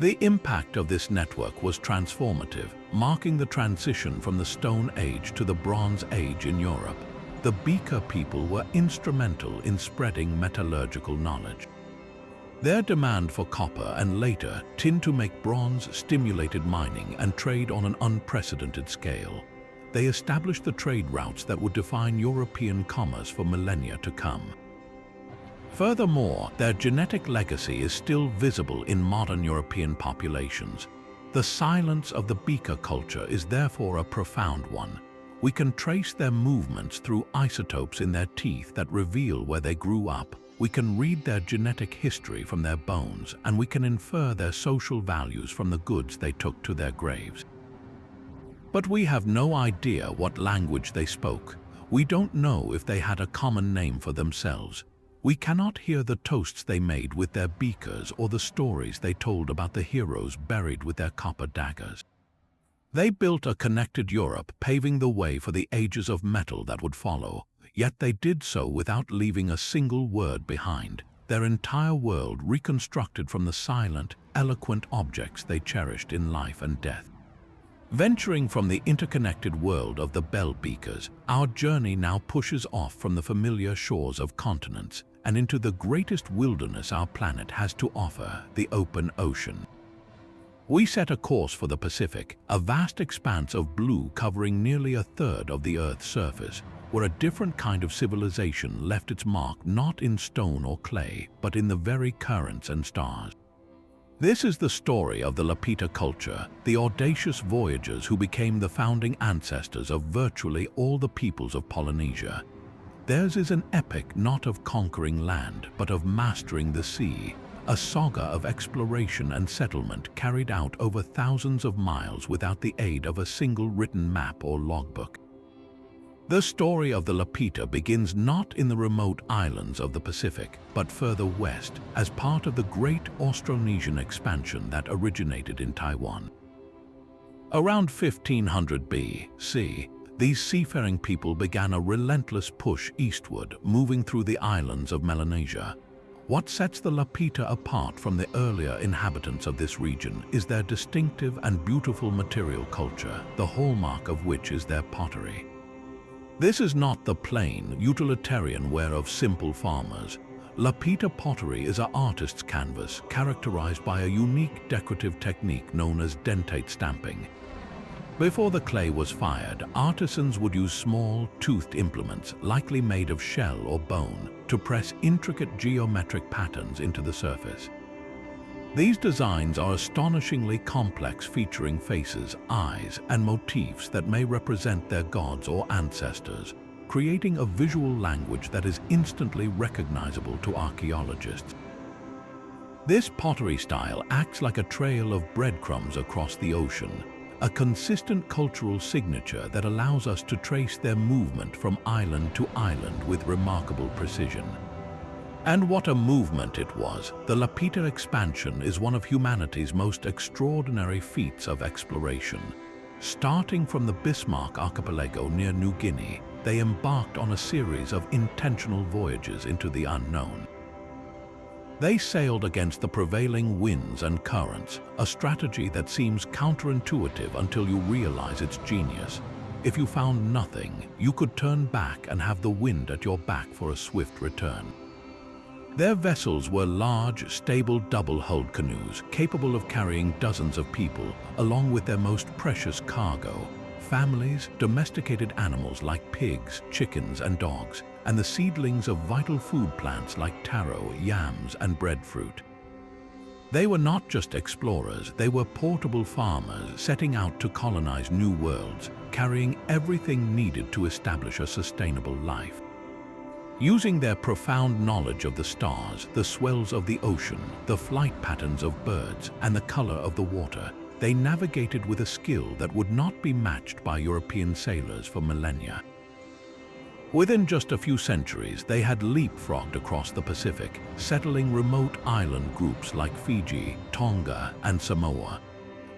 The impact of this network was transformative, marking the transition from the Stone Age to the Bronze Age in Europe. The beaker people were instrumental in spreading metallurgical knowledge. Their demand for copper and later tin to make bronze stimulated mining and trade on an unprecedented scale. They established the trade routes that would define European commerce for millennia to come. Furthermore, their genetic legacy is still visible in modern European populations. The silence of the beaker culture is therefore a profound one. We can trace their movements through isotopes in their teeth that reveal where they grew up. We can read their genetic history from their bones, and we can infer their social values from the goods they took to their graves. But we have no idea what language they spoke. We don't know if they had a common name for themselves. We cannot hear the toasts they made with their beakers or the stories they told about the heroes buried with their copper daggers. They built a connected Europe, paving the way for the ages of metal that would follow, yet they did so without leaving a single word behind, their entire world reconstructed from the silent, eloquent objects they cherished in life and death. Venturing from the interconnected world of the bell beakers, our journey now pushes off from the familiar shores of continents and into the greatest wilderness our planet has to offer, the open ocean. We set a course for the Pacific, a vast expanse of blue covering nearly a third of the Earth's surface, where a different kind of civilization left its mark not in stone or clay, but in the very currents and stars. This is the story of the Lapita culture, the audacious voyagers who became the founding ancestors of virtually all the peoples of Polynesia. Theirs is an epic not of conquering land, but of mastering the sea, a saga of exploration and settlement carried out over thousands of miles without the aid of a single written map or logbook. The story of the Lapita begins not in the remote islands of the Pacific, but further west, as part of the great Austronesian expansion that originated in Taiwan. Around 1500 BC, these seafaring people began a relentless push eastward, moving through the islands of Melanesia. What sets the Lapita apart from the earlier inhabitants of this region is their distinctive and beautiful material culture, the hallmark of which is their pottery. This is not the plain, utilitarian ware of simple farmers. Lapita pottery is an artist's canvas characterized by a unique decorative technique known as dentate stamping. Before the clay was fired, artisans would use small, toothed implements, likely made of shell or bone, to press intricate geometric patterns into the surface. These designs are astonishingly complex, featuring faces, eyes, and motifs that may represent their gods or ancestors, creating a visual language that is instantly recognizable to archaeologists. This pottery style acts like a trail of breadcrumbs across the ocean, a consistent cultural signature that allows us to trace their movement from island to island with remarkable precision. And what a movement it was! The Lapita expansion is one of humanity's most extraordinary feats of exploration. Starting from the Bismarck archipelago near New Guinea, they embarked on a series of intentional voyages into the unknown. They sailed against the prevailing winds and currents, a strategy that seems counterintuitive until you realize its genius. If you found nothing, you could turn back and have the wind at your back for a swift return. Their vessels were large, stable double-hulled canoes capable of carrying dozens of people, along with their most precious cargo, families, domesticated animals like pigs, chickens, and dogs, and the seedlings of vital food plants like taro, yams, and breadfruit. They were not just explorers, they were portable farmers setting out to colonize new worlds, carrying everything needed to establish a sustainable life. Using their profound knowledge of the stars, the swells of the ocean, the flight patterns of birds, and the color of the water, they navigated with a skill that would not be matched by European sailors for millennia. Within just a few centuries, they had leapfrogged across the Pacific, settling remote island groups like Fiji, Tonga, and Samoa.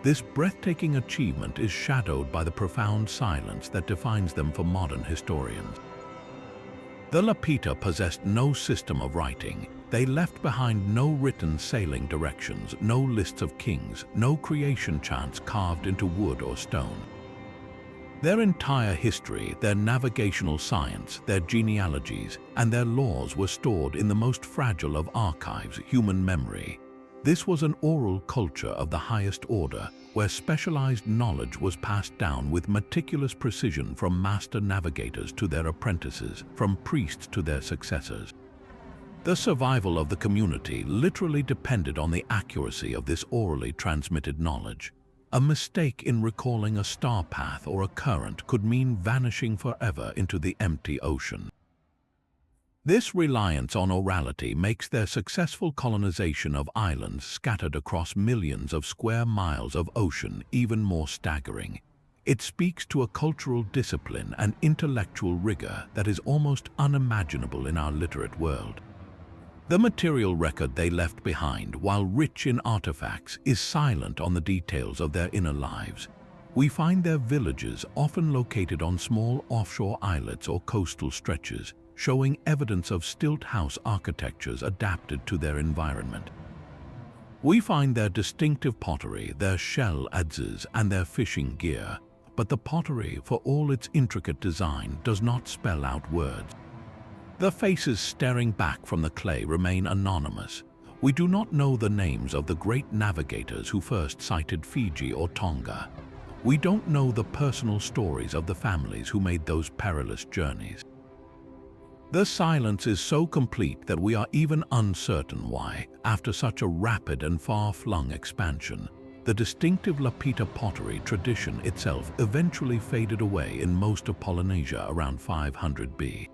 This breathtaking achievement is shadowed by the profound silence that defines them for modern historians. The Lapita possessed no system of writing. They left behind no written sailing directions, no lists of kings, no creation charts carved into wood or stone. Their entire history, their navigational science, their genealogies, and their laws were stored in the most fragile of archives, human memory. This was an oral culture of the highest order, where specialized knowledge was passed down with meticulous precision from master navigators to their apprentices, from priests to their successors. The survival of the community literally depended on the accuracy of this orally transmitted knowledge. A mistake in recalling a star path or a current could mean vanishing forever into the empty ocean. This reliance on orality makes their successful colonization of islands scattered across millions of square miles of ocean even more staggering. It speaks to a cultural discipline and intellectual rigor that is almost unimaginable in our literate world. The material record they left behind, while rich in artifacts, is silent on the details of their inner lives. We find their villages often located on small offshore islets or coastal stretches, showing evidence of stilt house architectures adapted to their environment. We find their distinctive pottery, their shell adzes, and their fishing gear, but the pottery, for all its intricate design, does not spell out words. The faces staring back from the clay remain anonymous. We do not know the names of the great navigators who first sighted Fiji or Tonga. We don't know the personal stories of the families who made those perilous journeys. The silence is so complete that we are even uncertain why, after such a rapid and far-flung expansion, the distinctive Lapita pottery tradition itself eventually faded away in most of Polynesia around 500 BC.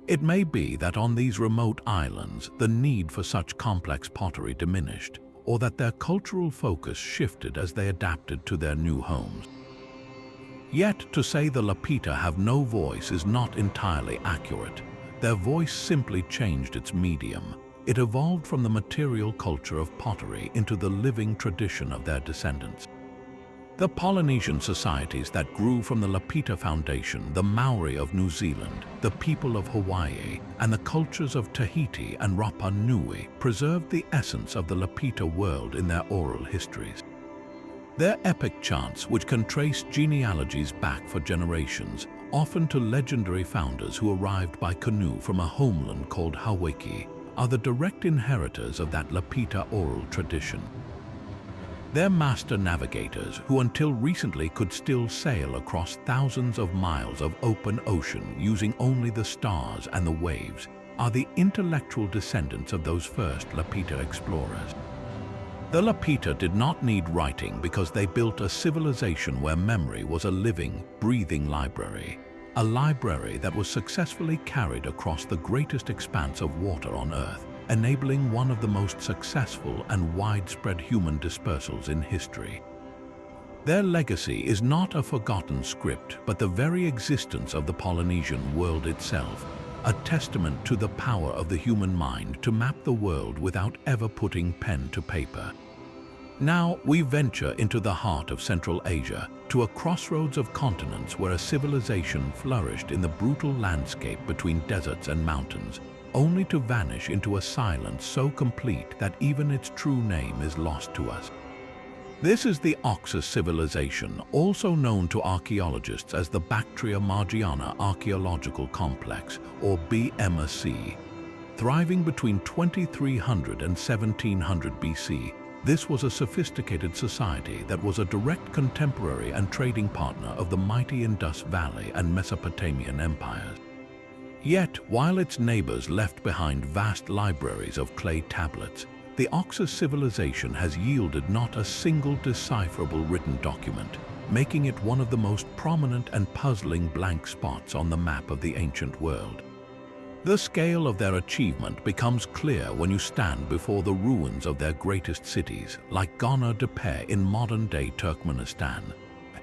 It may be that on these remote islands the need for such complex pottery diminished, or that their cultural focus shifted as they adapted to their new homes. Yet, to say the Lapita have no voice is not entirely accurate. Their voice simply changed its medium. It evolved from the material culture of pottery into the living tradition of their descendants. The Polynesian societies that grew from the Lapita Foundation, the Maori of New Zealand, the people of Hawaii, and the cultures of Tahiti and Rapa-nui preserved the essence of the Lapita world in their oral histories. Their epic chants, which can trace genealogies back for generations, often to legendary founders who arrived by canoe from a homeland called Hawaii, are the direct inheritors of that Lapita oral tradition. Their master navigators, who until recently could still sail across thousands of miles of open ocean using only the stars and the waves, are the intellectual descendants of those first Lapita explorers. The Lapita did not need writing because they built a civilization where memory was a living, breathing library, a library that was successfully carried across the greatest expanse of water on Earth, enabling one of the most successful and widespread human dispersals in history. Their legacy is not a forgotten script, but the very existence of the Polynesian world itself, a testament to the power of the human mind to map the world without ever putting pen to paper. Now we venture into the heart of Central Asia, to a crossroads of continents where a civilization flourished in the brutal landscape between deserts and mountains, only to vanish into a silence so complete that even its true name is lost to us. This is the Oxus civilization, also known to archaeologists as the Bactria-Margiana Archaeological Complex, or BMAC. Thriving between 2300 and 1700 BC, this was a sophisticated society that was a direct contemporary and trading partner of the mighty Indus Valley and Mesopotamian empires. Yet, while its neighbors left behind vast libraries of clay tablets, the Oxus civilization has yielded not a single decipherable written document, making it one of the most prominent and puzzling blank spots on the map of the ancient world. The scale of their achievement becomes clear when you stand before the ruins of their greatest cities, like Ghana Tepe in modern-day Turkmenistan.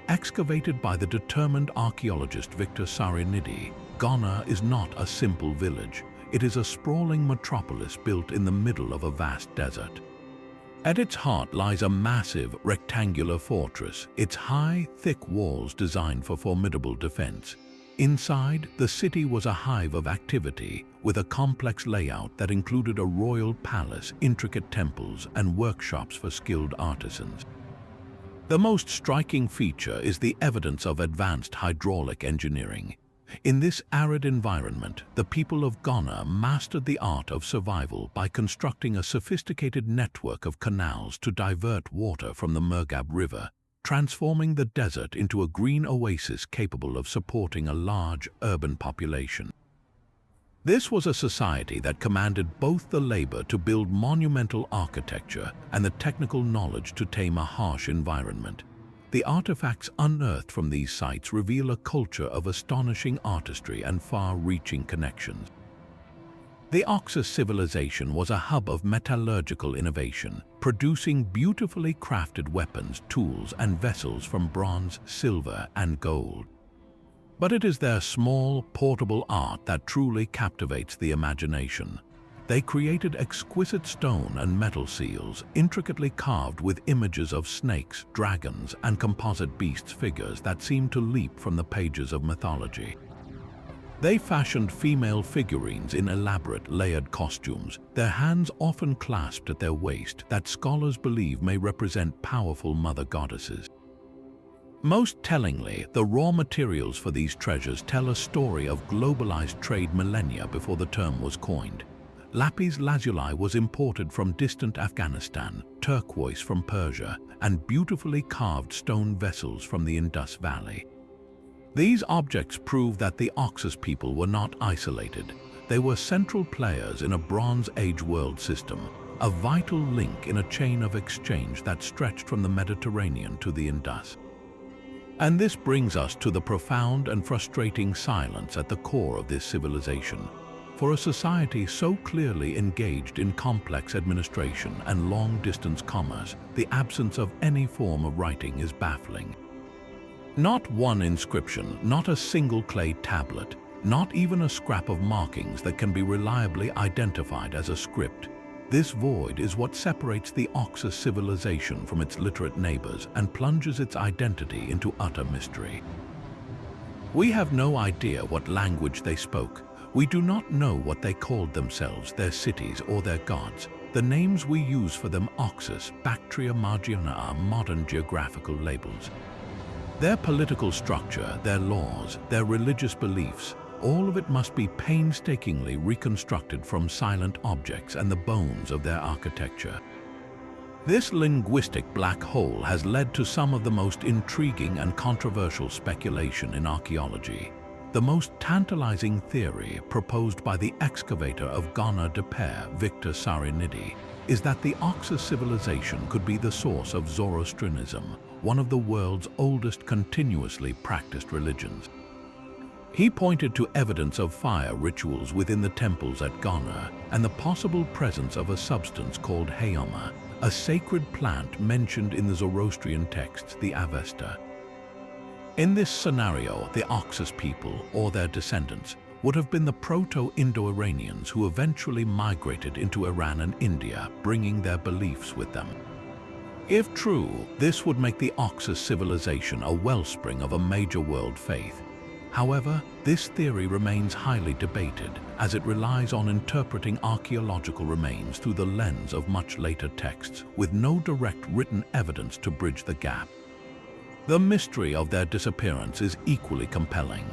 Excavated by the determined archaeologist Victor Sarinidi, Ghana is not a simple village. It is a sprawling metropolis built in the middle of a vast desert. At its heart lies a massive, rectangular fortress, its high, thick walls designed for formidable defense. Inside, the city was a hive of activity, with a complex layout that included a royal palace, intricate temples, and workshops for skilled artisans. The most striking feature is the evidence of advanced hydraulic engineering. In this arid environment, the people of Ghana mastered the art of survival by constructing a sophisticated network of canals to divert water from the Murgab River, transforming the desert into a green oasis capable of supporting a large urban population. This was a society that commanded both the labor to build monumental architecture and the technical knowledge to tame a harsh environment. The artifacts unearthed from these sites reveal a culture of astonishing artistry and far-reaching connections. The Oxus civilization was a hub of metallurgical innovation, producing beautifully crafted weapons, tools, and vessels from bronze, silver, and gold. But it is their small, portable art that truly captivates the imagination. They created exquisite stone and metal seals, intricately carved with images of snakes, dragons, and composite beasts figures that seemed to leap from the pages of mythology. They fashioned female figurines in elaborate, layered costumes, their hands often clasped at their waist, that scholars believe may represent powerful mother goddesses. Most tellingly, the raw materials for these treasures tell a story of globalized trade millennia before the term was coined. Lapis lazuli was imported from distant Afghanistan, turquoise from Persia, and beautifully carved stone vessels from the Indus Valley. These objects prove that the Oxus people were not isolated. They were central players in a Bronze Age world system, a vital link in a chain of exchange that stretched from the Mediterranean to the Indus. And this brings us to the profound and frustrating silence at the core of this civilization. For a society so clearly engaged in complex administration and long-distance commerce, the absence of any form of writing is baffling. Not one inscription, not a single clay tablet, not even a scrap of markings that can be reliably identified as a script. This void is what separates the Oxus civilization from its literate neighbors and plunges its identity into utter mystery. We have no idea what language they spoke. We do not know what they called themselves, their cities, or their gods. The names we use for them, Oxus, Bactria, Margiana, are modern geographical labels. Their political structure, their laws, their religious beliefs, all of it must be painstakingly reconstructed from silent objects and the bones of their architecture. This linguistic black hole has led to some of the most intriguing and controversial speculation in archaeology. The most tantalizing theory, proposed by the excavator of Ghana de Pere, Victor Sarinidi, is that the Oxus civilization could be the source of Zoroastrianism, one of the world's oldest continuously practiced religions. He pointed to evidence of fire rituals within the temples at Ghana and the possible presence of a substance called Hayama, a sacred plant mentioned in the Zoroastrian texts, the Avesta. In this scenario, the Oxus people, or their descendants, would have been the Proto-Indo-Iranians who eventually migrated into Iran and India, bringing their beliefs with them. If true, this would make the Oxus civilization a wellspring of a major world faith. However, this theory remains highly debated, as it relies on interpreting archaeological remains through the lens of much later texts, with no direct written evidence to bridge the gap. The mystery of their disappearance is equally compelling.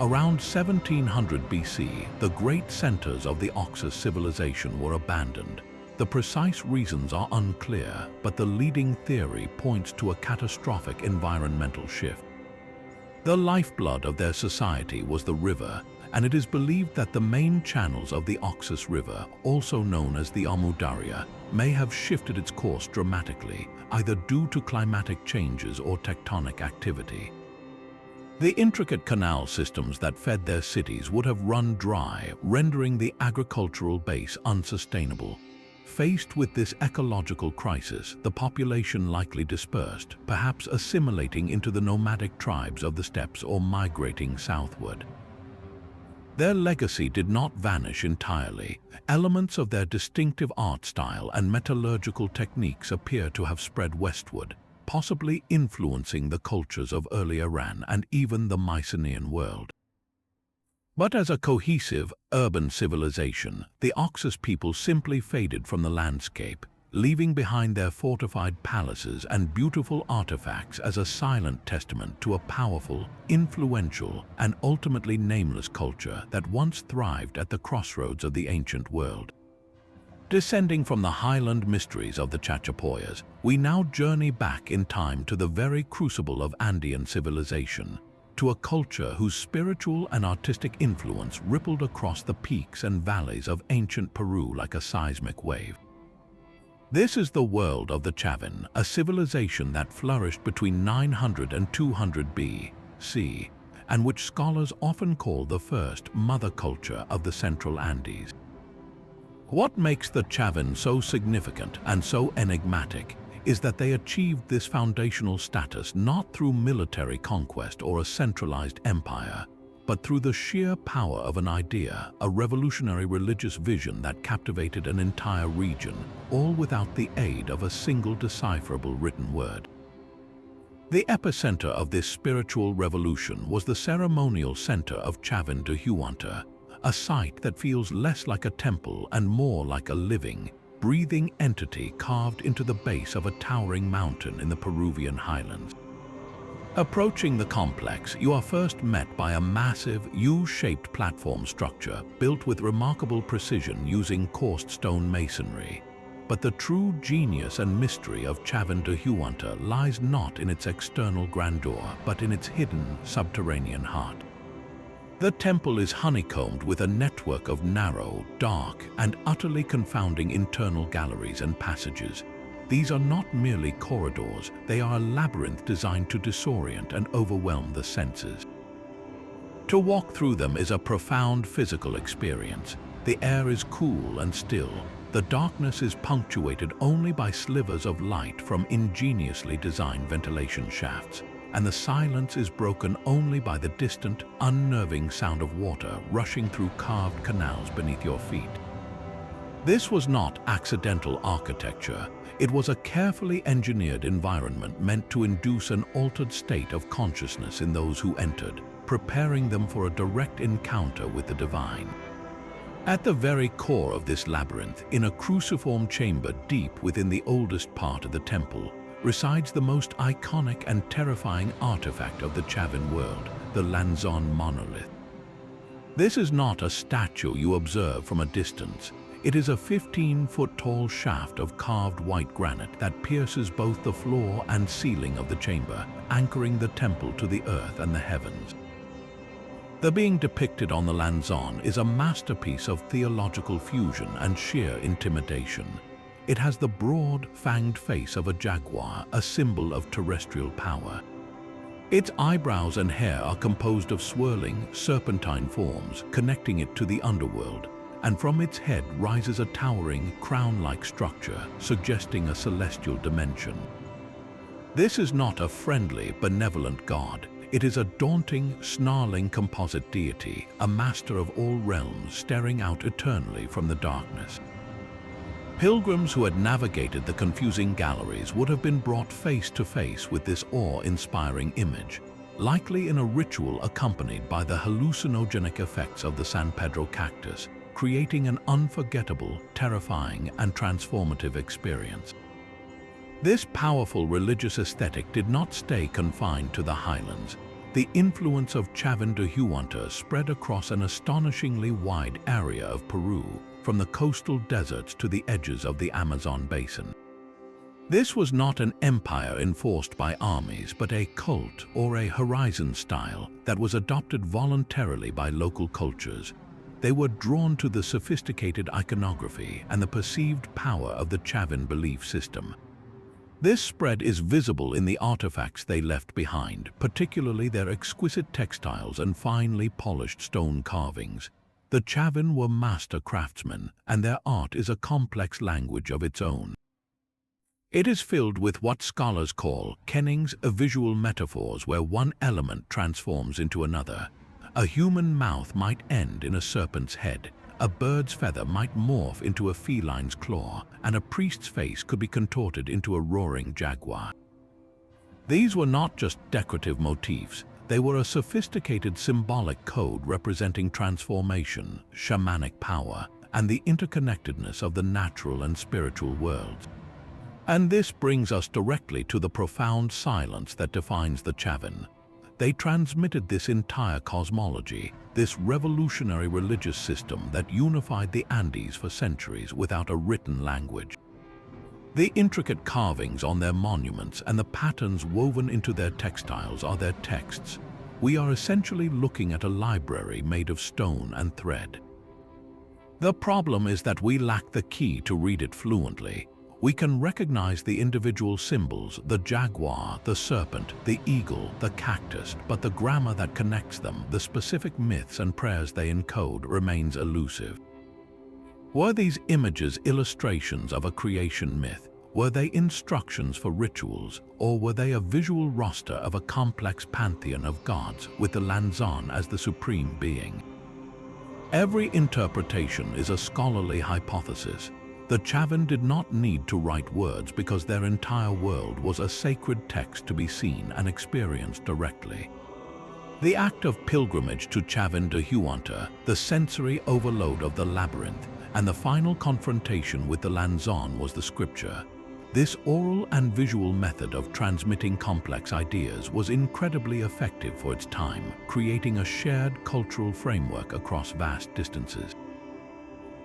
Around 1700 BC, the great centers of the Oxus civilization were abandoned. The precise reasons are unclear, but the leading theory points to a catastrophic environmental shift. The lifeblood of their society was the river, and it is believed that the main channels of the Oxus River, also known as the Amu Darya, may have shifted its course dramatically, either due to climatic changes or tectonic activity. The intricate canal systems that fed their cities would have run dry, rendering the agricultural base unsustainable. Faced with this ecological crisis, the population likely dispersed, perhaps assimilating into the nomadic tribes of the steppes or migrating southward. Their legacy did not vanish entirely. Elements of their distinctive art style and metallurgical techniques appear to have spread westward, possibly influencing the cultures of early Iran and even the Mycenaean world. But as a cohesive, urban civilization, the Oxus people simply faded from the landscape, leaving behind their fortified palaces and beautiful artifacts as a silent testament to a powerful, influential, and ultimately nameless culture that once thrived at the crossroads of the ancient world. Descending from the highland mysteries of the Chachapoyas, we now journey back in time to the very crucible of Andean civilization, to a culture whose spiritual and artistic influence rippled across the peaks and valleys of ancient Peru like a seismic wave. This is the world of the Chavin, a civilization that flourished between 900 and 200 BC, and which scholars often call the first mother culture of the Central Andes. What makes the Chavin so significant and so enigmatic is that they achieved this foundational status not through military conquest or a centralized empire, but through the sheer power of an idea, a revolutionary religious vision that captivated an entire region, all without the aid of a single decipherable written word. The epicenter of this spiritual revolution was the ceremonial center of Chavín de Huántar, a site that feels less like a temple and more like a living, breathing entity carved into the base of a towering mountain in the Peruvian highlands. Approaching the complex, you are first met by a massive U-shaped platform structure built with remarkable precision using coursed stone masonry. But the true genius and mystery of Chavín de Huántar lies not in its external grandeur, but in its hidden subterranean heart. The temple is honeycombed with a network of narrow, dark, and utterly confounding internal galleries and passages. These are not merely corridors, they are a labyrinth designed to disorient and overwhelm the senses. To walk through them is a profound physical experience. The air is cool and still. The darkness is punctuated only by slivers of light from ingeniously designed ventilation shafts, and the silence is broken only by the distant, unnerving sound of water rushing through carved canals beneath your feet. This was not accidental architecture. It was a carefully engineered environment meant to induce an altered state of consciousness in those who entered, preparing them for a direct encounter with the divine. At the very core of this labyrinth, in a cruciform chamber deep within the oldest part of the temple, resides the most iconic and terrifying artifact of the Chavín world, the Lanzón monolith. This is not a statue you observe from a distance. It is a 15-foot-tall shaft of carved white granite that pierces both the floor and ceiling of the chamber, anchoring the temple to the earth and the heavens. The being depicted on the Lanzón is a masterpiece of theological fusion and sheer intimidation. It has the broad, fanged face of a jaguar, a symbol of terrestrial power. Its eyebrows and hair are composed of swirling, serpentine forms connecting it to the underworld, and from its head rises a towering, crown-like structure, suggesting a celestial dimension. This is not a friendly, benevolent god. It is a daunting, snarling composite deity, a master of all realms staring out eternally from the darkness. Pilgrims who had navigated the confusing galleries would have been brought face to face with this awe-inspiring image, likely in a ritual accompanied by the hallucinogenic effects of the San Pedro cactus, creating an unforgettable, terrifying, and transformative experience. This powerful religious aesthetic did not stay confined to the highlands. The influence of Chavín de Huántar spread across an astonishingly wide area of Peru, from the coastal deserts to the edges of the Amazon basin. This was not an empire enforced by armies, but a cult or a horizon style that was adopted voluntarily by local cultures. They were drawn to the sophisticated iconography and the perceived power of the Chavín belief system. This spread is visible in the artifacts they left behind, particularly their exquisite textiles and finely polished stone carvings. The Chavín were master craftsmen, and their art is a complex language of its own. It is filled with what scholars call kennings, visual metaphors where one element transforms into another. A human mouth might end in a serpent's head, a bird's feather might morph into a feline's claw, and a priest's face could be contorted into a roaring jaguar. These were not just decorative motifs, they were a sophisticated symbolic code representing transformation, shamanic power, and the interconnectedness of the natural and spiritual worlds. And this brings us directly to the profound silence that defines the Chavín. They transmitted this entire cosmology, this revolutionary religious system that unified the Andes for centuries without a written language. The intricate carvings on their monuments and the patterns woven into their textiles are their texts. We are essentially looking at a library made of stone and thread. The problem is that we lack the key to read it fluently. We can recognize the individual symbols, the jaguar, the serpent, the eagle, the cactus, but the grammar that connects them, the specific myths and prayers they encode, remains elusive. Were these images illustrations of a creation myth, Were they instructions for rituals, or were they a visual roster of a complex pantheon of gods with the Lanzan as the supreme being? Every interpretation is a scholarly hypothesis. The Chavin did not need to write words because their entire world was a sacred text to be seen and experienced directly. The act of pilgrimage to Chavin de Huanta, the sensory overload of the labyrinth, and the final confrontation with the Lanzan was the scripture. This oral and visual method of transmitting complex ideas was incredibly effective for its time, creating a shared cultural framework across vast distances.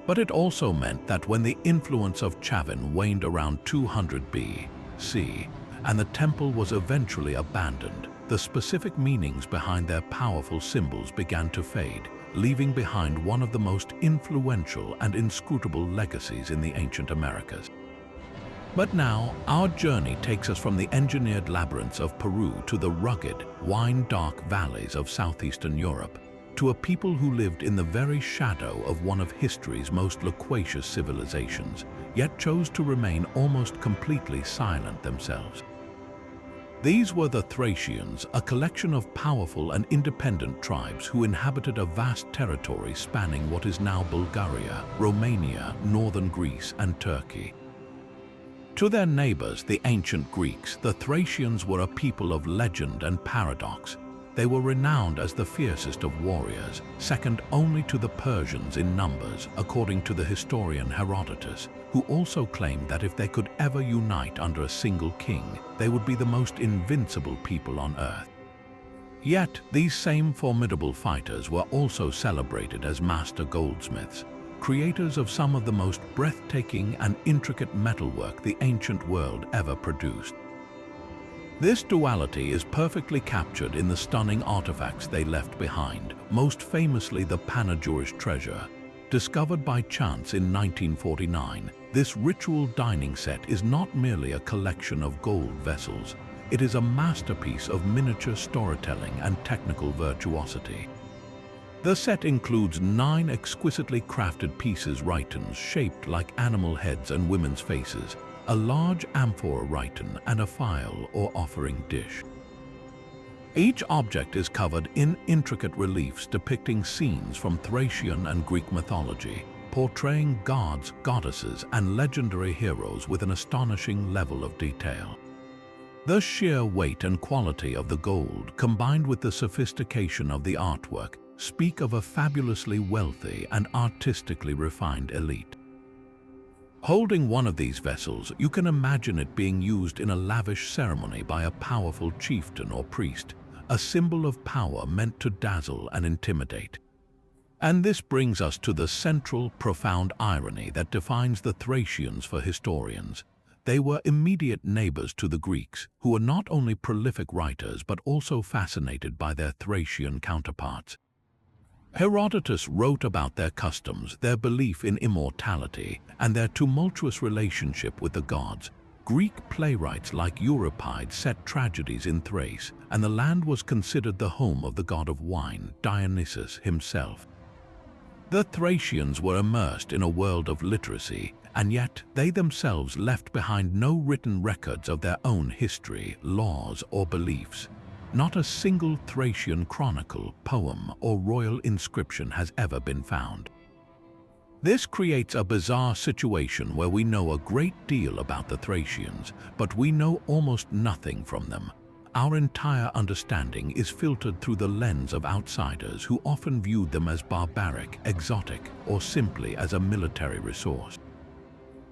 But it also meant that when the influence of Chavin waned around 200 B.C. and the temple was eventually abandoned, the specific meanings behind their powerful symbols began to fade, leaving behind one of the most influential and inscrutable legacies in the ancient Americas. But now, our journey takes us from the engineered labyrinths of Peru to the rugged, wine-dark valleys of southeastern Europe, to a people who lived in the very shadow of one of history's most loquacious civilizations, yet chose to remain almost completely silent themselves. These were the Thracians, a collection of powerful and independent tribes who inhabited a vast territory spanning what is now Bulgaria, Romania, northern Greece, and Turkey. To their neighbors, the ancient Greeks, the Thracians were a people of legend and paradox. They were renowned as the fiercest of warriors, second only to the Persians in numbers, according to the historian Herodotus, who also claimed that if they could ever unite under a single king, they would be the most invincible people on earth. Yet, these same formidable fighters were also celebrated as master goldsmiths, creators of some of the most breathtaking and intricate metalwork the ancient world ever produced. This duality is perfectly captured in the stunning artifacts they left behind, most famously the Panagurist treasure. Discovered by chance in 1949, this ritual dining set is not merely a collection of gold vessels. It is a masterpiece of miniature storytelling and technical virtuosity. The set includes 9 exquisitely crafted pieces rhytons shaped like animal heads and women's faces, a large amphora rhyton, and a phial or offering dish. Each object is covered in intricate reliefs depicting scenes from Thracian and Greek mythology, portraying gods, goddesses, and legendary heroes with an astonishing level of detail. The sheer weight and quality of the gold, combined with the sophistication of the artwork, speak of a fabulously wealthy and artistically refined elite. Holding one of these vessels, you can imagine it being used in a lavish ceremony by a powerful chieftain or priest, a symbol of power meant to dazzle and intimidate. And this brings us to the central, profound irony that defines the Thracians for historians. They were immediate neighbors to the Greeks, who were not only prolific writers but also fascinated by their Thracian counterparts. Herodotus wrote about their customs, their belief in immortality, and their tumultuous relationship with the gods. Greek playwrights like Euripides set tragedies in Thrace, and the land was considered the home of the god of wine, Dionysus himself. The Thracians were immersed in a world of literacy, and yet they themselves left behind no written records of their own history, laws, or beliefs. Not a single Thracian chronicle, poem, or royal inscription has ever been found. This creates a bizarre situation where we know a great deal about the Thracians, but we know almost nothing from them. Our entire understanding is filtered through the lens of outsiders who often viewed them as barbaric, exotic, or simply as a military resource.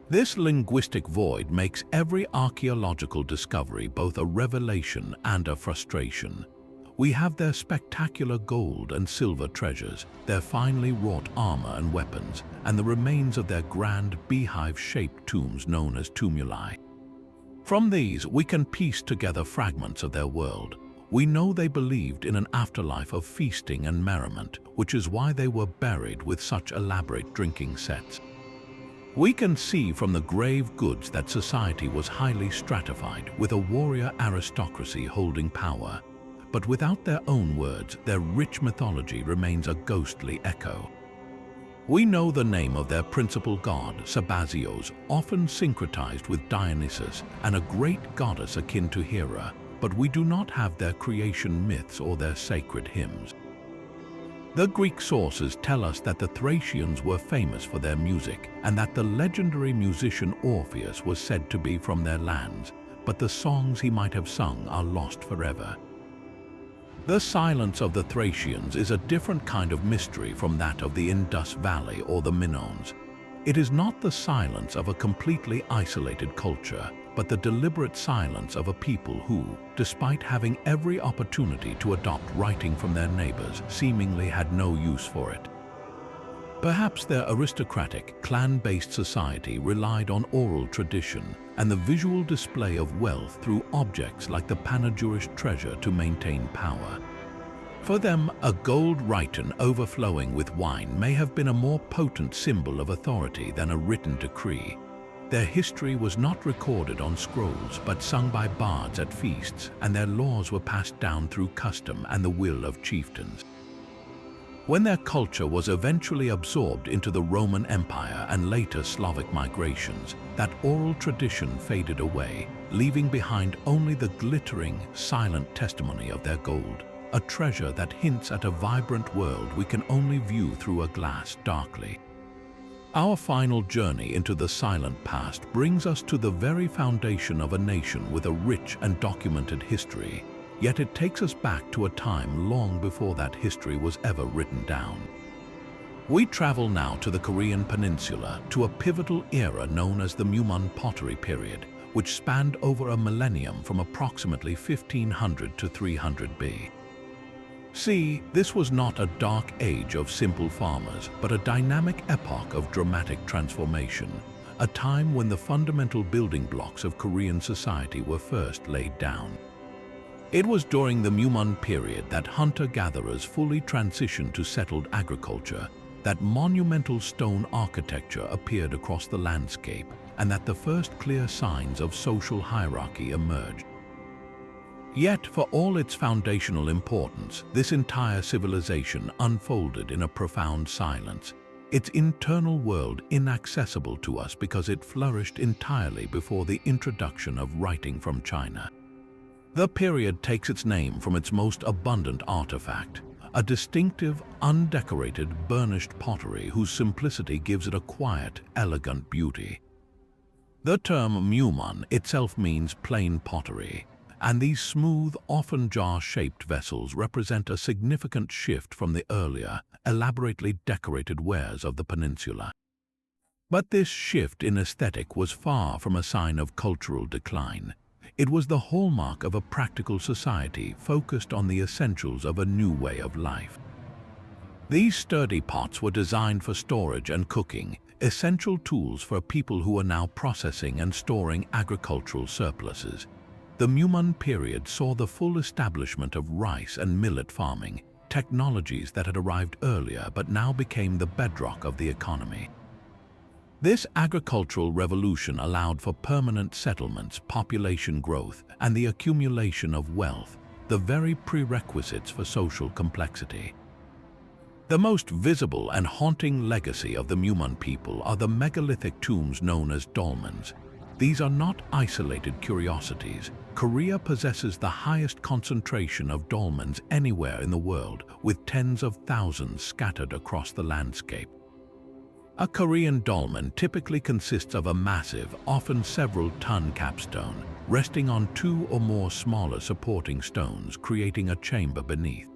This linguistic void makes every archaeological discovery both a revelation and a frustration. We have their spectacular gold and silver treasures, their finely wrought armor and weapons, and the remains of their grand beehive-shaped tombs known as tumuli. From these, we can piece together fragments of their world. We know they believed in an afterlife of feasting and merriment, which is why they were buried with such elaborate drinking sets. We can see from the grave goods that society was highly stratified, with a warrior aristocracy holding power. But without their own words, their rich mythology remains a ghostly echo. We know the name of their principal god, Sabazios, often syncretized with Dionysus and a great goddess akin to Hera, but we do not have their creation myths or their sacred hymns. The Greek sources tell us that the Thracians were famous for their music and that the legendary musician Orpheus was said to be from their lands, but the songs he might have sung are lost forever. The silence of the Thracians is a different kind of mystery from that of the Indus Valley or the Minoans. It is not the silence of a completely isolated culture, but the deliberate silence of a people who, despite having every opportunity to adopt writing from their neighbors, seemingly had no use for it. Perhaps their aristocratic, clan-based society relied on oral tradition and the visual display of wealth through objects like the panegyric treasure to maintain power. For them, a gold rhyton overflowing with wine may have been a more potent symbol of authority than a written decree. Their history was not recorded on scrolls but sung by bards at feasts, and their laws were passed down through custom and the will of chieftains. When their culture was eventually absorbed into the Roman Empire and later Slavic migrations, that oral tradition faded away, leaving behind only the glittering, silent testimony of their gold, a treasure that hints at a vibrant world we can only view through a glass darkly. Our final journey into the silent past brings us to the very foundation of a nation with a rich and documented history, yet it takes us back to a time long before that history was ever written down. We travel now to the Korean peninsula, to a pivotal era known as the Mumun pottery period, which spanned over a millennium from approximately 1500 to 300 B. See, this was not a dark age of simple farmers, but a dynamic epoch of dramatic transformation, a time when the fundamental building blocks of Korean society were first laid down. It was during the Mumun period that hunter-gatherers fully transitioned to settled agriculture, that monumental stone architecture appeared across the landscape, and that the first clear signs of social hierarchy emerged. Yet, for all its foundational importance, this entire civilization unfolded in a profound silence, its internal world inaccessible to us because it flourished entirely before the introduction of writing from China. The period takes its name from its most abundant artifact, a distinctive, undecorated, burnished pottery whose simplicity gives it a quiet, elegant beauty. The term Mumun itself means plain pottery, and these smooth, often jar-shaped vessels represent a significant shift from the earlier, elaborately decorated wares of the peninsula. But this shift in aesthetic was far from a sign of cultural decline. It was the hallmark of a practical society focused on the essentials of a new way of life. These sturdy pots were designed for storage and cooking, essential tools for people who are now processing and storing agricultural surpluses. The Mumun period saw the full establishment of rice and millet farming, technologies that had arrived earlier but now became the bedrock of the economy. This agricultural revolution allowed for permanent settlements, population growth, and the accumulation of wealth, the very prerequisites for social complexity. The most visible and haunting legacy of the Mumun people are the megalithic tombs known as dolmens. These are not isolated curiosities. Korea possesses the highest concentration of dolmens anywhere in the world, with tens of thousands scattered across the landscape. A Korean dolmen typically consists of a massive, often several-ton capstone, resting on two or more smaller supporting stones, creating a chamber beneath.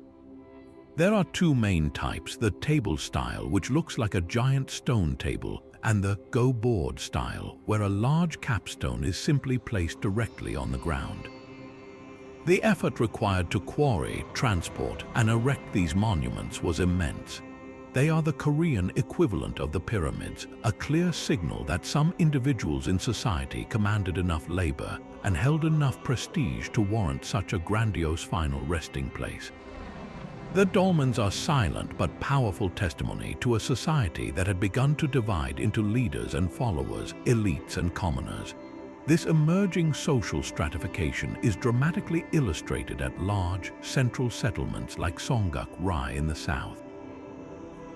There are two main types, the table style, which looks like a giant stone table, and the go-board style, where a large capstone is simply placed directly on the ground. The effort required to quarry, transport, and erect these monuments was immense. They are the Korean equivalent of the pyramids, a clear signal that some individuals in society commanded enough labor and held enough prestige to warrant such a grandiose final resting place. The dolmens are silent but powerful testimony to a society that had begun to divide into leaders and followers, elites and commoners. This emerging social stratification is dramatically illustrated at large, central settlements like Songguk-rai in the south.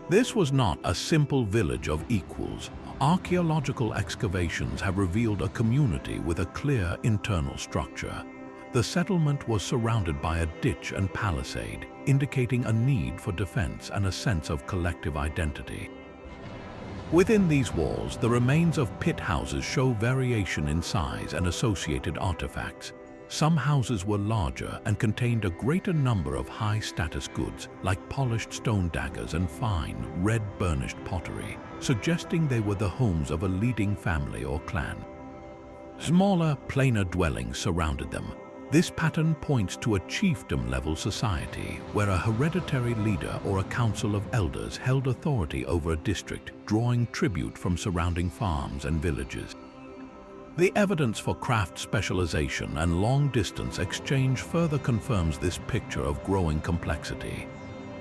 This was not a simple village of equals. Archaeological excavations have revealed a community with a clear internal structure. The settlement was surrounded by a ditch and palisade, indicating a need for defense and a sense of collective identity. Within these walls, the remains of pit houses show variation in size and associated artifacts. Some houses were larger and contained a greater number of high-status goods, like polished stone daggers and fine, red burnished pottery, suggesting they were the homes of a leading family or clan. Smaller, plainer dwellings surrounded them. This pattern points to a chiefdom-level society, where a hereditary leader or a council of elders held authority over a district, drawing tribute from surrounding farms and villages. The evidence for craft specialization and long-distance exchange further confirms this picture of growing complexity.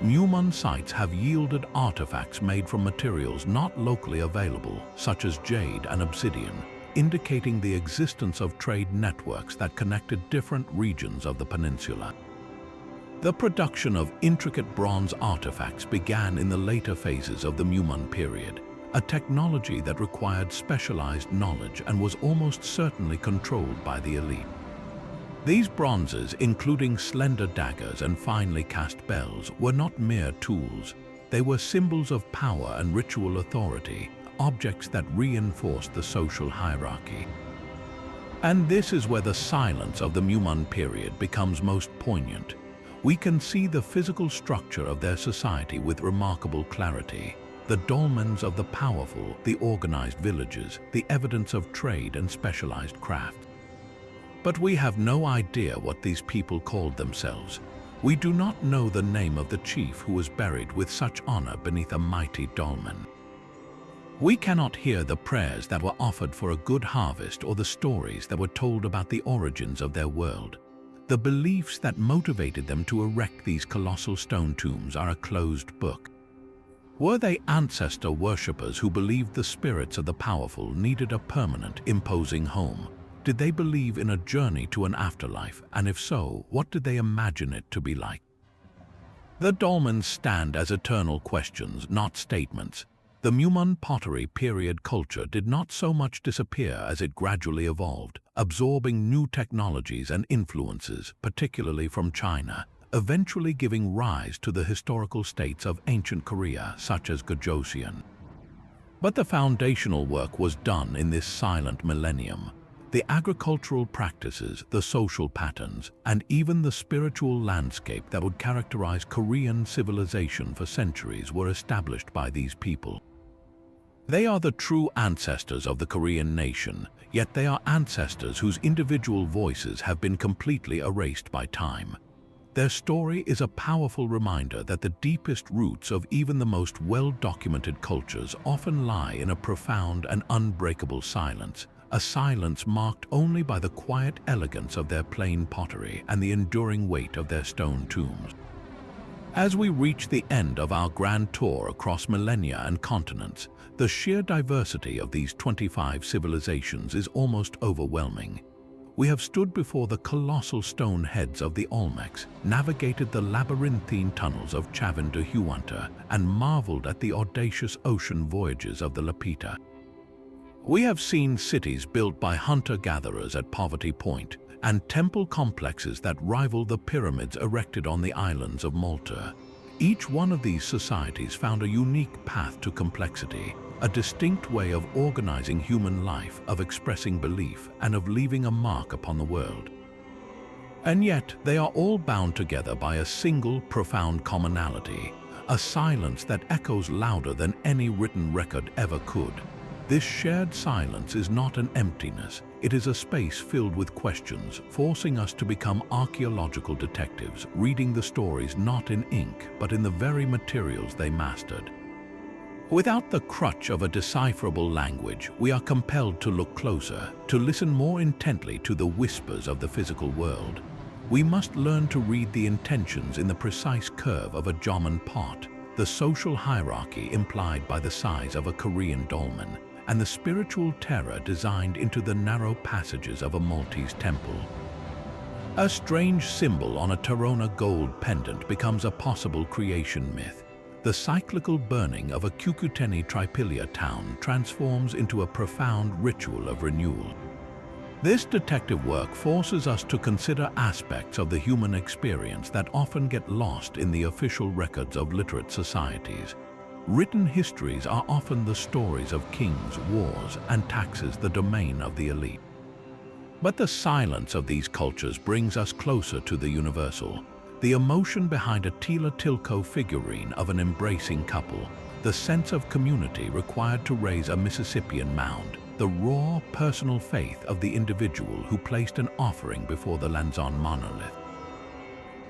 Mumun sites have yielded artifacts made from materials not locally available, such as jade and obsidian, indicating the existence of trade networks that connected different regions of the peninsula. The production of intricate bronze artifacts began in the later phases of the Mumun period, a technology that required specialized knowledge and was almost certainly controlled by the elite. These bronzes, including slender daggers and finely cast bells, were not mere tools. They were symbols of power and ritual authority, objects that reinforced the social hierarchy. And this is where the silence of the Mumun period becomes most poignant. We can see the physical structure of their society with remarkable clarity. The dolmens of the powerful, the organized villages, the evidence of trade and specialized craft. But we have no idea what these people called themselves. We do not know the name of the chief who was buried with such honor beneath a mighty dolmen. We cannot hear the prayers that were offered for a good harvest or the stories that were told about the origins of their world. The beliefs that motivated them to erect these colossal stone tombs are a closed book. Were they ancestor worshippers who believed the spirits of the powerful needed a permanent, imposing home? Did they believe in a journey to an afterlife, and if so, what did they imagine it to be like? The dolmens stand as eternal questions, not statements. The Mumun pottery period culture did not so much disappear as it gradually evolved, absorbing new technologies and influences, particularly from China, eventually giving rise to the historical states of ancient Korea, such as Joseon. But the foundational work was done in this silent millennium. The agricultural practices, the social patterns, and even the spiritual landscape that would characterize Korean civilization for centuries were established by these people. They are the true ancestors of the Korean nation, yet they are ancestors whose individual voices have been completely erased by time. Their story is a powerful reminder that the deepest roots of even the most well-documented cultures often lie in a profound and unbreakable silence, a silence marked only by the quiet elegance of their plain pottery and the enduring weight of their stone tombs. As we reach the end of our grand tour across millennia and continents, the sheer diversity of these 25 civilizations is almost overwhelming. We have stood before the colossal stone heads of the Olmecs, navigated the labyrinthine tunnels of Chavin de Huanta, and marveled at the audacious ocean voyages of the Lapita. We have seen cities built by hunter-gatherers at Poverty Point, and temple complexes that rival the pyramids erected on the islands of Malta. Each one of these societies found a unique path to complexity, a distinct way of organizing human life, of expressing belief, and of leaving a mark upon the world. And yet, they are all bound together by a single profound commonality, a silence that echoes louder than any written record ever could. This shared silence is not an emptiness, it is a space filled with questions, forcing us to become archaeological detectives, reading the stories not in ink, but in the very materials they mastered. Without the crutch of a decipherable language, we are compelled to look closer, to listen more intently to the whispers of the physical world. We must learn to read the intentions in the precise curve of a Jaman pot, the social hierarchy implied by the size of a Korean dolmen, and the spiritual terror designed into the narrow passages of a Maltese temple. A strange symbol on a Torona gold pendant becomes a possible creation myth. the cyclical burning of a Cucuteni Tripilia town transforms into a profound ritual of renewal. This detective work forces us to consider aspects of the human experience that often get lost in the official records of literate societies. Written histories are often the stories of kings, wars, and taxes, the domain of the elite. But the silence of these cultures brings us closer to the universal. The emotion behind a Tila Tilco figurine of an embracing couple, the sense of community required to raise a Mississippian mound, the raw, personal faith of the individual who placed an offering before the Lanzon monolith.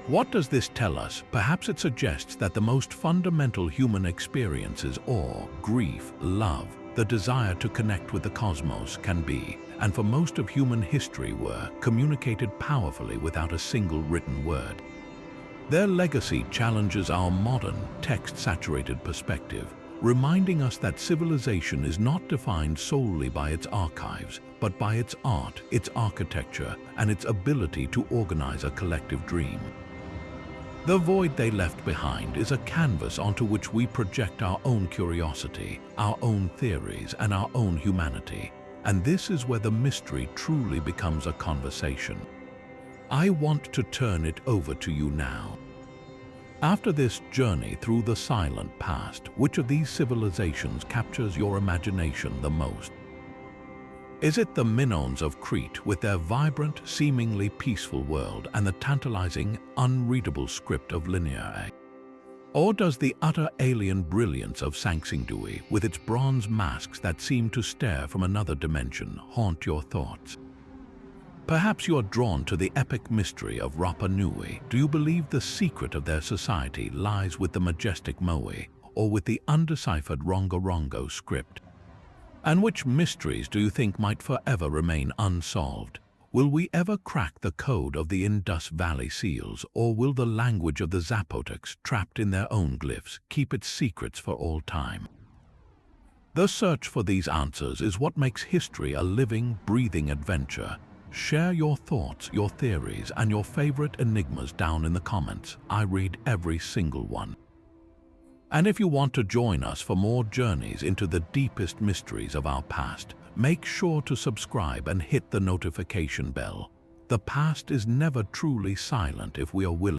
What does this tell us? Perhaps it suggests that the most fundamental human experiences, awe, grief, love, the desire to connect with the cosmos can be, and for most of human history were, communicated powerfully without a single written word. Their legacy challenges our modern, text-saturated perspective, reminding us that civilization is not defined solely by its archives, but by its art, its architecture, and its ability to organize a collective dream. The void they left behind is a canvas onto which we project our own curiosity, our own theories, and our own humanity. And this is where the mystery truly becomes a conversation. I want to turn it over to you now. After this journey through the silent past, which of these civilizations captures your imagination the most? Is it the Minoans of Crete with their vibrant, seemingly peaceful world and the tantalizing, unreadable script of linear? Or does the utter alien brilliance of Sangsingdui, with its bronze masks that seem to stare from another dimension, haunt your thoughts? Perhaps you are drawn to the epic mystery of Rapa-nui. Do you believe the secret of their society lies with the majestic moai, or with the undeciphered Rongorongo script? And which mysteries do you think might forever remain unsolved? Will we ever crack the code of the Indus Valley seals, or will the language of the Zapotecs, trapped in their own glyphs, keep its secrets for all time? The search for these answers is what makes history a living, breathing adventure. Share your thoughts, your theories, and your favorite enigmas down in the comments. I read every single one. And if you want to join us for more journeys into the deepest mysteries of our past, make sure to subscribe and hit the notification bell. The past is never truly silent if we are willing.